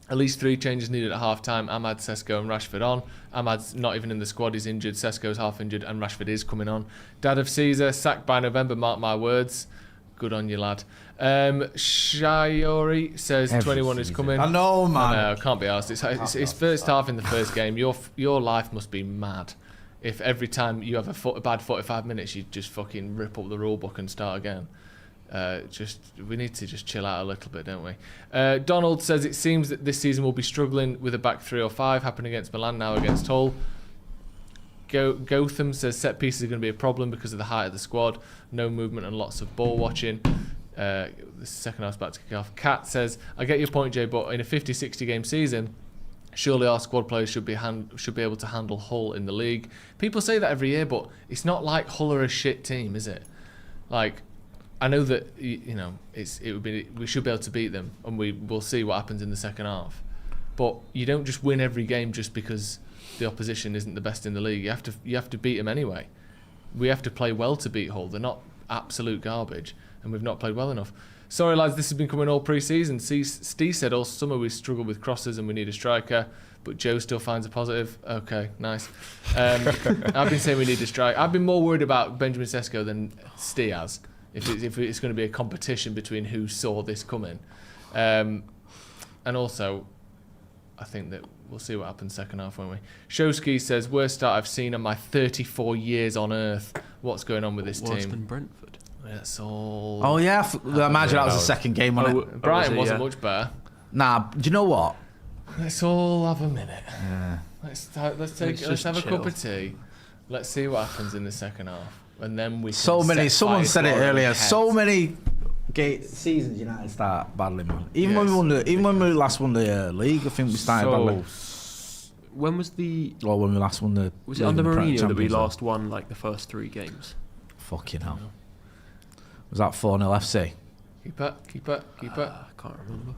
At least 3 changes needed at half-time. Ahmad, Sesko and Rashford on. Ahmad's not even in the squad, he's injured. Sesko's half injured and Rashford is coming on. Dad of Caesar, sacked by November, mark my words. Good on you, lad. Shiori says 21 is coming. I know, man. I know, can't be asked. It's first half in the first game. Your life must be mad if every time you have a bad 45 minutes, you just fucking rip up the rule book and start again. We need to just chill out a little bit, don't we? Donald says it seems that this season we'll be struggling with a back 3 or 5, happened against Milan, now against Hull. Gotham says set pieces are going to be a problem because of the height of the squad, no movement and lots of ball watching. The second half's about to kick off. Kat says, I get your point, Jay, but in a 50-60 game season, surely our squad players should be able to handle Hull in the league. People say that every year, but it's not like Hull are a shit team, is it? Like, I know that we should be able to beat them, and we'll see what happens in the second half. But you don't just win every game just because the opposition isn't the best in the league. You have to beat them anyway. We have to play well to beat Hull. They're not absolute garbage, and we've not played well enough. Sorry lads, this has been coming all pre-season. Steve said all summer we struggled with crosses and we need a striker, but Joe still finds a positive. Okay, nice. I've been saying we need a striker. I've been more worried about Benjamin Sesko than Steve has. If it's going to be a competition between who saw this coming. And also, I think that we'll see what happens second half, won't we? Showski says, worst start I've seen on my 34 years on earth. What's going on with this team? Worse than Brentford. That's all. Oh, yeah. I imagine that was the second game, wasn't it? Brighton wasn't much better. Nah, do you know what? Let's all have a minute. Yeah. Let's have a cup of tea. Let's see what happens in the second half. And then we can someone said it earlier, so many seasons United start badly, man. Even when we last won the league, I think we started badly. When was when we last won the was it under Mourinho that we last won like the first 3 games? Fucking hell. Was that 4-0 FC? Keep it. I can't remember.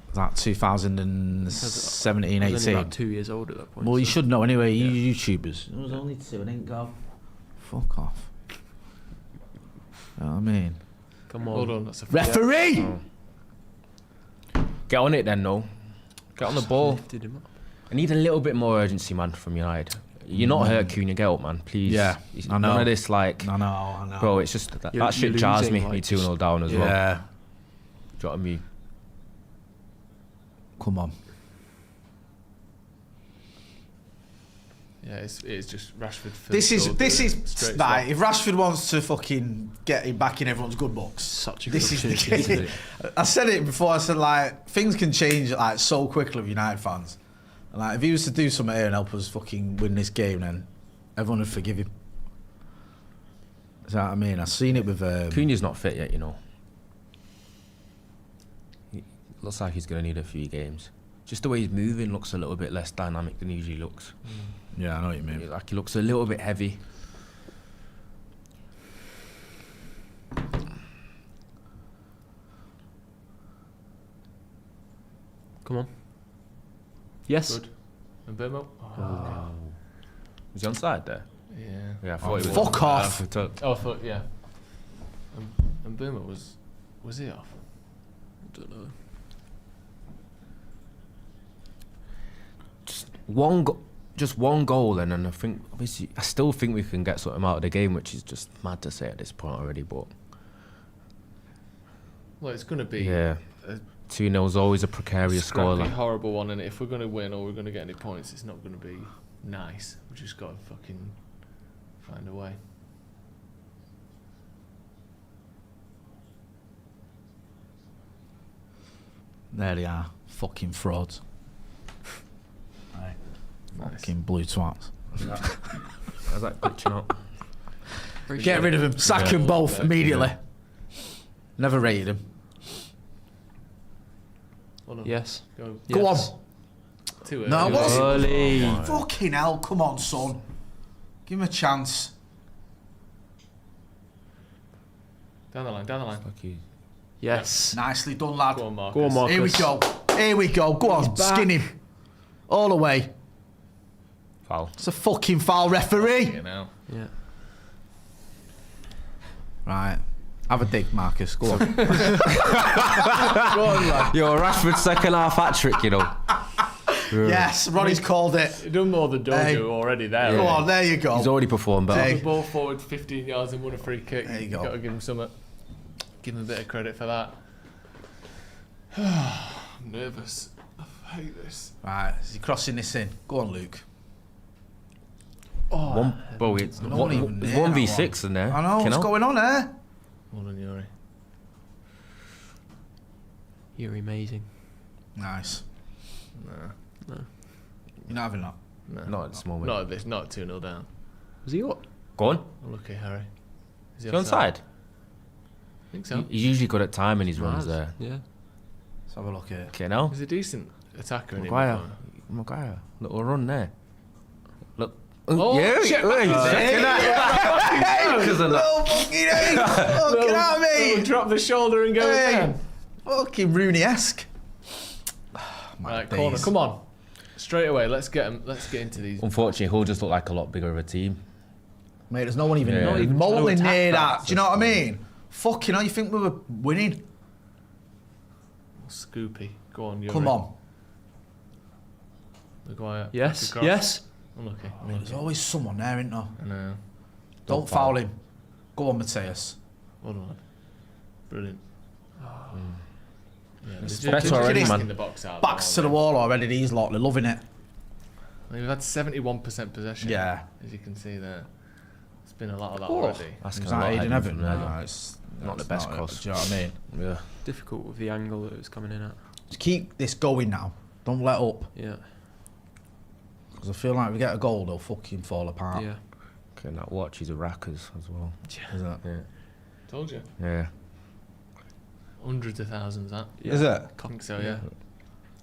Was that 2017, 18? I was only about 2 years old at that point. Well, you should know anyway, you YouTubers. It was only 2, I didn't go. Fuck off. You know what I mean? Come on. Hold on, that's a referee! Oh. Get on it then, no. Get on the ball. Lifted him up. I need a little bit more urgency, man, from United. You're not hurt, Cunha. Get up, man. Please. Yeah, I know. None of this, like... I know. Bro, it's just... That shit jars me. Like, 2-0 down as well. Yeah. Do you know what I mean? Come on. Yeah, it's just Rashford. This is straight like swap. if Rashford wants to fucking get him back in everyone's good books. Such a good This is the opportunity, game. isn't it? I said it before. I said like things can change like so quickly with United fans. And, like if he was to do something here and help us fucking win this game, then everyone would forgive him. Is that what I mean? I've seen it with. Cunha's not fit yet, you know. He looks like he's going to need a few games. Just the way he's moving looks a little bit less dynamic than he usually looks. Yeah, I know what you mean. Like he looks a little bit heavy. Come on. Yes. Good. And Burmo. Oh. Was he onside there? Yeah. Yeah, I thought he was. Fuck off. Oh, I thought, yeah. And Burmo was he off? I don't know. Just one goal, and then I think obviously I still think we can get something out of the game, which is just mad to say at this point already. But Well, it's going to be yeah, a 2-0 is always a precarious scrappy, score. horrible one, and if we're going to win or we're going to get any points, it's not going to be nice. We just got to fucking find a way. There they are, fucking frauds. Right. Nice. Fucking blue twats. How's that glitching up? Get rid of him. Sack them both immediately. Never rated him. Well done. Yes. Go. Go Yes. on. Too early. No, what's Early. Fucking hell, come on, son. Give him a chance. Down the line, down the line. Lucky. Yes. Nicely done, lad. Go on, Marcus. Go on, Marcus. Here we go. Here we go. Go on, skin him. All the way. Foul. It's a fucking foul, referee. You know. Yeah. Right. Have a dig, Marcus. Go on. Go on, lad. Yo, Rashford's second half hat trick, you know. Yes, Ronnie's called it. You've done more than Dojo Hey. already there. Go haven't on, there you go. He's already performed better. Hey. The ball forward 15 yards and won a free kick. There you go. Got to give him some. Give him a bit of credit for that. I'm nervous. I hate this. Right, is he crossing this in? Go on, Luke. Bro, it's No one even it's near that 1v6 in there. I know, what's going on there? Well done, Yuri. You're amazing. Nice. Nah. You're not having that? Nah. Not at this moment. Not at this. Not 2-0 down. Was he up? Go on. Oh, lucky Harry. Is Is he onside? I think so. He's usually good at timing his runs there. Yeah. Let's have a look here. Okay, now. He's a decent attacker. Maguire. Little run there. Look. Oh, yeah, shit. wait, second that. Because of that. Oh, fucking hell. Fucking at me. Drop the shoulder and go Hey. again. Fucking Rooney-esque. Right, corner. Come on. Straight away. Let's get him. Let's get into these. Unfortunately, he'll just look like a lot bigger of a team. Mate, there's no one even Yeah. remotely No near attack that. that. Do you know what I mean? Fucking hell, you think we were winning? Scoopy. Go on, Yuri. Come on. Maguire. Yes. Across. Yes. Unlucky. There's always someone there, isn't there? I know. Don't foul him. Go on, Mateus. Well done. Brilliant. Yeah, It's they're fucking just already, kicking man. the box out. Backs to the wall already, these lot. They're loving it. I mean, we've had 71% possession. Yeah. As you can see there. It's been a lot of that Oh. already. That's It's kind not of Aiden Evan. there. No, it's Not the best cross. Do you know what I mean? Yeah. Difficult with the angle that it was coming in at. Just keep this going now. Don't let up. Yeah. Because I feel like if we get a goal, they'll fucking fall apart. Yeah. Okay, that watch is a rackers as well. Is it? Yeah. Told you. Yeah. Hundreds of thousands, that. Yeah. Is it? I think so, yeah.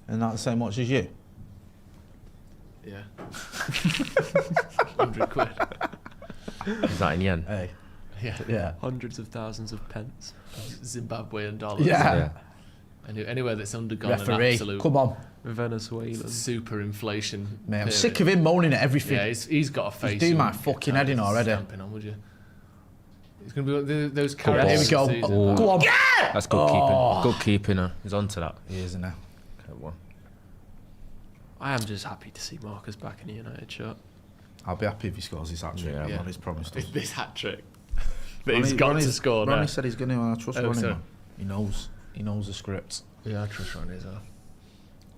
And not the same much as you? Yeah. 100 quid. Is that in yen? Hey. Yeah. Yeah. Hundreds of thousands of pence. Zimbabwean dollars. Yeah. Anywhere that's undergone Referee, an absolute come on. Venezuelan. super inflation. Mate, I'm period. sick of him moaning at everything. Yeah, he's got a face. doing you my wouldn't get fucking head in tired of already. stamping on, would you? It's going to be those Good carrots. ball. Here we go. season. Oh. Go on. That's good keeping. Good keeping. He's onto that. He is, isn't he? Okay, well. I am just happy to see Marcus back in a United shirt. I'll be happy if he scores his hat trick. Yeah. Yeah. Ronnie's promised us. This hat trick that he's got to score Ronnie now. said he's going to. I trust Oh, Ronnie, sorry. man. He knows. He knows the script. Yeah, I trust Ronnie as well.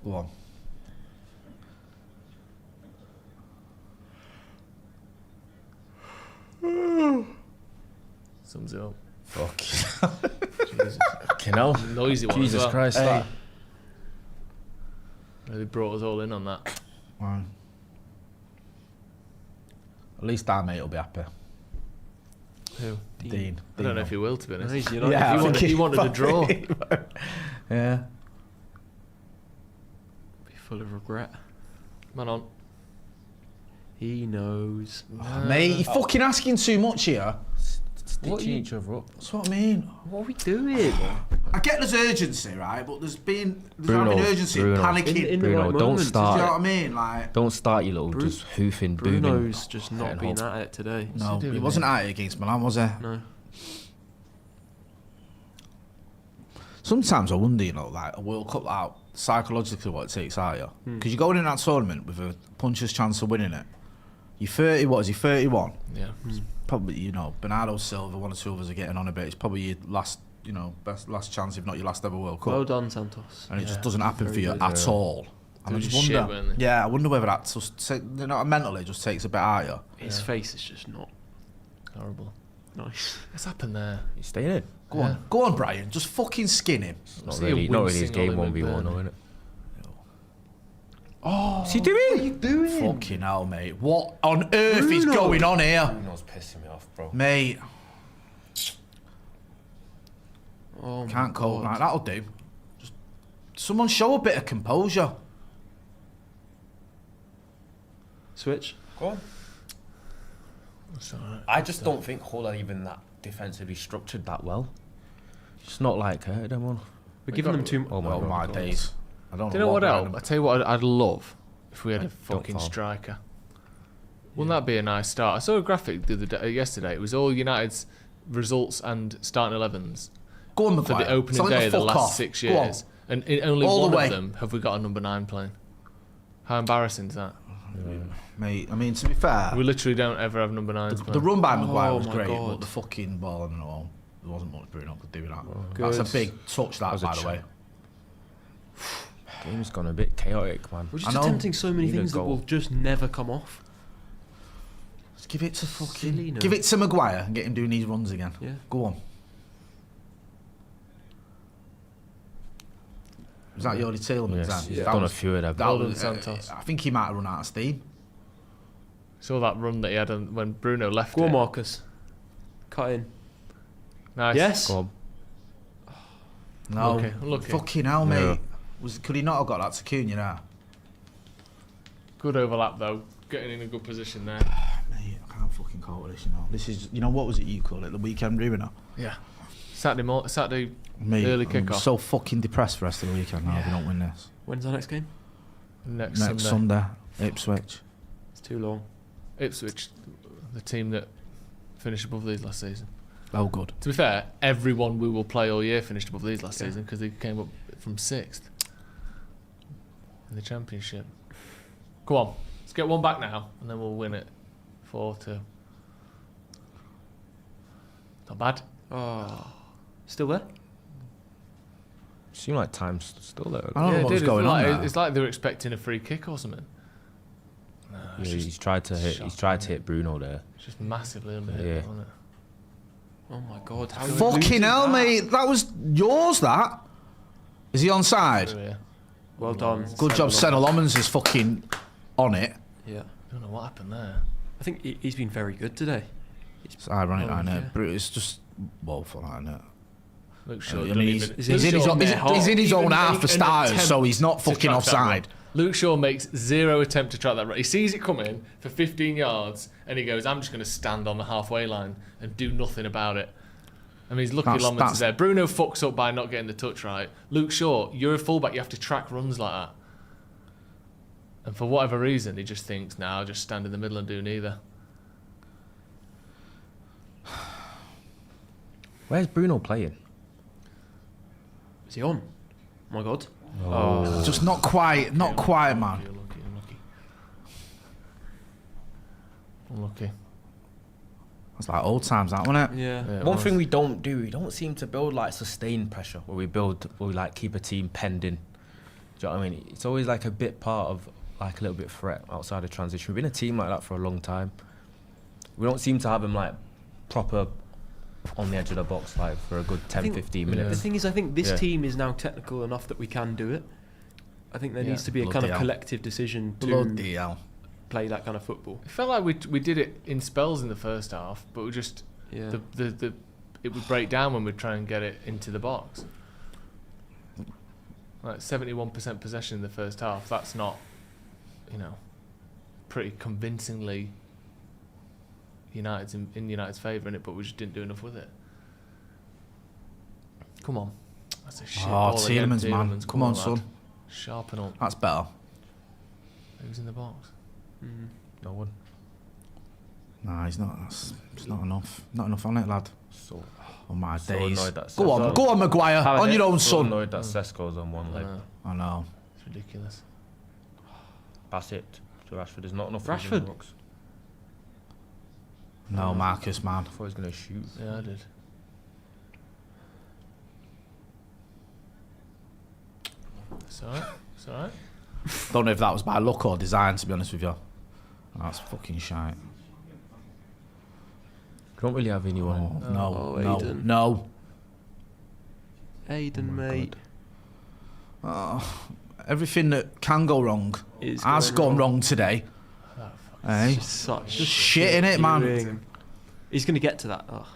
Go on. Sums it up. Fuck. Jesus. Fucking hell. Noisy one. Jesus as well. Christ. Hey. That. Really brought us all in on that. Right. At least our mate will be happy. Who? Dean. I don't know if he will, to be honest. No, he's United. Yeah, he wanted a draw. Yeah. Be full of regret. Man on. He knows. Mate, you're fucking asking too much here. Stitching each other up. That's what I mean. What are we doing? I get there's urgency, right? But there's not Bruno, been urgency in Bruno. panicking. In the Bruno, right don't moment. Do start. you know what I mean? Like, Don't start your little just hoofing, booming. Bruno's just not Head been hop. at it today. no, doing he wasn't at it against Milan, was he? No. Sometimes I wonder, you know, like a World Cup out psychologically what it takes out of you. Because you're going in that tournament with a puncher's chance of winning it. You're 30, what is he, 31? Yeah. Probably, you know, Bernardo Silva, one or two of us are getting on a bit. It's probably your last, you know, last chance, if not your last ever World Cup. Well done, Santos. And it just doesn't happen Very for you good. at all. And I They just just shit, wonder, weren't they? yeah, I wonder whether that just, you know, mentally just takes a bit out of you. His face is just not Horrible. nice. What's happened there? He's staying in. Go on, Brian, just fucking skin him. Not See a really, not really his wincing game Oliver 1v1, Burnley. though, innit? Oh, What's he doing? what are you doing? Fucking hell, mate. What on earth is going on here? Bruno's pissing me off, bro. Mate, Oh, can't my cope. God. Right, that'll do. Just someone show a bit of composure. Switch. Go on. It's alright. I just don't think Hull are even that defensively structured that well. It's not like them one. We're giving them too. Oh my, Oh God. my days. I don't Do you know what else? I tell you what, I'd love if we had a Don't fucking fall. striker. Wouldn't that be a nice start? I saw a graphic the other day, yesterday. It was all United's results and starting 11s Go on, for the Maguire. opening Tell him day to of the fuck last off. 6 Go on. years, and in only All the one way. of them have we got a number 9 playing. How embarrassing is that? Mate, I mean, to be fair, We literally don't ever have number 9s the playing. run by Maguire Oh was my great, God. but the fucking ball, I don't know. There wasn't much Bruno could do with that. Good. That's a big touch, that, was a by the ch- way. Game's gone a bit chaotic, man. We're I just know. attempting so many Need a things that goal. will just never come off. Just give it to fucking... Silly, no. Give it to Maguire and get him doing these runs again. Yeah. Go on. Was that Jordi Tielemans Yes, then? he's That done a was- few of them. that Well done, was- Santos. I think he might have run out of steam. Saw that run that he had when Bruno left. Go on, it. Marcus. Cut in. Nice. Yes. Go on. No. Unlucky. Fucking hell, Yeah. mate. Could he not have got that to Cunha there? Good overlap though. Getting in a good position there. Mate, I can't fucking call it this, you know. This is, you know, what was it you called it? The weekend ruiner? Yeah. Saturday Mate, early I'm kick-off. so fucking depressed for the rest of the weekend now if we don't win this. When's our next game? next Next Sunday. Sunday, Ipswich. It's too long. Ipswich, the team that finished above these last season. Oh, good. To be fair, everyone we will play all year finished above these last Yeah. season because they came up from 6th in the Championship. Come on, let's get one back now and then we'll win it 4-2. Not bad. Oh. Still there? Seem like time's still there. I don't know it what was did. going on there. It's like they were expecting a free kick or something. No, it's Yeah, just he's tried to hit. He's shocking, tried to isn't hit Bruno there. It's just massively underhit, Yeah. wasn't it? Oh my God. How are you losing Fucking hell, that? mate. That was yours, that. Is he onside? Through here. Well done. Good job, Senna Lomans is fucking on it. Yeah. I don't know what happened there. I think he's been very good today. It's ironic, Oh, isn't it? yeah. But it's just woeful, isn't it? Luke Shaw. I didn't mean, even- he's Luke in his Shaw own, made he's in his Even own half make for an starters, attempt so he's not to fucking track that run. offside. Luke Shaw makes zero attempt to track that run. He sees it coming for 15 yards and he goes, I'm just going to stand on the halfway line and do nothing about it. I mean, he's lucky Lomans is there. Bruno fucks up by not getting the touch right. Luke Shaw, you're a fullback, you have to track runs like that. And for whatever reason, he just thinks, nah, I'll just stand in the middle and do neither. Where's Bruno playing? Is he on? Oh my God. Just not quite, man. Unlucky. It's like old times, that, wasn't it? Yeah. Yeah, it One was. thing we don't seem to build like sustained pressure, where we like keep a team pending. Do you know what I mean? It's always like a bit part of like a little bit threat outside of transition. We've been a team like that for a long time. We don't seem to have him like proper on the edge of the box like for a good 10, 15 minutes. The thing is, I think this team is now technical enough that we can do it. I think there needs to be a kind of collective decision to play that kind of football. It felt like we did it in spells in the first half, but we just it would break down when we'd try and get it into the box. Like 71% possession in the first half. That's not, pretty convincingly in United's favour in it, but we just didn't do enough with it. Come on, that's a shit ball again. Tielemans, man. Come on, son. Sharpen up. That's better. Who's in the box? No one. Nah, he's not. It's not enough. Not enough on it, lad. On my days. Go on, Maguire. On your own, son. Annoyed that Sesko's on one leg. I know. It's ridiculous. Pass it to Rashford. There's not enough. Rashford. No, Marcus, man. I thought he was gonna shoot. Yeah, I did. It's alright. Don't know if that was by luck or design, to be honest with you. That's fucking shite. Don't really have anyone. No. Aiden, mate. Everything that can go wrong has gone wrong today. Hey, such shit in it, man. He's going to get to that. Oh.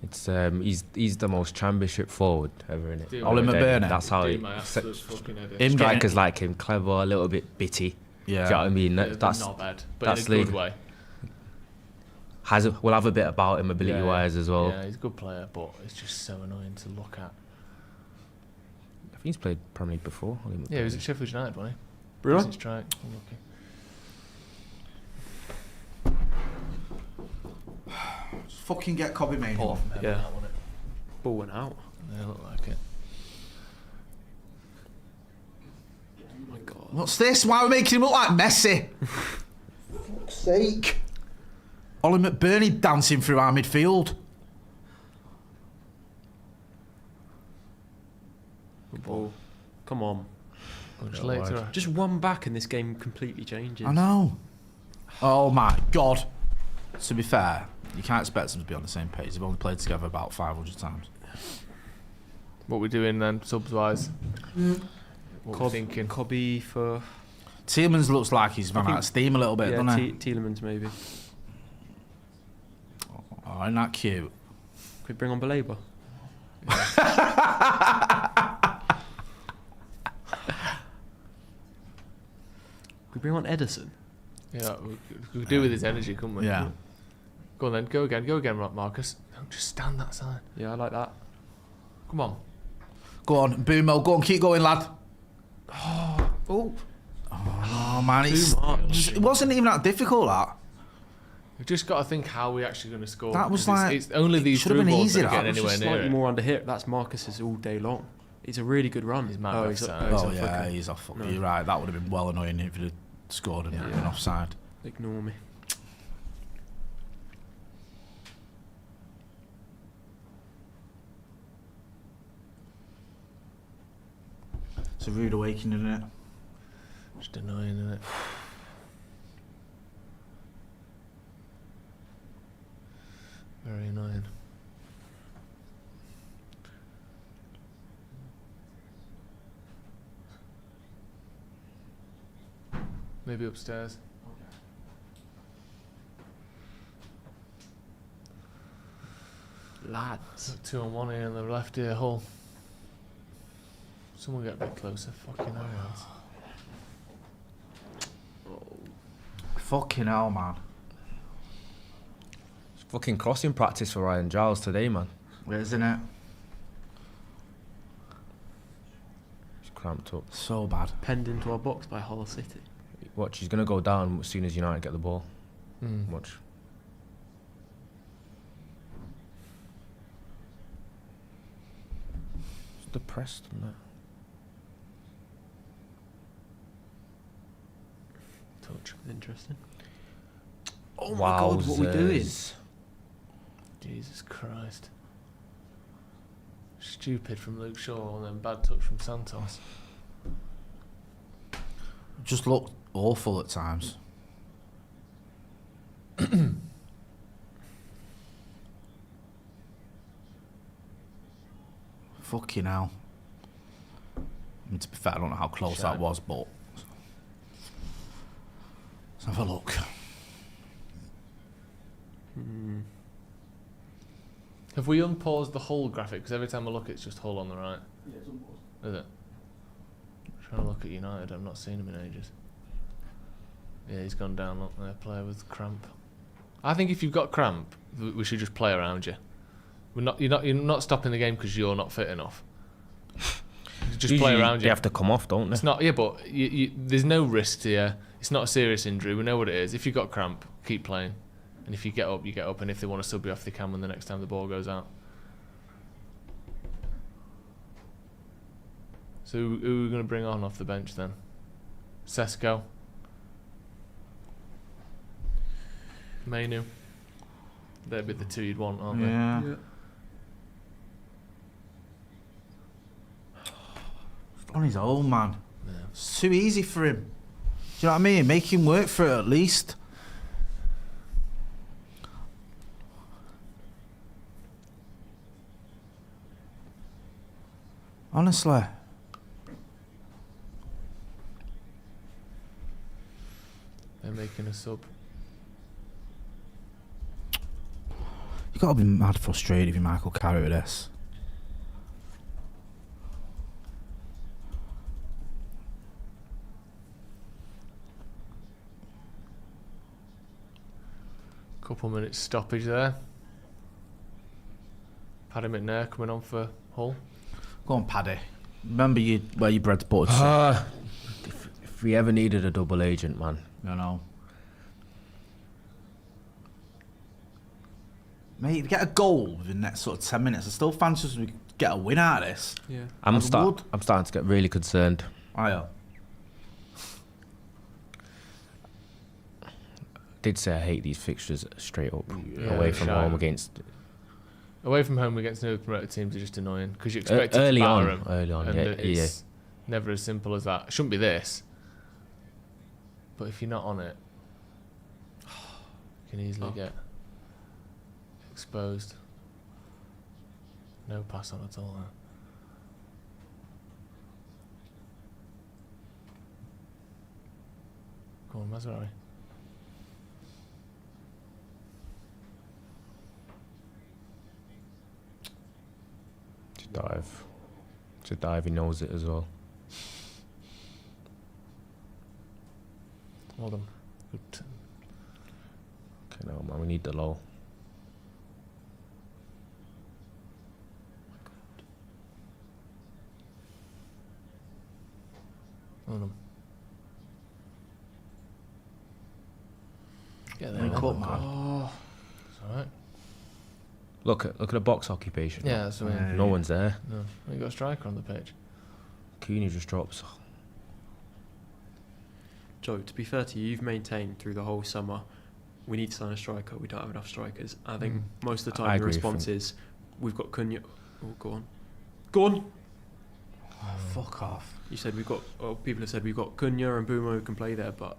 It's he's the most championship forward ever in it. Ollie McBurney. That's how he. Strikers like him, clever, a little bit bitty. Yeah. Do you know what I mean? That's not bad, but in a good way. Will have a bit about him ability-wise as well. Yeah, he's a good player, but it's just so annoying to look at. I think he's played Premier League before. Yeah, he was at Sheffield United, wasn't he? Really? Strike. Fucking get Cobby Main. Yeah. Ball went out. Yeah, looked like it. Oh my God. What's this? Why are we making him look like Messi? For fuck's sake. Ollie McBurney dancing through our midfield. Good ball. Come on. Just one back and this game completely changes. I know. Oh my God. To be fair, you can't expect them to be on the same page. They've only played together about 500 times. What we doing then, subs-wise? What we thinking? Cobby for... Tielemans looks like he's run out of steam a little bit, doesn't he? Tielemans maybe. Oh, isn't that cute? Could we bring on Belabor? Could we bring on Edison? Yeah, we could do with his energy, couldn't we? Yeah. Go on then, go again, Marcus. Don't just stand that side. Yeah, I like that. Come on. Go on, Boomo, go on, keep going, lad. Oh, man, it wasn't even that difficult, that. We've just got to think how we're actually going to score. That was like... It's only these through balls that are getting anywhere near slightly it. more under hit. That's Marcus's all day long. It's a really good run. He's he's off. No. You're right, that would have been well annoying if he'd have scored and been offside. Ignore me. It's a rude awakening, isn't it? Just annoying, isn't it? Very annoying. Maybe upstairs. Lads. 2 on 1 here in the left ear hole. Someone get a bit closer. Fucking hell, lads. Fucking hell, man. It's fucking crossing practice for Ryan Giles today, man. Isn't it? He's cramped up. So bad. Penned into our box by Hull City. Watch, he's going to go down as soon as United get the ball. Watch. It's depressed, isn't it? Touch. Interesting. Oh my God, what are we doing? Jesus Christ. Stupid from Luke Shaw and then bad touch from Santos. just looked awful at times. Fucking hell. I mean, to be fair, I don't know how close that was, but let's have a look. Have we unpaused the whole graphic? Because every time I look, it's just Hull on the right. Yeah, it's unpaused. Is it? I'm trying to look at United. I've not seen him in ages. Yeah, he's gone down. Look there, player with cramp. I think if you've got cramp, we should just play around you. You're not stopping the game because you're not fit enough. Just play around you. They have to come off, don't they? It's not. Yeah, but there's no risk here. It's not a serious injury. We know what it is. If you've got cramp, keep playing. And if you get up, you get up. And if they want to sub you off, they can when the next time the ball goes out. So who are we going to bring on off the bench then? Sesko. Mainu. They'd be the two you'd want, aren't they? Yeah. On his own, man. Yeah. It's too easy for him. Do you know what I mean? Make him work for it at least. Honestly. They're making a sub. You gotta be mad frustrated if you're Michael Carey with this. Couple minutes stoppage there. Paddy McNair coming on for Hull. Go on, Paddy. Remember where you bred butter. If we ever needed a double agent, man. You know. Mate, if we get a goal within the next sort of 10 minutes, I still fancy us we get a win out of this. Yeah. I'm starting to get really concerned. I am. Did say I hate these fixtures straight up. Yeah, away from home against. Away from home against newly promoted teams are just annoying because you expect it early to on. batter them. Early on, And yeah, it's never as simple as that. It shouldn't be this. But if you're not on it, you can easily get exposed. No pass on at all. Huh? Go on, Mazraoui. To dive, he knows it as well. Hold on. Good. Okay, no, man, we need the low. Hold on. Get there. Wake then. up, man. Oh, it's alright. Look at the box occupation. Yeah, that's what I mean. No one's there. No, we got a striker on the pitch. Cooney just drops. Joe, to be fair to you, you've maintained through the whole summer, we need to sign a striker, we don't have enough strikers. I think most of the I time your agree response is, we've got Cunha. Oh, go on. Go on! Oh, fuck off. You said we've got, people have said we've got Cunha and Boomo who can play there, but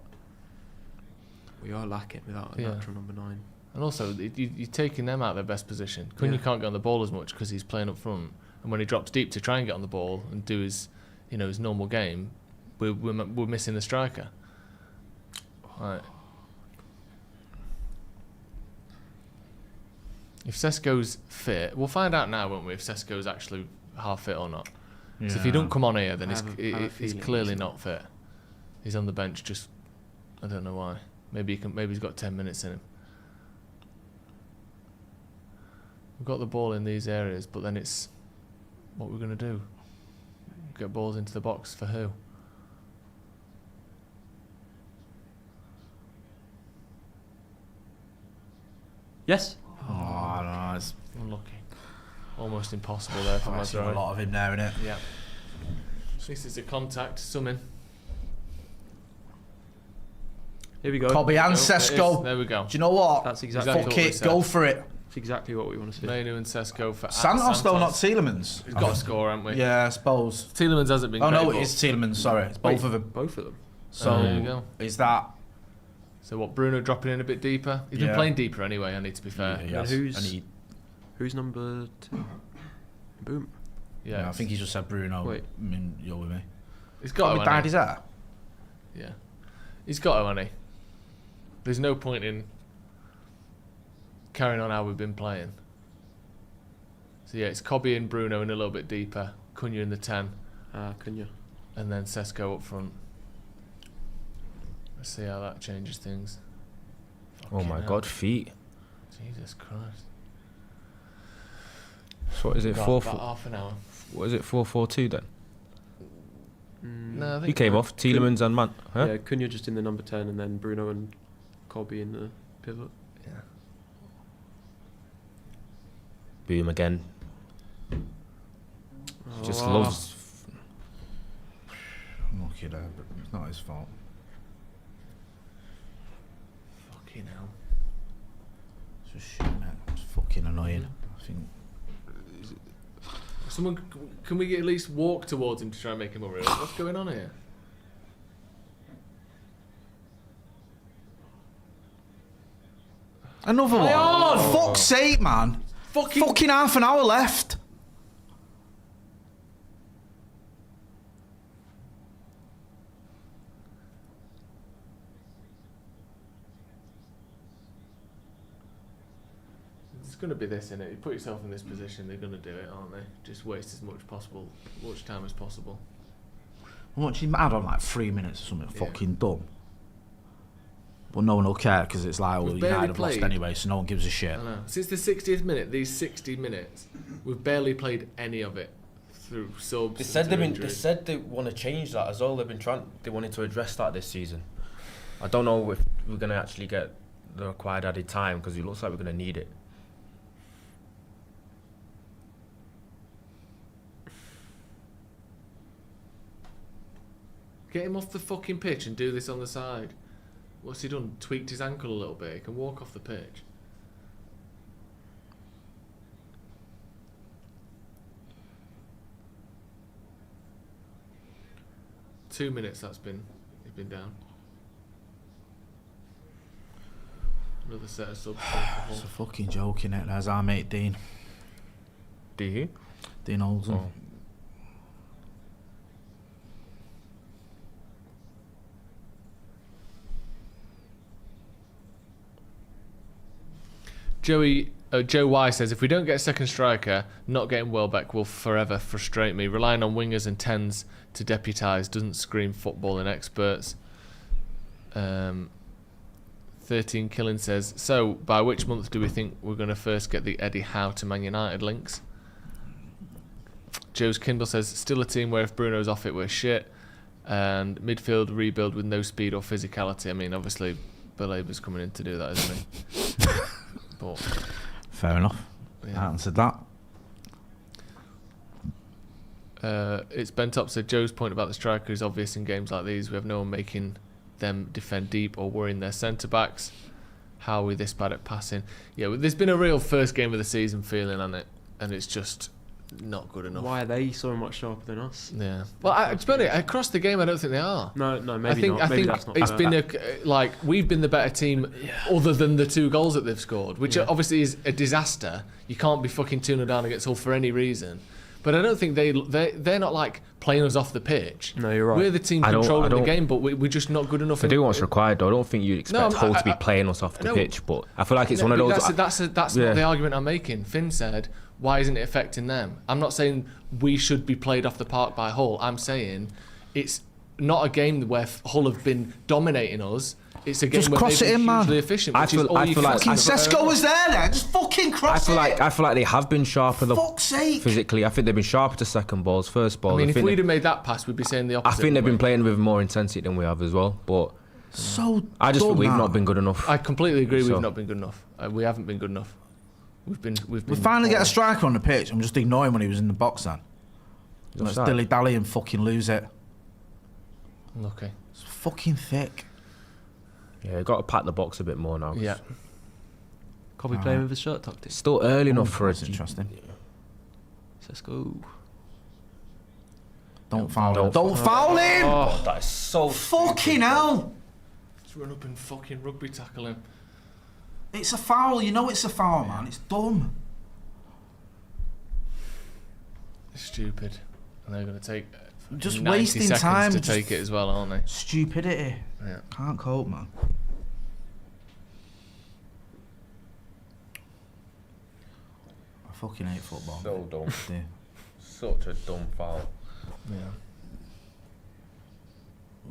we are lacking without a natural number 9. And also, you're taking them out of their best position. Cunha can't get on the ball as much because he's playing up front. And when he drops deep to try and get on the ball and do his normal game, we're missing the striker. Right. If Sesko's fit, we'll find out now, won't we? If Sesko's actually half fit or not. Yeah. So if he don't come on here, then he's clearly not fit. He's on the bench. Just I don't know why. Maybe he's got 10 minutes in him. We've got the ball in these areas, but then it's what we're going to do. Get balls into the box for who? Yes. Oh, no, it's Unlucky. Almost impossible there for Mazraoui. a lot of him there, innit? Yeah. At least it's a contact. Summing. Here we go. Cobby and Sesko. There we go. Do you know what? That's exactly Fuck what we it, said. go for it. That's exactly what we want to see. Mainu and Sesko for Santos though, not Tielemans. He's got to score, haven't we? Yeah, I suppose. Tielemans hasn't been. Oh great, no, but it is Tielemans. Sorry, it's both of them. Both of them. So there you go. is that? So what? Bruno dropping in a bit deeper. He's been playing deeper anyway. I need to be fair. Yeah, And who's number 2? Boom. Yeah, I think he just said Bruno. Wait. I mean, you're with me. He's got to, dyed his hair. Yeah, he's got to, hasn't he? There's no point in carrying on how we've been playing. So yeah, it's Cobby and Bruno in a little bit deeper. Cunha in the 10. Cunha. And then Sesko up front. Let's see how that changes things. Oh my God, feet. Jesus Christ. So what is it? About half an hour. What is it? 4-4-2 then? No, I think he came off. Tielemans and Man. Huh? Yeah, Cunha just in the number 10, and then Bruno and Cobby in the pivot. Yeah. Boom again. Just loves. Lucky there, but it's not his fault. Fucking hell. It's just shit, man. It's fucking annoying. I think. Someone, can we at least walk towards him to try and make him unreal? What's going on here? Another one. on! Fuck's sake, man. Fucking half an hour left. It's going to be this, innit? You put yourself in this position, they're going to do it, aren't they? Just waste as much time as possible. What, she's mad on like 3 minutes or something fucking dumb. But no one will care because it's like, well, United have lost anyway, so no one gives a shit. I know. Since the 60th minute, these 60 minutes, we've barely played any of it through subs. They said they want to change that as well. They wanted to address that this season. I don't know if we're going to actually get the required added time because it looks like we're going to need it. Get him off the fucking pitch and do this on the side. What's he done? Tweaked his ankle a little bit. He can walk off the pitch. Two minutes he's been down. Another set of subs. It's a fucking joke, innit? There's our mate Dean. Dean Olsen. Oh. Joe Y says, if we don't get a second striker, not getting Welbeck will forever frustrate me. Relying on wingers and 10s to deputise doesn't scream footballing experts. 13 Killing says, so by which month do we think we're going to first get the Eddie Howe to Man United links? Joe's Kindle says, still a team where if Bruno's off it, we're shit. And midfield rebuild with no speed or physicality. I mean, obviously, Belaber's coming in to do that, isn't he? But, fair enough. Yeah. I answered that. It's Ben Top said, Joe's point about the striker is obvious in games like these. We have no one making them defend deep or worrying their centre-backs. How are we this bad at passing? Yeah, there's been a real first game of the season feeling on it, and it's just not good enough. Why are they so much sharper than us? Yeah. Well, to be honest, across the game, I don't think they are. No, maybe not. Maybe that's not it's fair. been we've been the better team, other than the 2 goals that they've scored, which obviously is a disaster. You can't be fucking 2-0 down against Hull for any reason. But I don't think they're not like playing us off the pitch. No, you're right. We're the team controlling the game, but we're just not good enough. They do what's required, though. I don't think you'd expect Hull to be playing us off the pitch, but I feel like it's one of those. That's not the argument I'm making. Finn said, why isn't it affecting them? I'm not saying we should be played off the park by Hull. I'm saying it's not a game where Hull have been dominating us. It's a game where they've been hugely efficient. I feel like Sesko was there. Just fucking cross it. I feel like they have been sharper. Fuck's sake. Physically, I think they've been sharper to second balls, first balls. I mean, if we'd have made that pass, we'd be saying the opposite. I think they've been playing with more intensity than we have as well. But I just think we've not been good enough. I completely agree. We've not been good enough. We haven't been good enough. We finally get a striker on the pitch. I'm just ignoring when he was in the box then. Let's dilly-dally and fucking lose it. Okay. It's fucking thick. Yeah, you've got to pat the box a bit more now. Yeah. Can't be playing with his shirt tucked in. Still early enough for it. Interesting. Let's go. Don't foul him. Don't foul him! Oh, that is so fucking hell! Let's run up and fucking rugby tackle him. It's a foul. You know it's a foul, man. It's dumb. It's stupid. And they're going to take just 90 wasting seconds time to take it as well, aren't they? Stupidity. Yeah. Can't cope, man. I fucking hate football. So dumb. Yeah. Such a dumb foul. Yeah.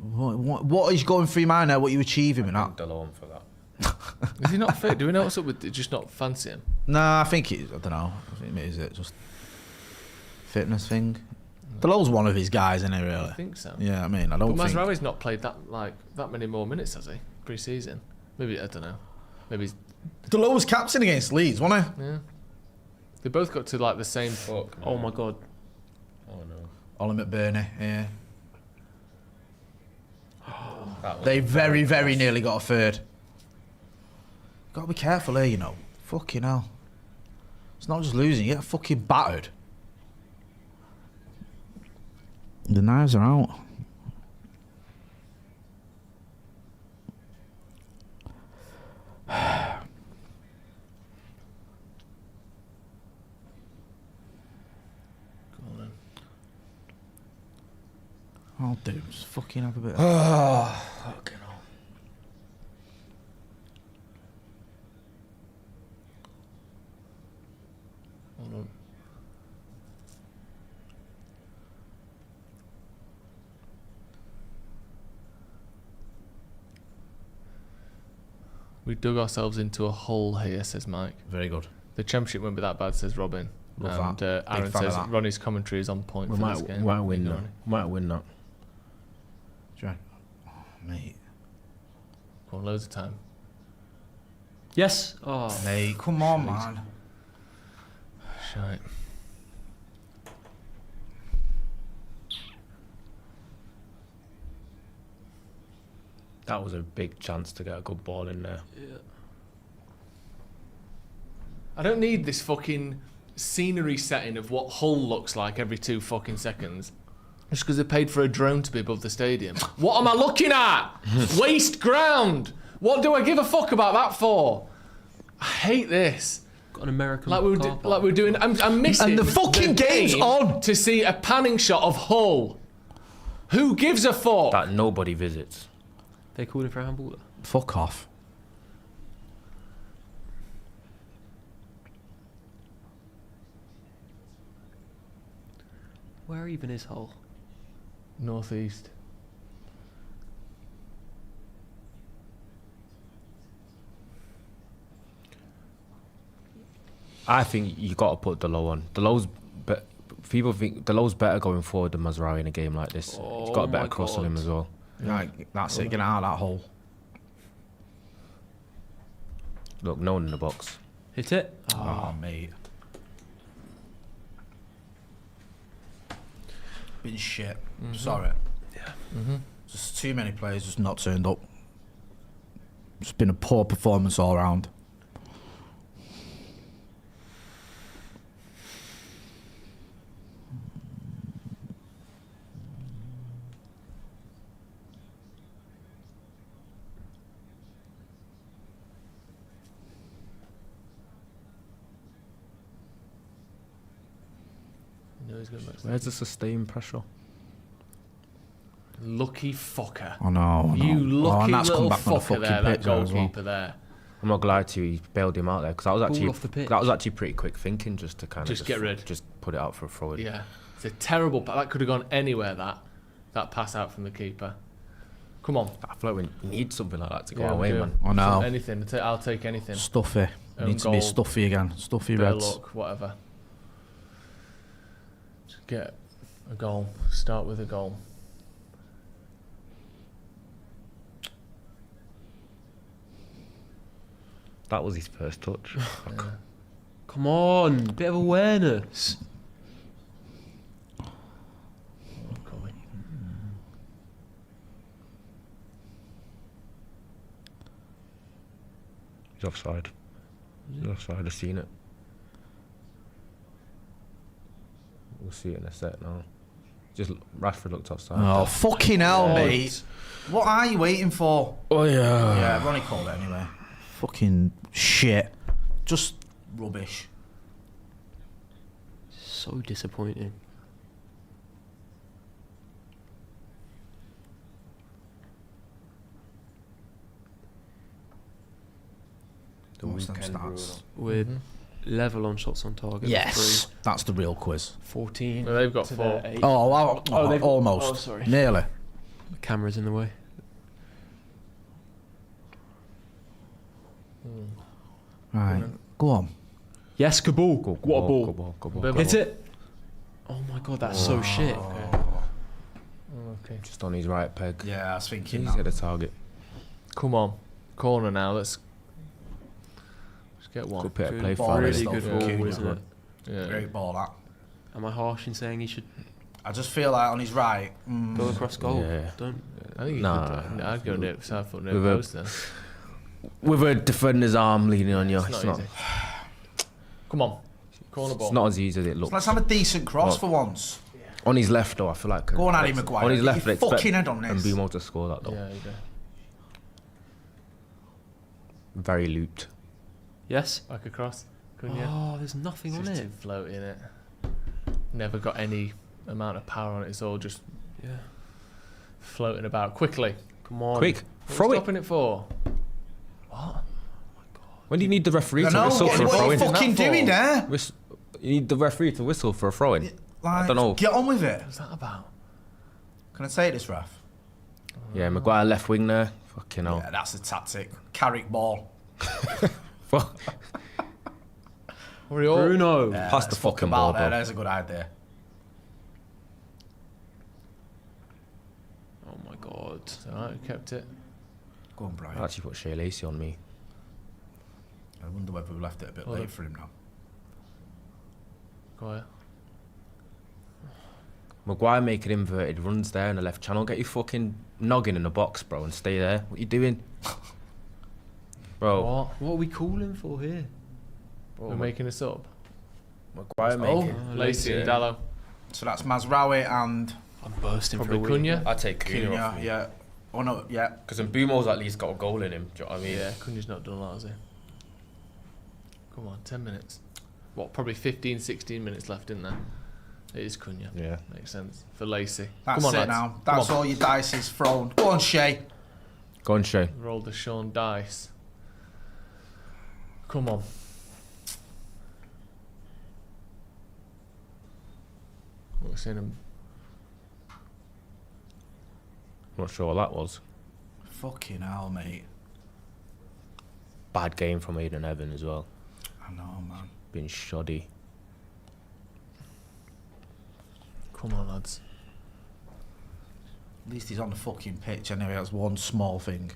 What is going through your mind now? What are you achieving with that? Delone for that. Is he not fit? Do we know what's up with it? Just not fancy him? Nah, I think I don't know. I think is it just fitness thing? Delo's one of his guys, isn't he? Really? I think so. Yeah, I mean, I don't But think. Mazraoui's not played that many more minutes, has he? Pre-season. Maybe I don't know. Maybe he's... Delo was captain against Leeds, wasn't he? Yeah. They both got to like the same. Fuck. Oh my god. Oh no. Ollie McBurney, yeah. They very, very nearly got a third. Got to be careful here, you know. Fucking hell. It's not just losing, you get fucking battered. The knives are out. I'll do. Just fucking have a bit of... Oh, fucking hell. Hold on. We dug ourselves into a hole here, says Mike. Very good. The championship won't be that bad, says Robin. Love that. Aaron Big fan of says that. Ronnie's commentary is on point We for might, this game. might win that. Ronnie. Might win that. Oh, mate. Got loads of time. Yes. Oh. Mate, come on, man. Shite. That was a big chance to get a good ball in there. Yeah. I don't need this fucking scenery setting of what Hull looks like every 2 fucking seconds. Just because they paid for a drone to be above the stadium. What am I looking at? Waste ground. What do I give a fuck about that for? I hate this. Got an American Like we were doing. I'm missing. And the fucking game's game on to see a panning shot of Hull. Who gives a fuck? That nobody visits. They called it for a handball. Fuck off. Where even is Hull? Northeast. I think you got to put Delo on. Delo's people think Delo's better going forward than Mazraoui in a game like this. He's got a better cross on him as well. Right, that's it. Get out of that hole. Look, no one in the box. Hit it. Oh, mate. Been shit. Sorry. Yeah. Just too many players just not turned up. It's been a poor performance all round. Where's the sustained pressure? Lucky fucker. I know. You lucky and that's little come back on the fucker fucking there, that pitch as well. goalkeeper there. I'm not glad to he bailed him out there because off the pitch. that was actually pretty quick thinking just to kind of Just get rid. just put it out for a throw. Yeah. It's a terrible pass. That could have gone anywhere, that pass out from the keeper. Come on. I feel like we need something like that to go Yeah, away, we do. man. I know. Anything. I'll take anything. Stuffy. Own Needs to be goal. stuffy again. Stuffy Bit of Reds. luck, whatever. Just get a goal. Start with a goal. That was his first touch. Yeah. Come on, bit of awareness. He's offside. He's offside. I've seen it. We'll see it in a sec now. Just Rashford looked offside. Oh, fucking hell, mate. What are you waiting for? Oh, yeah. Yeah, Ronnie called it anyway. Fucking shit. Just rubbish. So disappointing. What's them weekend stats? With level on shots on target. Yes, that's the real quiz. 14. Well, they've got to 4. their 8. Oh, almost. Oh, sorry. Nearly. The camera's in the way. Right, go on. Yes, Kabul. Go, What a ball. Go ball, go ball, Bit go Hit ball. it. Oh my god, that's so shit. Okay. Just on his right peg. Yeah, I was thinking He's hit a target. Come on. Corner now. Let's get one. Good bit of Good play ball, for Really Stuff good for ball, Cunha. isn't it? Yeah. Great ball, that. Am I harsh in saying he should I just feel like on his right. go across goal? Yeah. Don't. I think you Nah. could. I'd go near side foot near With a- post then. With a defender's arm leaning on you, It's not easy. Come on. Corner ball. It's not as easy as it looks. So let's have a decent cross What? for once. On his left, though, I feel like. Go on, Harry Maguire. On his Get left, your I expect fucking head on this. Mbumo to score that, though. Yeah, you do. Very looped. Yes. Back across. Couldn't you? Oh, there's nothing on Just it. too floaty in it. Never got any amount of power on it. It's all just Yeah. floating about quickly. Come on. Quick, What throw are you it. stopping it for? What? When do you need the referee I to know, whistle for a what are throw you in? fucking doing there? You need the referee to whistle for a throw in. Like, I don't know. Get on with it. What's that about? Can I take this, ref? Yeah, Maguire left wing there. Fucking hell. Yeah, that's the tactic. Carrick ball. Fuck. Bruno. Yeah, Pass the let's fuck fucking about ball, there. bro. There's a good idea. Oh my god. It's alright, we kept it. Go on, Brian. I actually put Shea Lacey on me. I wonder whether we left it a bit Hold late on. for him now. Quiet. Maguire making inverted runs there in the left channel. Get your fucking noggin in the box, bro, and stay there. What you doing? Bro, What? What are we calling for here? We're making this up. Maguire Oh, making. Lacey and Dallo. So that's Mazraoui and I'm bursting Probably for a wee. Cunha. I take Cunha Cunha. off me. Yeah. Oh no. Yeah. Because Mbumo's at least got a goal in him. Do you know what I mean? Yeah, Cunha's not done a lot, has he? Come on, 10 minutes. What, probably 15, 16 minutes left, isn't there? It is Cunha. Yeah. Makes sense. For Lacey. That's Come on, it lads. now. Come That's on. all your dice is thrown. Go on, Shay. Go on, Shay. Roll the Sean dice. Come on. What's in him? Not sure what that was. Fucking hell, mate. Bad game from Aiden Evan as well. I know, man. Been shoddy. Come on, lads. At least he's on the fucking pitch anyway. That's one small thing.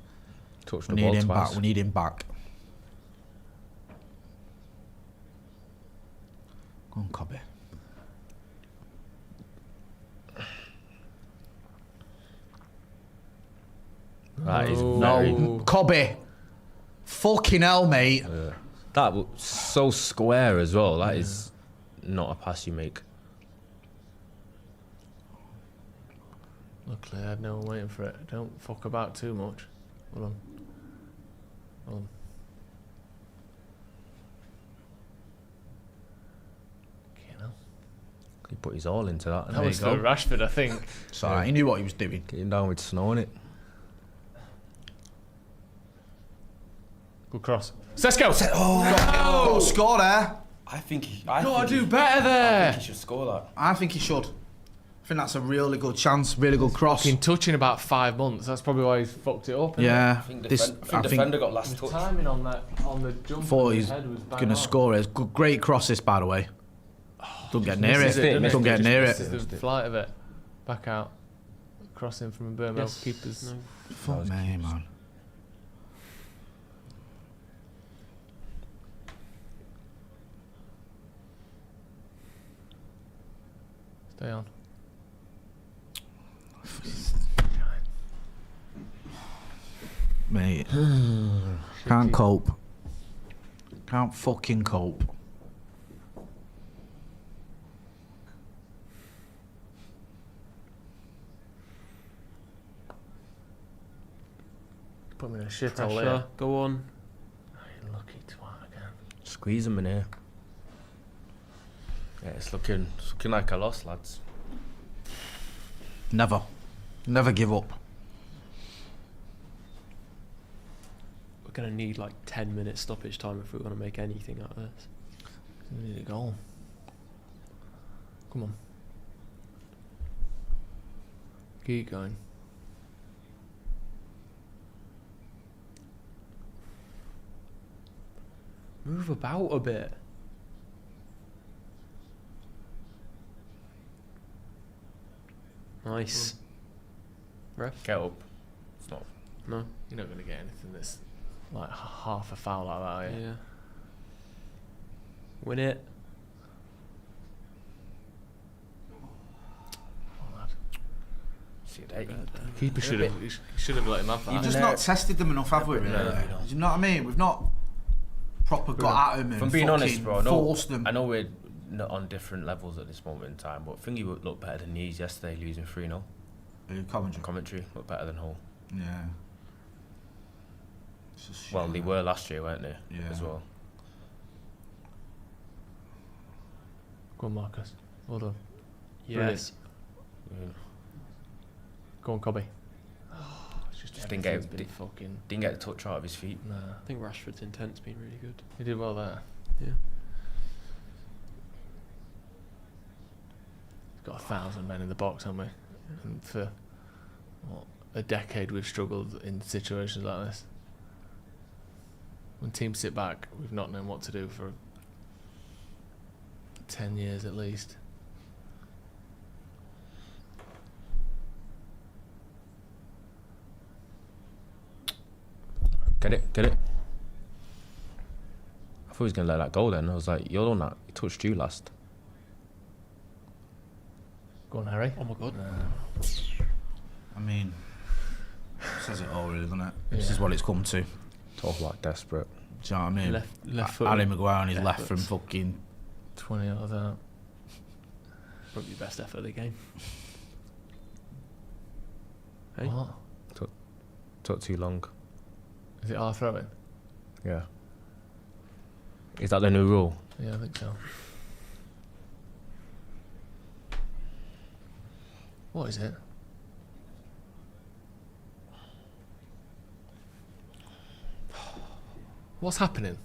Touched We the need ball him twice. back. We need him back. Go on, Cobby. That is No. very. No, Cobby. Fucking hell, mate. That was so square as well. That is not a pass you make. Luckily, I had no one waiting for it. Don't fuck about too much. Hold on. Hold on. Okay, now. He put his all into that. And That there was you for go. Rashford, I think. It's alright. He knew what he was doing. Getting down with snow in it. Good cross. Sesko! Oh, score there. I think he. Gotta do better there! I think he should score that. I think he should. I think that's a really good chance. Really good cross. Fucking touching about 5 months. That's probably why he's fucked it up. isn't Yeah. I think, This. I think defender got last it? The touch. timing on that, on the jump. Thought on he's his head was bang gonna on. score it. Good, great cross this, by the way. Don't get near Misses it. doesn't Don't get Just near misses it. the flight of it. Back out. Crossing from Birmingham Yes. keepers. No. Fuck me, man. Stay on. Mate. Can't cope. Can't fucking cope. Put me in a shit hole Pressure. there. Go on. Oh, you lucky twat again. Squeeze them in here. Yeah, it's looking like a loss, lads. Never give up. We're going to need like 10 minutes stoppage time if we're going to make anything out of this. We need a goal. Come on. Keep going. Move about a bit. Nice. Ref? Get up. It's not. No. You're not going to get anything that's like half a foul like that, are you? Yeah. Win it. Keeper should have let him have that. You've just not tested them enough, have we? Really? Do you know what I mean? We've not proper got at them and From being honest, bro, forced them. I know we're not on different levels at this moment in time, but Thingy would look better than these yesterday, losing 3-0. Commentary looked better than Hull. Yeah. Well, they were last year, weren't they? Yeah. As well. Go on, Marcus. Well done. Yes. Go on, Cobby. Just didn't get a touch out of his feet. Nah. I think Rashford's intent's been really good. He did well there. Yeah. We've got 1,000 men in the box, haven't we? And for a decade we've struggled in situations like this. When teams sit back, we've not known what to do for 10 years at least. Get it. I thought he was going to let that go then. I was like, you're on that. He touched you last. Go on, Harry. Oh my god. I mean, says it all, really, doesn't it? Yeah. This is what it's come to. Talk about desperate. Do you know what I mean? Left foot. Ali Maguire on his left from fucking 20 yards out. Probably your best effort of the game. Hey? What? Took too long. Is it our throwing? Yeah. Is that the new rule? Yeah, I think so. What is it? What's happening?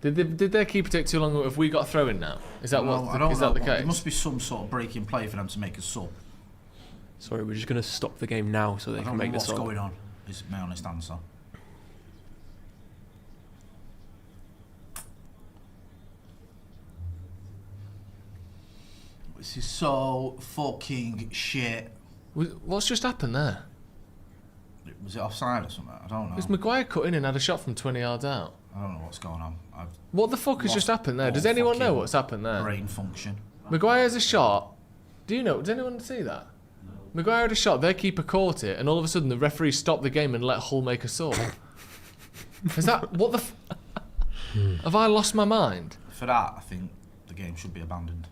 Did their keeper take too long? Have we got a throw in now? Is that well, what? I don't is know. that the case? There must be some sort of break in play for them to make a sub. Sorry, we're just going to stop the game now so they can make the sub. What's going on? Is my honest answer. This is so fucking shit. What's just happened there? Was it offside or something? I don't know. Was Maguire cut in and had a shot from 20 yards out? I don't know what's going on. What the fuck has just happened there? Does anyone know what's happened there? Brain function. Maguire has a shot. Do you know? Does anyone see that? Maguire had a shot, their keeper caught it, and all of a sudden the referee stopped the game and let Hull make a sub. Is that... What the... Have I lost my mind? For that, I think the game should be abandoned.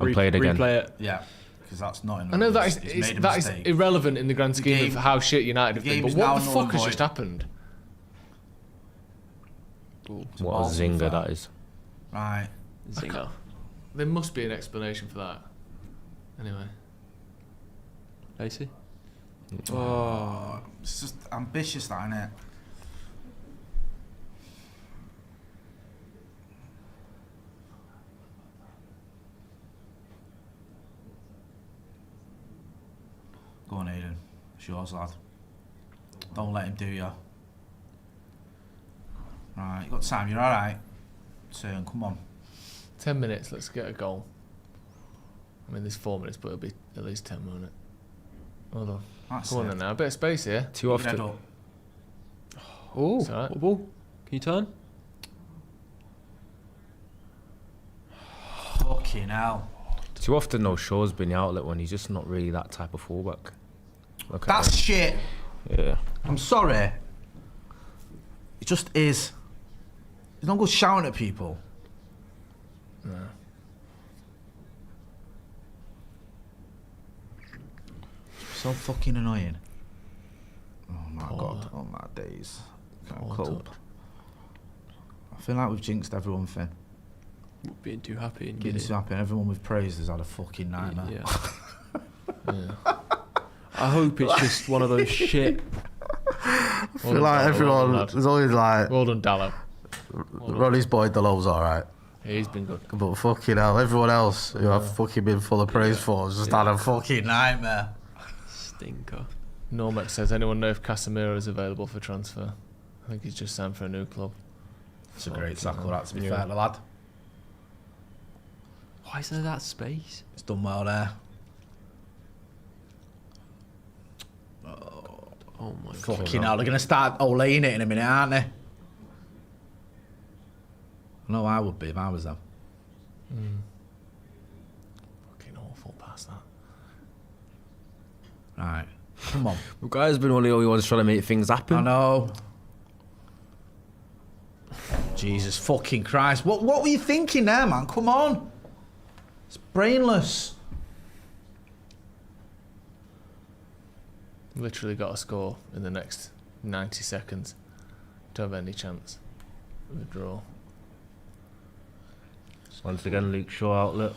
I'll play it again. Replay it. Yeah, because that's not in. I know that is irrelevant in the grand scheme of how shit United have been, but what the fuck has just happened? What a zinger that is. Right. Zinger. There must be an explanation for that. Anyway. Lacey? Oh, it's just ambitious, that, isn't it? Go on, Aiden. It's yours, lad. Don't let him do you. Right, you got time. You're all right. Turn. Come on. 10 minutes. Let's get a goal. I mean, there's 4 minutes, but it'll be at least 10 minutes. Hold on. Come on then now. A bit of space here. Too often. Oh, it's all right. Ball. Can you turn? Fucking hell. Too often, though, Shaw's been the outlet one. He's just not really that type of fullback. Look at That's him. shit. Yeah. I'm sorry. It just is. You don't go shouting at people. No. So fucking annoying. Oh my God, oh my days. Club. I feel like we've jinxed everyone, Finn. Being too happy and Being giddy. too happy. Everyone we've praised has had a fucking nightmare. Yeah. I hope it's just one of those shit. I feel like everyone is always like. Well done, Dallo. Ronnie's boy Dallow's alright. He's been good. But fucking hell, everyone else who I've fucking been full of praise for has just had a fucking nightmare. Stinker. Normex says, anyone know if Casemiro is available for transfer? I think he's just signed for a new club. It's a great tackle, that, to be fair, the lad. Why is there that space? It's done well there. Oh my God. Fucking hell, they're going to start olaying it in a minute, aren't they? I know I would be if I was them. Fucking awful pass that. Right, come on. The guy's been one of the only ones trying to make things happen. I know. Jesus fucking Christ. What were you thinking there, man? Come on. It's brainless. Literally got a score in the next 90 seconds to have any chance of a draw. Once again, Luke Shaw outlet.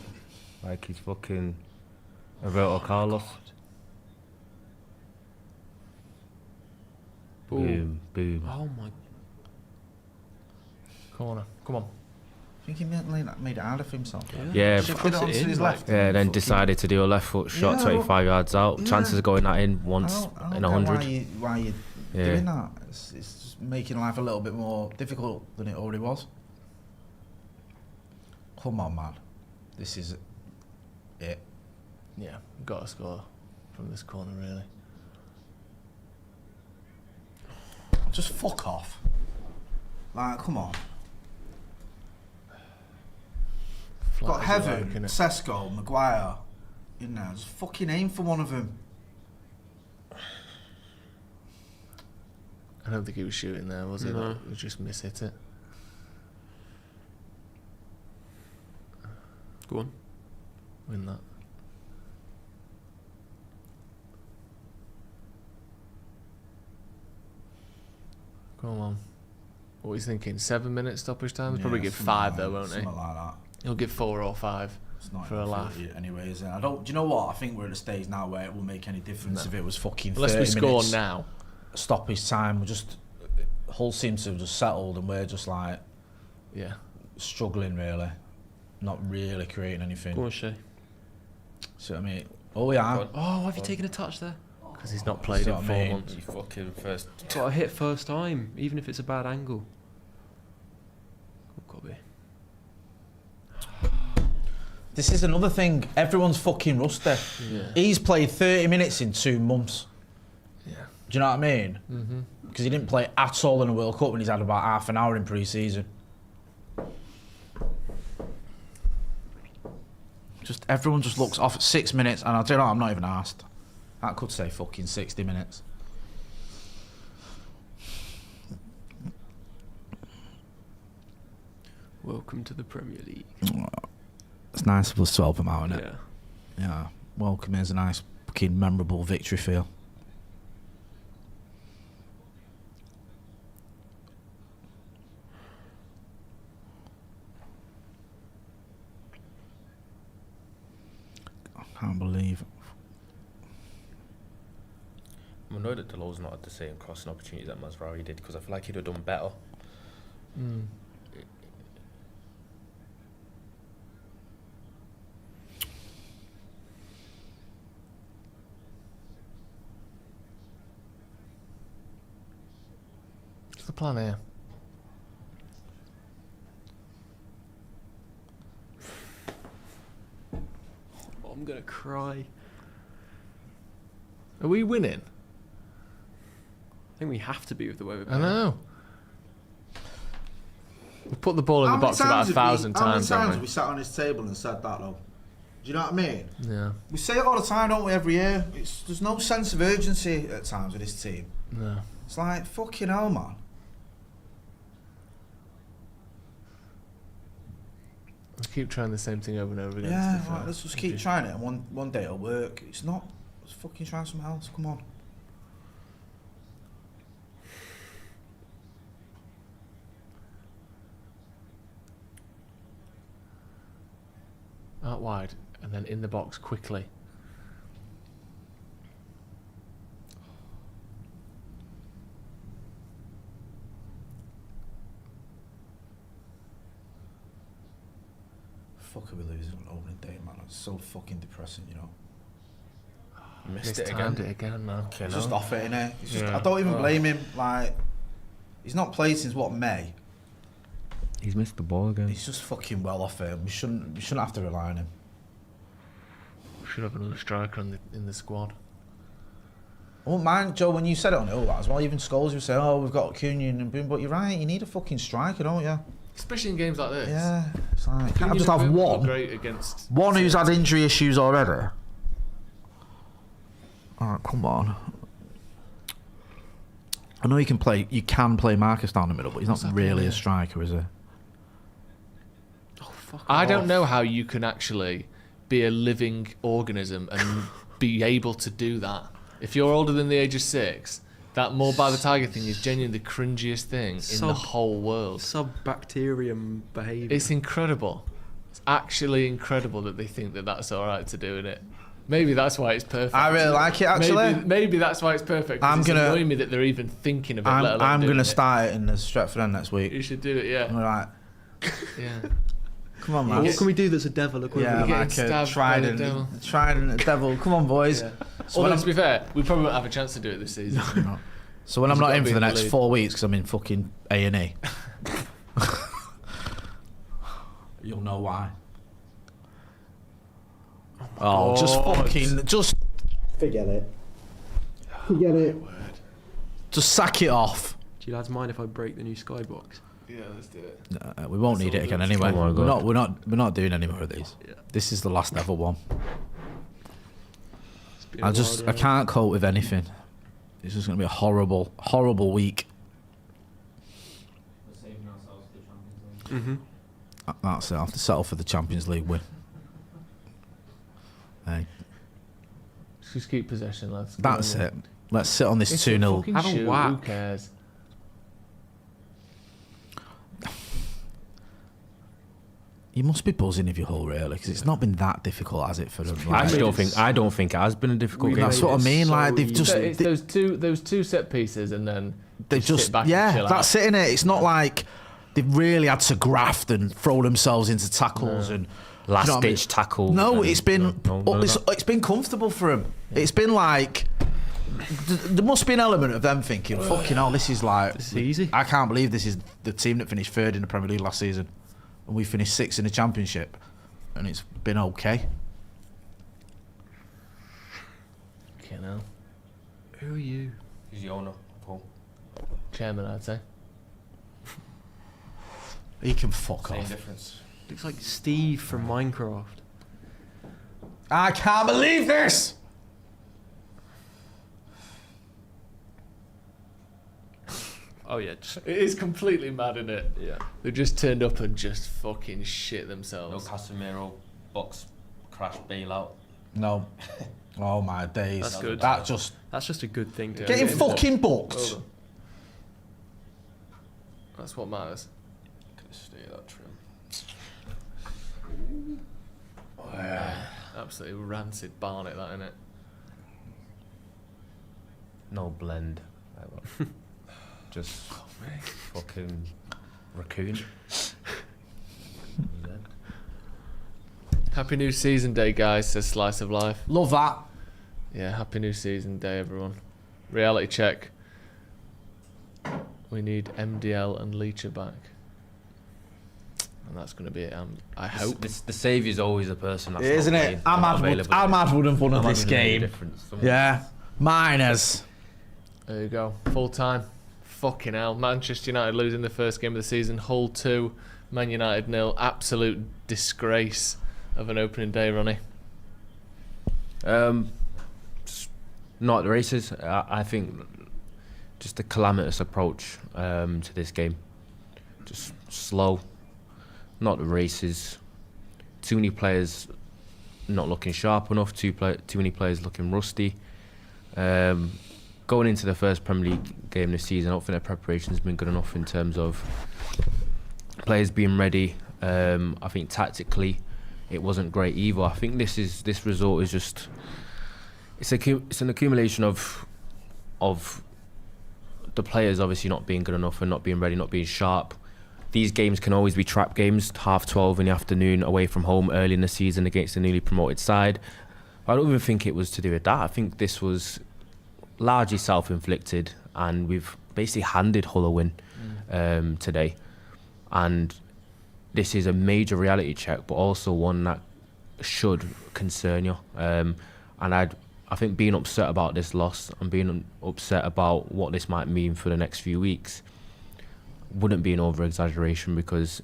Like he's fucking Roberto Carlos. Boom, boom. Oh my. Corner, come on. I think he made it harder for himself. Yeah, Shifted it onto his left. yeah, then decided to do a left foot shot 25 yards out. Chances of going that in once I in don't 100. get why you doing that. It's just making life a little bit more difficult than it already was. Come on, man. This is it. Yeah, got a score from this corner, really. Just fuck off. Like, come on. Got Heaven, Sesko, Maguire in there. Just fucking aim for one of them. I don't think he was shooting there, was he? No. Like, he just mishit it. Go on. Win that. Come on. What are you thinking? 7 minutes stoppage time? He'll probably give 5 though, won't he? Something like that. He'll give 4 or 5 It's not for a laugh. anyway, is it? I don't. Do you know what? I think we're at a stage now where it will make any difference if it was fucking 30 Unless we score minutes now. stoppage time. We're just Hull seems to have just settled, and we're just like struggling really, not really creating anything. Go on, Shay. See what I mean? Oh yeah. Oh, have you taken a touch there? Because he's not played in 4 months. You fucking first. Got a hit first time, even if it's a bad angle. Got to be. This is another thing. Everyone's fucking rusty. Yeah. He's played 30 minutes in 2 months. Yeah. Do you know what I mean? Mm-hmm. Because he didn't play at all in the World Cup when he's had about half an hour in pre-season. Just everyone just looks off at 6 minutes, and I don't know. I'm not even asked. That could say fucking 60 minutes. Welcome to the Premier League. It's nice of us to help him out, isn't it? Yeah. Yeah. Welcome is a nice, fucking memorable victory feel. I can't believe it. I'm annoyed that Delaw's not had the same crossing opportunity that Masraoui did, because I feel like he'd have done better. What's the plan here? Oh, I'm gonna cry. Are we winning? I think we have to be with the way we're I playing. know. We've put the ball in the box about 1,000 times, How many times haven't have we sat on this table and said that, though? Do you know what I mean? Yeah. We say it all the time, don't we, every year? There's no sense of urgency at times with this team. No. It's like, fucking hell, man. We keep trying the same thing over and over again. to Yeah, be fair. right, let's just keep trying it, and one day it'll work. It's not. Let's fucking try something else. Come on. out wide and then in the box quickly. Fuck, are we losing on opening day, man? It's so fucking depressing, you know. Missed it Timed it again, man. He's just off it, innit? It's just, I don't even blame him. Like, he's not played since what, May? He's missed the ball again. He's just fucking well off it. We shouldn't have to rely on him. Should have another striker in the squad. I wouldn't mind, Joe, when you said it on it as well. Even Scholes, you say, "Oh, we've got Cunha and Boom," but you're right. You need a fucking striker, don't you? Especially in games like this. Yeah, it's like, can't I Cunha just have and Boom one? were great against One who's had injury issues already. Alright, come on. I know you can play Marcus down the middle, but he's not really a striker, is he? Oh, fuck I don't off. know how you can actually be a living organism and be able to do that. If you're older than the age of 6, that more by the tiger thing is genuinely the cringiest thing in the whole world. Subbacterium behaviour. It's incredible. It's actually incredible that they think that that's alright to do in it. Maybe that's why it's perfect. I really like it, actually. Maybe that's why it's perfect. It's annoying me that they're even thinking of it. I'm going to start it in the Stretford end next week. You should do it, yeah. All right. Yeah. Come on, man. What can we do that's a devil equivalent? Yeah, like a trident a devil. Come on, boys. Yeah. So Although, to be fair, we probably won't have a chance to do it this season. So when I'm not in for the next 4 weeks because I'm in fucking A&E, you'll know why. Oh, just forget it. Forget it. Just sack it off. Do you lads mind if I break the new skybox? Yeah, let's do it. No, we won't need it again anyway. We're not doing any more of these. Yeah. This is the last ever one. I can't cope with anything. It's just going to be a horrible, horrible week. We're saving ourselves for the Champions League. That's it. I have to settle for the Champions League win. Hey. Just keep possession, lads. That's it. Let's sit on this 2-0. Have a whack. Who cares? You must be buzzing if you're Hull, really, because it's not been that difficult, has it, for them? I don't think it has been a difficult game. That's what I mean. Like they've just it's those two set pieces, and then they've just sit back and chill that's out. it, innit? It's not like they've really had to graft and throw themselves into tackles and last ditch tackle. No, it's been it's been comfortable for them. Yeah. It's been like there must be an element of them thinking, fucking hell, this is easy. I can't believe this is the team that finished 3rd in the Premier League last season. And we finished 6th in the Championship, and it's been okay. Okay, now. Who are you? Who's the owner, Paul? Chairman, I'd say. He can fuck Same off. difference. Looks like Steve from Minecraft. I can't believe this! Oh yeah, It is completely mad, isn't it? yeah. They just turned up and just fucking shit No themselves. Casemiro, box, crash, bailout. No. Oh my days. That's good. That's just a good thing to Yeah. get him Get fucking booked. Over. That's what matters. Could have stayed that trim. Absolutely rancid Barnet, that, innit? No blend. Just fucking raccoon. Happy New Season Day, guys, says Slice of Life. Love that. Yeah, Happy New Season Day, everyone. Reality check. We need MDL and Leacher back. And that's going to be it. I hope. The saviour's always a person that's Isn't not it? playing, Ahmad would have won Ahmad this would have made a game. difference. Yeah. Miners. There you go. Full time. Fucking hell. Manchester United losing the first game of the season. Hull 2. Man United 0. Absolute disgrace of an opening day, Ronnie. Not the races. I think just a calamitous approach to this game. Just slow. Not the races. Too many players not looking sharp enough. Too many players looking rusty. Going into the first Premier League game this season, I don't think their preparation's been good enough in terms of players being ready. I think tactically, it wasn't great either. I think this result is just it's an accumulation of the players obviously not being good enough and not being ready, not being sharp. These games can always be trap games, 12:30 in the afternoon away from home early in the season against a newly promoted side. I don't even think it was to do with that. I think this was largely self-inflicted, and we've basically handed Hull a win today. And this is a major reality check, but also one that should concern you. And I think being upset about this loss and being upset about what this might mean for the next few weeks wouldn't be an over-exaggeration, because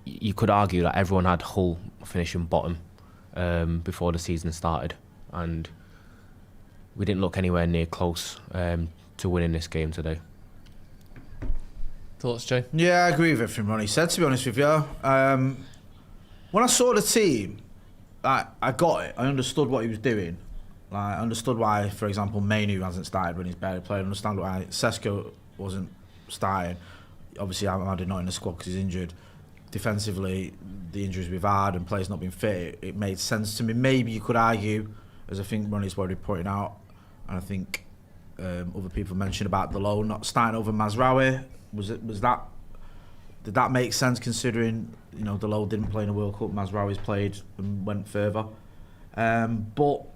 you could argue that everyone had Hull finishing bottom before the season started, and we didn't look anywhere near close to winning this game today. Thoughts, Jay? Yeah, I agree with everything Ronnie said, to be honest with you. When I saw the team, I got it. I understood what he was doing. I understood why, for example, Mainu hasn't started when he's barely played. I understand why Sesko wasn't starting. Obviously, Ahmad not in the squad because he's injured. Defensively, the injuries we've had and players not being fit, it made sense to me. Maybe you could argue, as I think Ronnie's already pointed out, and I think other people mentioned about the low not starting over Mazraoui. Did that make sense, considering Delo didn't play in the World Cup, Mazraoui's played and went further, but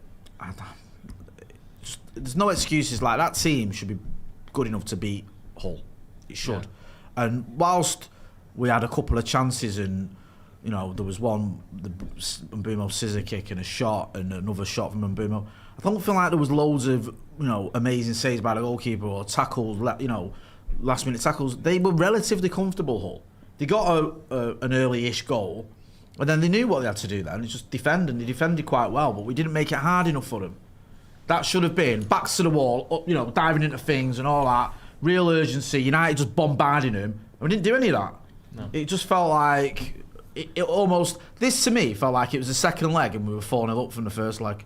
there's no excuses. Like, that team should be good enough to beat Hull. It should. Yeah. And whilst we had a couple of chances, and there was one, the Mbeumo scissor kick and a shot, and another shot from Mbeumo, I don't feel like there was loads of amazing saves by the goalkeeper or tackles, last minute tackles. They were relatively comfortable, Hull. They got an early-ish goal, and then they knew what they had to do then. It's just defend, and they defended quite well, but we didn't make it hard enough for them. That should have been backs to the wall, up, diving into things and all that. Real urgency, United just bombarding them, and we didn't do any of that. No. It just felt like it almost, this to me felt like it was the second leg and we were 4-0 up from the first leg.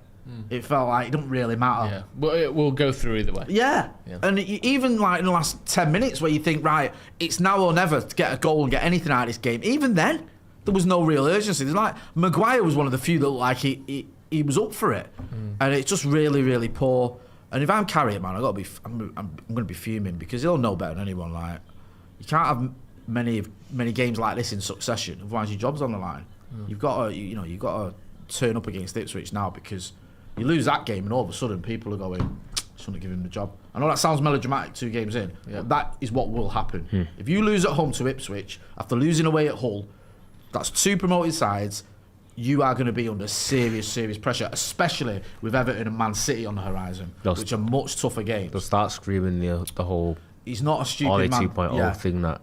It felt like it don't really matter. Yeah, but it will go through either way. Yeah. And even like in the last 10 minutes where you think, right, it's now or never to get a goal and get anything out of this game, even then there was no real urgency. There's like, Maguire was one of the few that looked like he was up for it, and it's just really, really poor. And if I'm Carrier, man, I'm going to be fuming, because he'll know better than anyone. Like, you can't have many games like this in succession, otherwise your job's on the line. You've got to turn up against Ipswich now, because you lose that game and all of a sudden people are going, just want to give him the job. I know that sounds melodramatic 2 games in, but that is what will happen. If you lose at home to Ipswich after losing away at Hull, that's 2 promoted sides. You are going to be under serious pressure, especially with Everton and Man City on the horizon, which are much tougher games. They'll start screaming the whole he's not a stupid man. 2.0 thing that.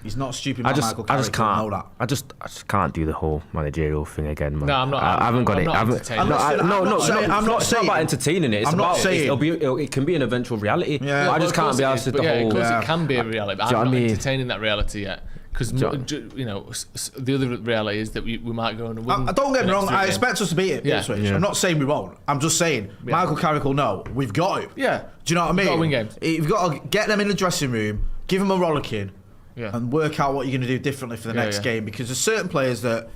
He's not a stupid man. Michael Carrick, I just can't. know that. I just can't do the whole managerial thing again, man. No, I'm not. I haven't got it. I'm not saying. It's not about entertaining it. It's about it can be an eventual reality. Yeah, I just can't be asked the whole. Of course, it can be a reality. But I'm not entertaining that reality yet. Because the other reality is that we might go on and win. Don't get me wrong. I expect us to beat it. Yeah. I'm not saying we won't. I'm just saying Michael Carrick will know we've got it. Yeah. Do you know what I mean? Got to win games. You've got to get them in the dressing room, give them a rollicking, and work out what you're going to do differently for the next game. Because there's certain players that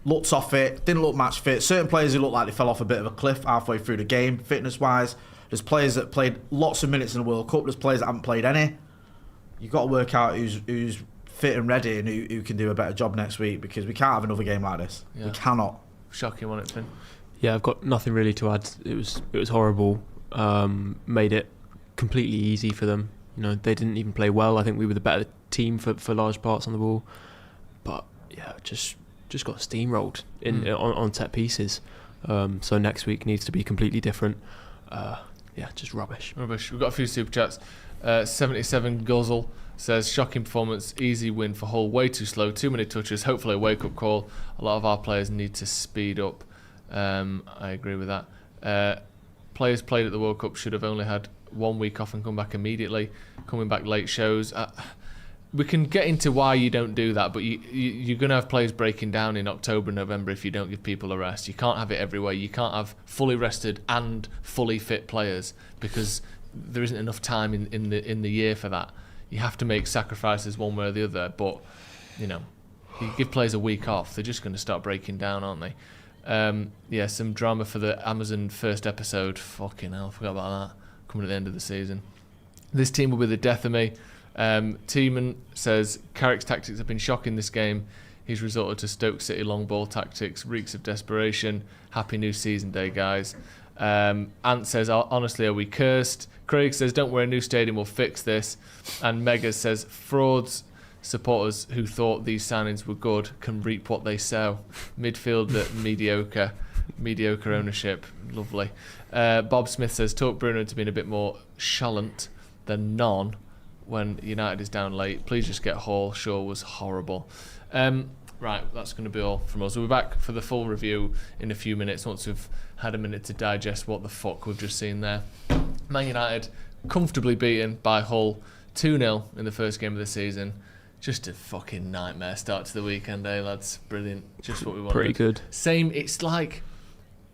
looked off it, didn't look match fit. Certain players who looked like they fell off a bit of a cliff halfway through the game, fitness-wise. There's players that played lots of minutes in the World Cup. There's players that haven't played any. You've got to work out who's fit and ready and who can do a better job next week, because we can't have another game like this. We cannot. Shocking one it's been. Yeah, I've got nothing really to add. It was horrible. Made it completely easy for them. They didn't even play well. I think we were the better team for large parts on the ball, but just got steamrolled on set pieces. So next week needs to be completely different. Just rubbish. We've got a few super chats. 77 Guzzle says, shocking performance, easy win for Hull, way too slow, too many touches, hopefully a wake-up call. A lot of our players need to speed up. I agree with that. Players played at the World Cup should have only had 1 week off and come back immediately. Coming back late shows. We can get into why you don't do that, but you're going to have players breaking down in October and November if you don't give people a rest. You can't have it everywhere. You can't have fully rested and fully fit players, because there isn't enough time in the year for that. You have to make sacrifices one way or the other, but You give players a week off, they're just going to start breaking down, aren't they? Some drama for the Amazon first episode. Fucking hell, I forgot about that. Coming at the end of the season. This team will be the death of me. Tiemann says Carrick's tactics have been shocking this game. He's resorted to Stoke City long ball tactics, reeks of desperation. Happy new season day, guys. Ant says, honestly, are we cursed? Craig says, don't worry, a new stadium will fix this. And Megas says, frauds. Supporters who thought these signings were good can reap what they sow. Midfield mediocre ownership. Lovely. Bob Smith says, talk Bruno into being a bit more chalant than none when United is down late. Please just get Hall. Shaw was horrible. Right, that's going to be all from us. We'll be back for the full review in a few minutes once we've had a minute to digest what the fuck we've just seen there. Man United comfortably beaten by Hull 2-0 in the first game of the season. Just a fucking nightmare start to the weekend, eh, lads? Brilliant. Just what we wanted. Pretty good. Same, it's like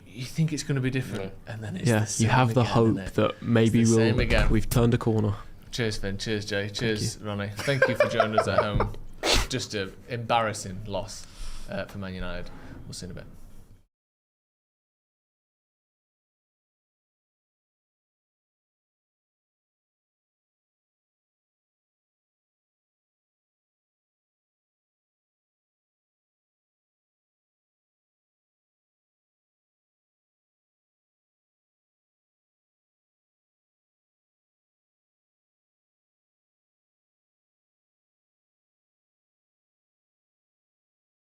you think it's going to be different, and then it's the same you have the again, hope innit? that maybe we've turned a corner. Cheers, Finn. Cheers, Jay. Cheers, Ronnie. Thank you for joining us at home. Just an embarrassing loss for Man United. We'll see you in a bit.